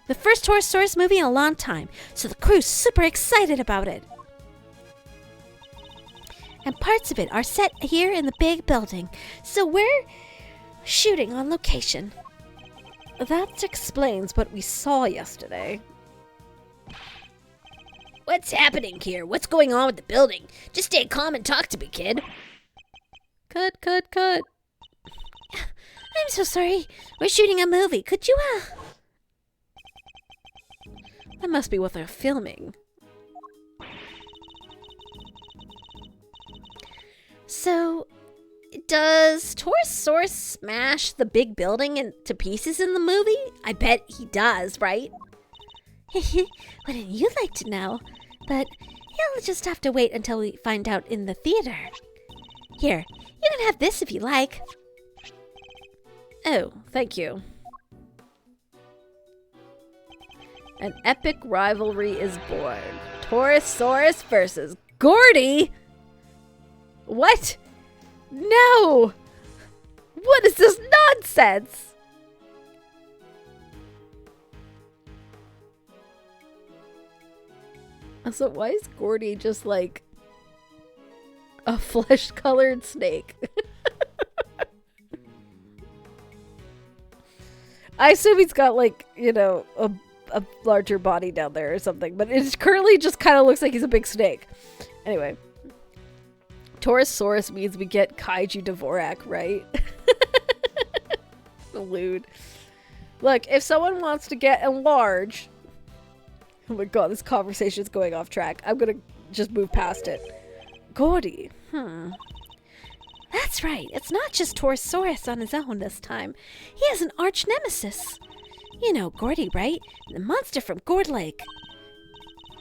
The first Taurosaurus movie in a long time, so the crew's super excited about it. And parts of it are set here in the big building, so we're shooting on location. That explains what we saw yesterday. What's happening here? What's going on with the building? Just stay calm and talk to me, kid. Cut. I'm so sorry. We're shooting a movie. Could you, That must be what they're filming. So, does Taurosaurus smash the big building into pieces in the movie? I bet he does, right? Wouldn't you like to know? But you'll just have to wait until we find out in the theater. Here, you can have this if you like. Oh, thank you. An epic rivalry is born. Taurosaurus versus Gordy? What? No! What is this nonsense? So why is Gordy just like a flesh-colored snake? I assume he's got, like, you know, a larger body down there or something, but it currently just kind of looks like he's a big snake. Anyway. Taurosaurus means we get Kaiju Dvorak, right? Lewd. Look, if someone wants to get enlarged... Oh my god, this conversation's going off track. I'm gonna just move past it. Gordy. That's right. It's not just Taurosaurus on his own this time. He has an arch nemesis. You know Gordy, right? The monster from Gourd Lake.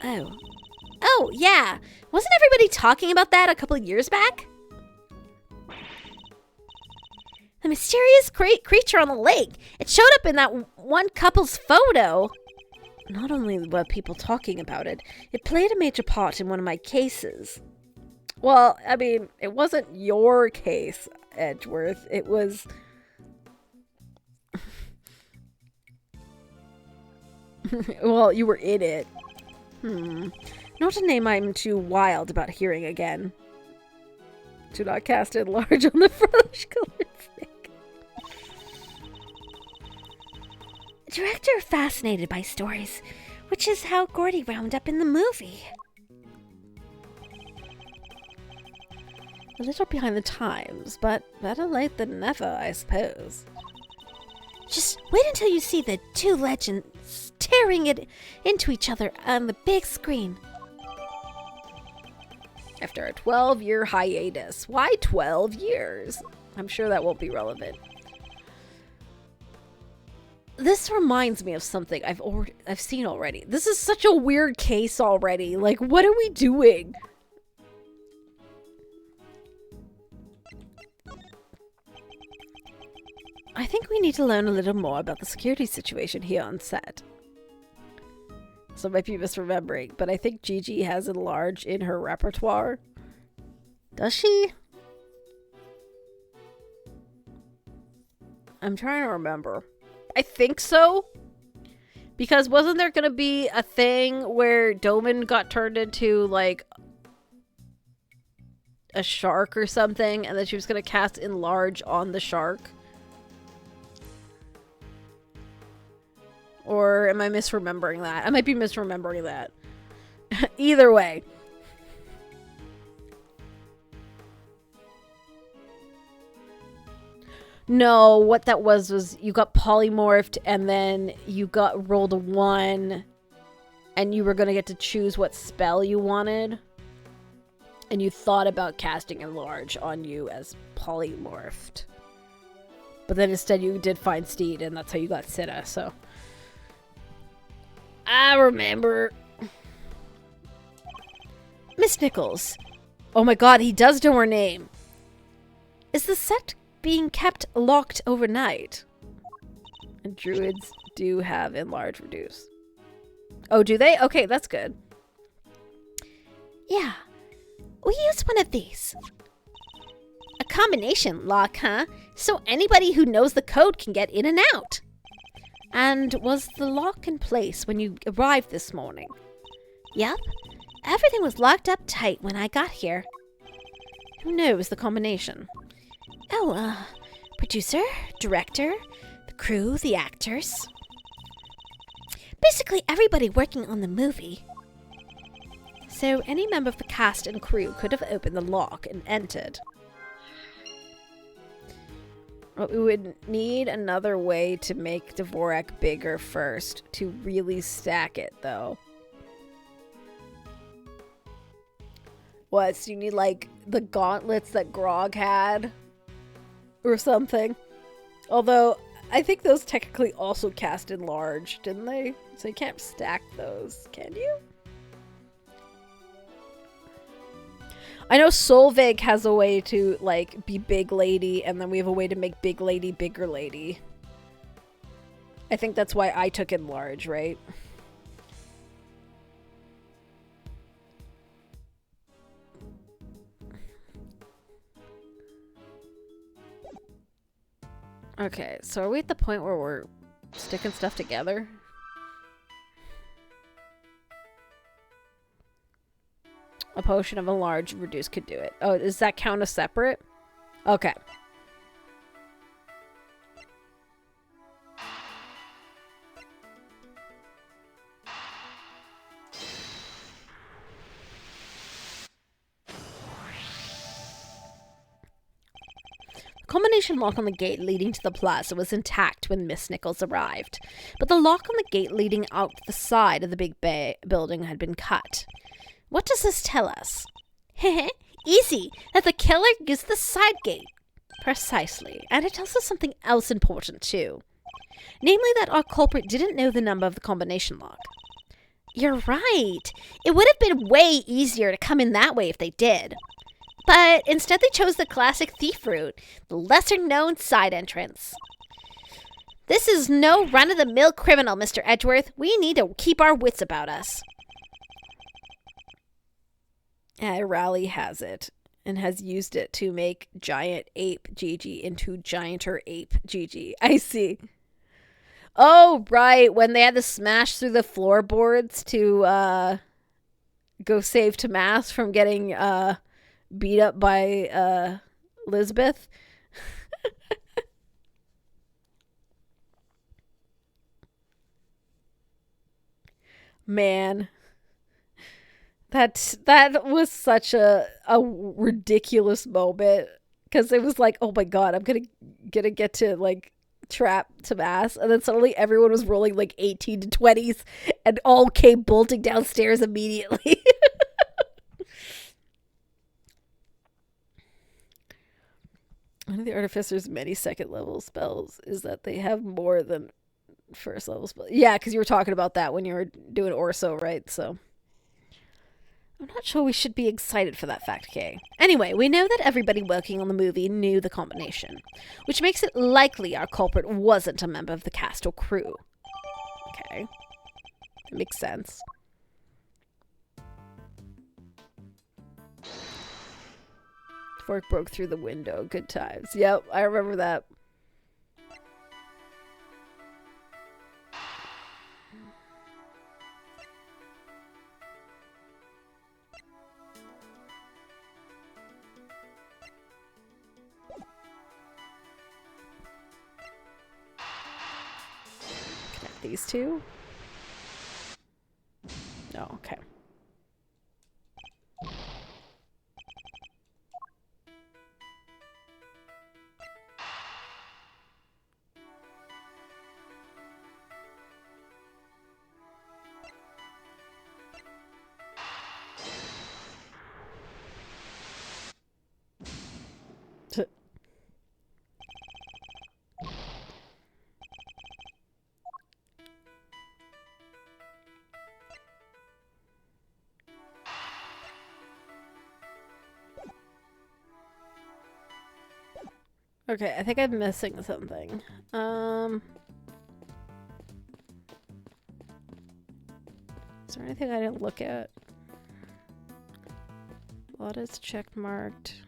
Oh, yeah. Wasn't everybody talking about that a couple of years back? The mysterious creature on the lake. It showed up in that one couple's photo. Not only were people talking about it, it played a major part in one of my cases. Well, I mean, it wasn't your case, Edgeworth. It was... Well, you were in it. Not a name I'm too wild about hearing again. Do not cast it large on the flesh-colored snake. The director fascinated by stories Which is how Gordy wound up in the movie. A little behind the times, but better late than never, I suppose. Just wait until you see the two legends tearing it into each other on the big screen. After a 12-year hiatus. Why 12 years? I'm sure that won't be relevant. This reminds me of something I've seen already. This is such a weird case already. Like, what are we doing? I think we need to learn a little more about the security situation here on set. So I might be misremembering, but I think Gigi has enlarged in her repertoire. Does she? I'm trying to remember. I think so. Because wasn't there going to be a thing where Doman got turned into, like, a shark or something, and then she was going to cast enlarge on the shark? Or am I misremembering that? I might be misremembering that. Either way. No, what that was you got polymorphed and then you got rolled a 1 and you were going to get to choose what spell you wanted. And you thought about casting enlarge on you as polymorphed. But then instead you did find Steed and that's how you got Sitta, so... I remember. Miss Nichols, Oh my god, he does know her name. is the set being kept locked overnight? And druids do have enlarge reduce. Oh, do they? Okay, that's good. Yeah, we use one of these. A combination lock, huh? So anybody who knows the code can get in and out. And was the lock in place when you arrived this morning? Yep, everything was locked up tight when I got here. Who knows the combination? Oh, producer, director, the crew, the actors. Basically everybody working on the movie. So any member of the cast and crew could have opened the lock and entered. But we would need another way to make Dvorak bigger first to really stack it, though. What? So you need, like, the gauntlets that Grog had? Or something? Although, I think those technically also cast enlarge, didn't they? So you can't stack those, can you? I know Solveig has a way to, like, be big lady, and then we have a way to make big lady bigger lady. I think that's why I took enlarge, right? Okay, so are we at the point where we're sticking stuff together? A potion of enlarge reduce could do it. Oh, does that count as separate? Okay. The combination lock on the gate leading to the plaza was intact when Miss Nichols arrived, but the lock on the gate leading out the side of the big building had been cut. What does this tell us? Easy, that the killer used the side gate. Precisely, and it tells us something else important too. Namely that our culprit didn't know the number of the combination lock. You're right. It would have been way easier to come in that way if they did. But instead they chose the classic thief route, the lesser-known side entrance. This is no run-of-the-mill criminal, Mr. Edgeworth. We need to keep our wits about us. Raleigh has it, and has used it to make Giant Ape Gigi into Gianter Ape Gigi. I see. Oh, right, when they had to smash through the floorboards to go save Tomas from getting beat up by Lisbeth. Man. That was such a ridiculous moment. Because it was like, oh my god, I'm gonna get to, like, trap to mass. And then suddenly everyone was rolling, like, 18 to 20s. And all came bolting downstairs immediately. One of the Artificer's many second level spells is that they have more than first level spells. Yeah, because you were talking about that when you were doing Orso, right? So I'm not sure we should be excited for that fact, Kay. Anyway, we know that everybody working on the movie knew the combination, which makes it likely our culprit wasn't a member of the cast or crew. Okay. That makes sense. Fork broke through the window. Good times. Yep, I remember that. Connect these two. Oh, okay. Okay, I think I'm missing something. Is there anything I didn't look at? What is check marked?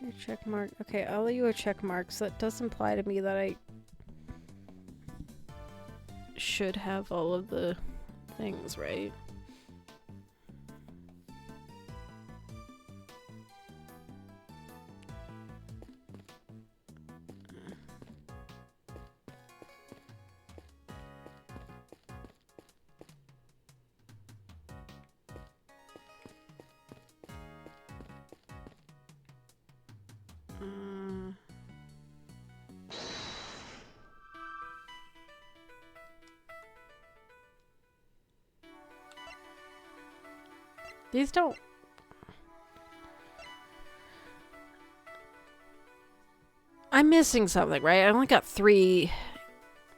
Your check mark. Okay, all of you are check marks. That does imply to me that I should have all of the things, right? These don't... I'm missing something, right? I only got 3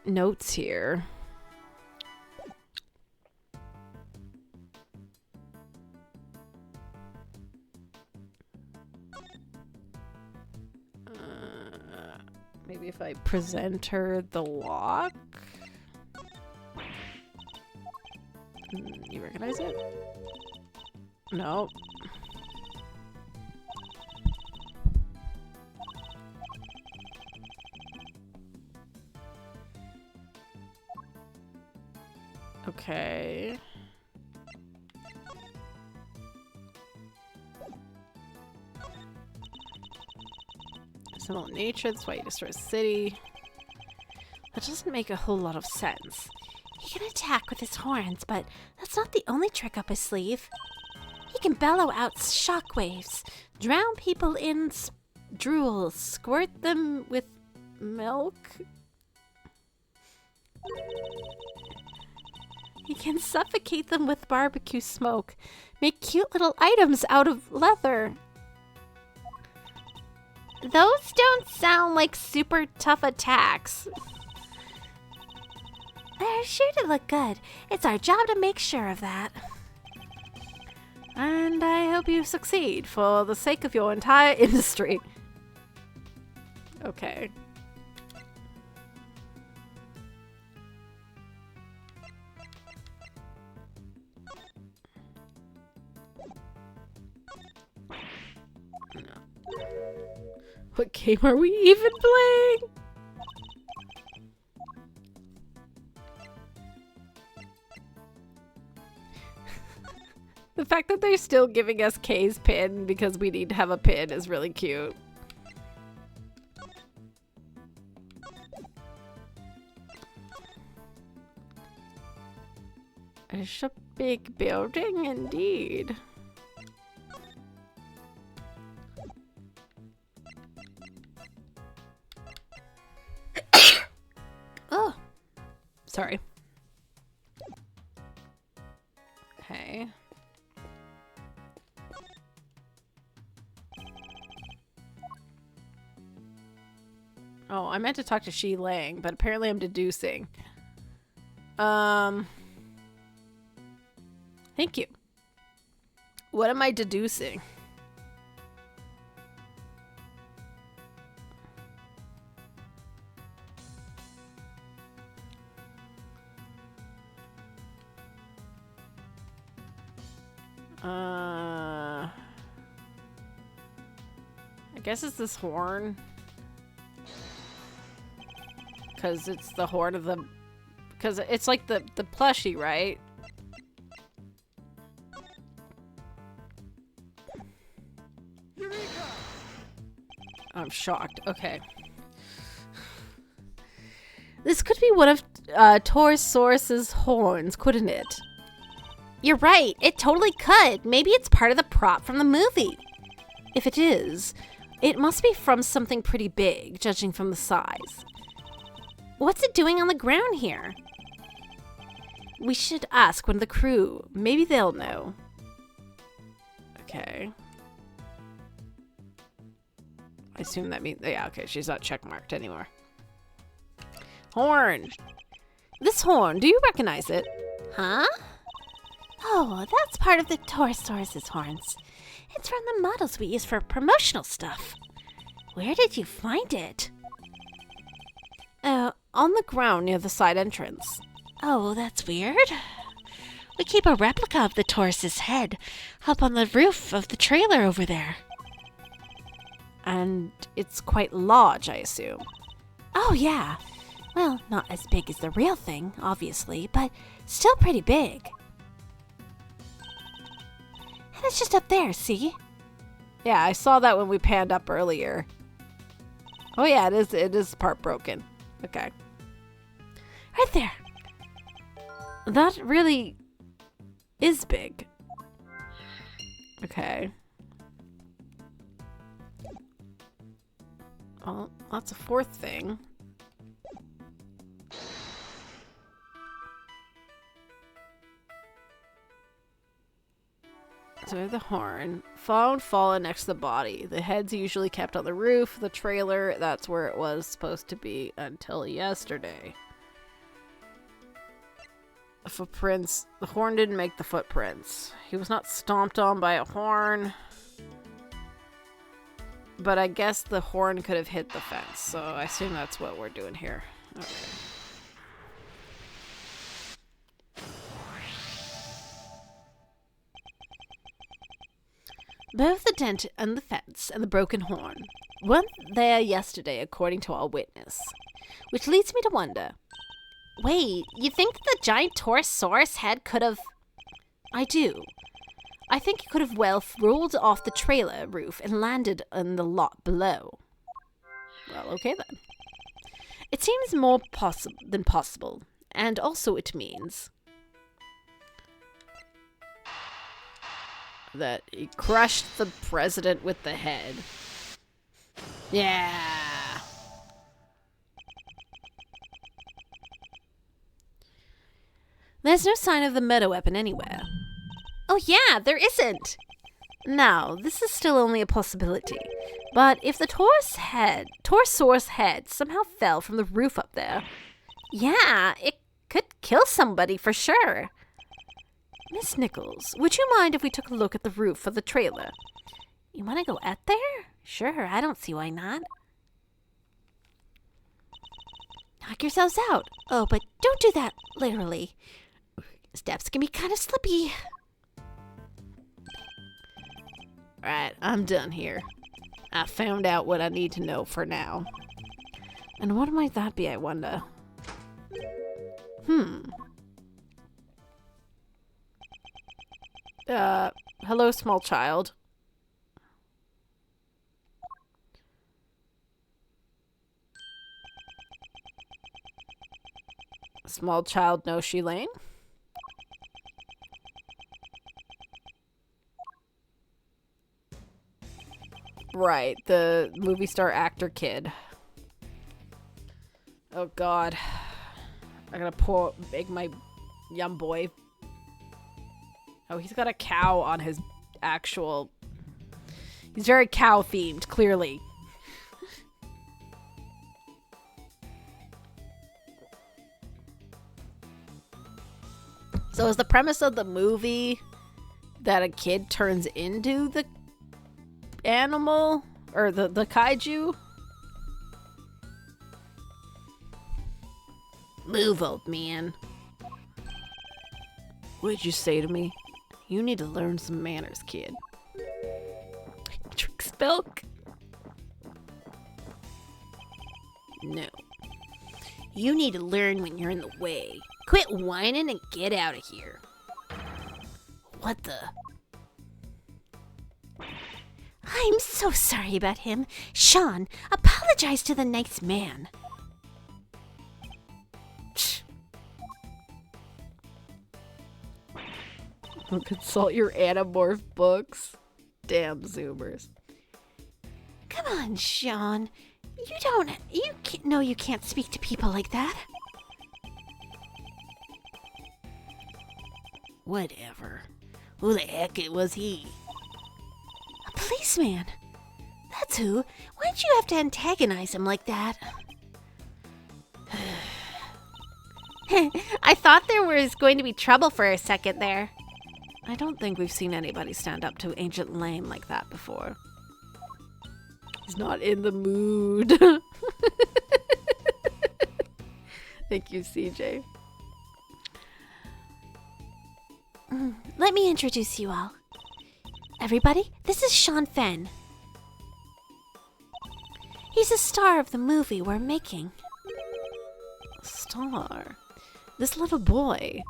notes here. Maybe if I present her the lock? You recognize it? No. Okay. Similar nature, that's why you destroy a city. That doesn't make a whole lot of sense. He can attack with his horns, but that's not the only trick up his sleeve. He can bellow out shockwaves, drown people in drool, squirt them with milk. He can suffocate them with barbecue smoke, make cute little items out of leather. Those don't sound like super tough attacks. They're sure to look good. It's our job to make sure of that. And I hope you succeed for the sake of your entire industry. Okay. What game are we even playing? The fact that they're still giving us Kay's pin because we need to have a pin is really cute. It's a big building indeed. Oh, sorry. Okay. Oh, I meant to talk to Shi Lang, but apparently I'm deducing. Thank you. What am I deducing? I guess it's this horn. Because it's the horn of the... Because it's like the plushie, right? Eureka! I'm shocked. Okay. This could be one of Torosaurus's horns, couldn't it? You're right. It totally could. Maybe it's part of the prop from the movie. If it is, it must be from something pretty big, judging from the size. What's it doing on the ground here? We should ask one of the crew. Maybe they'll know. Okay. I assume that means... Yeah, okay, she's not checkmarked anymore. Horn! This horn, do you recognize it? Huh? Oh, that's part of the Torosaurus's horns. It's from the models we use for promotional stuff. Where did you find it? On the ground near the side entrance. Oh, that's weird. We keep a replica of the Taurus's head up on the roof of the trailer over there. And it's quite large, I assume. Oh, yeah. Well, not as big as the real thing, obviously, but still pretty big. And it's just up there, see? Yeah, I saw that when we panned up earlier. Oh yeah, it is part broken. Okay. Right there. That really is big. Okay. Well, that's a fourth thing. So the horn. Found fallen next to the body. The head's usually kept on the roof. The trailer, that's where it was supposed to be until yesterday. The footprints. The horn didn't make the footprints. He was not stomped on by a horn. But I guess the horn could have hit the fence. So I assume that's what we're doing here. Okay. Both the dent and the fence and the broken horn weren't there yesterday, according to our witness. Which leads me to wonder. Wait, you think the giant Torosaurus head could have... I do. I think it could have well rolled off the trailer roof and landed in the lot below. Well, okay then. It seems more than possible, and also it means that he crushed the president with the head. Yeah. There's no sign of the meta weapon anywhere. Oh yeah, there isn't. Now, this is still only a possibility, but if the Torosaurus head somehow fell from the roof up there, Yeah, it could kill somebody for sure. Miss Nichols, would you mind if we took a look at the roof of the trailer? You want to go out there? Sure, I don't see why not. Knock yourselves out. Oh, but don't do that literally. Steps can be kind of slippy. Right, I'm done here. I found out what I need to know for now. And what might that be, I wonder? Hello, small child. Small child, no Shi Lane? Right, the movie star actor kid. Oh god. I gotta make my young boy. Oh, he's got a cow on his actual... He's very cow themed, clearly. So is the premise of the movie that a kid turns into the animal? Or the kaiju? Move, old man. What did you say to me? You need to learn some manners, kid. Drink milk? No. You need to learn when you're in the way. Quit whining and get out of here. What the? I'm so sorry about him. Sean, apologize to the nice man. Consult your Animorph books. Damn Zoomers. Come on, Sean. You can't speak to people like that. Whatever. Who the heck was he? A policeman. That's who. Why'd you have to antagonize him like that? I thought there was going to be trouble for a second there. I don't think we've seen anybody stand up to Ancient Lane like that before. He's not in the mood. Thank you, CJ. Let me introduce you all. Everybody, this is Sean Fenn. He's a star of the movie we're making. A star? This little boy.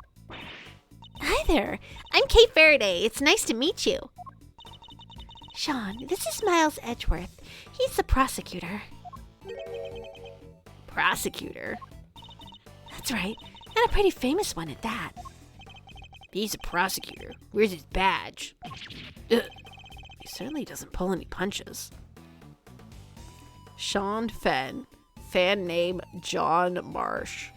Hi there, I'm Kate Faraday. It's nice to meet you. Sean, this is Miles Edgeworth. He's the prosecutor. Prosecutor? That's right, and a pretty famous one at that. He's a prosecutor. Where's his badge? Ugh. He certainly doesn't pull any punches. Sean Fenn. Fan name John Marsh.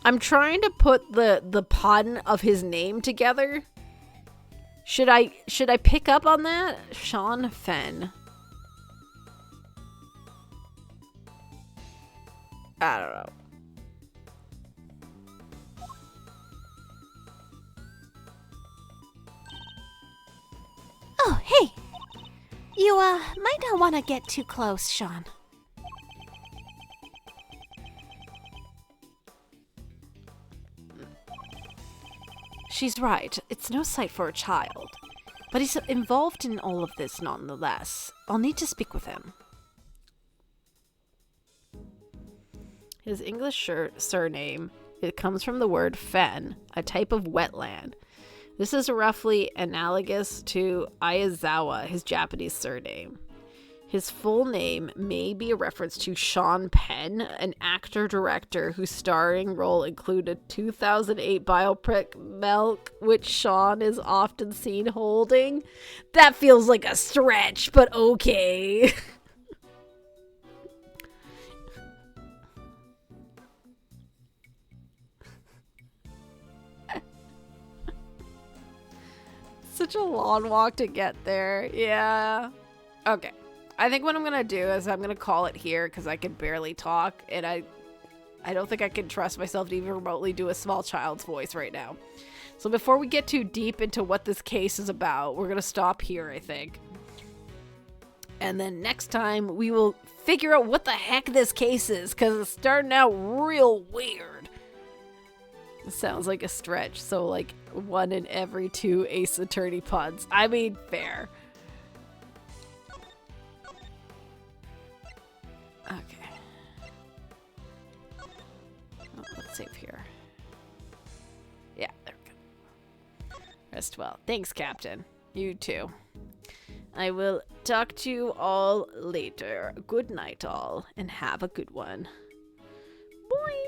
I'm trying to put the pun of his name together. Should I pick up on that? Sean Fenn. I don't know. Oh, hey. You, might not want to get too close, Sean. She's right. It's no sight for a child. But he's involved in all of this nonetheless. I'll need to speak with him. His English surname, it comes from the word fen, a type of wetland. This is roughly analogous to Ayazawa, his Japanese surname. His full name may be a reference to Sean Penn, an actor-director whose starring role included 2008 biopic Milk, which Sean is often seen holding. That feels like a stretch, but okay. Such a long walk to get there. Yeah. Okay. I think what I'm going to do is I'm going to call it here because I can barely talk, and I don't think I can trust myself to even remotely do a small child's voice right now. So before we get too deep into what this case is about, we're going to stop here, I think. And then next time we will figure out what the heck this case is because it's starting out real weird. It sounds like a stretch, so like 1 in every 2 Ace Attorney puns. I mean, fair. Okay. Oh, let's save here. Yeah, there we go. Rest well. Thanks, Captain. You too. I will talk to you all later. Good night, all, and have a good one. Boing!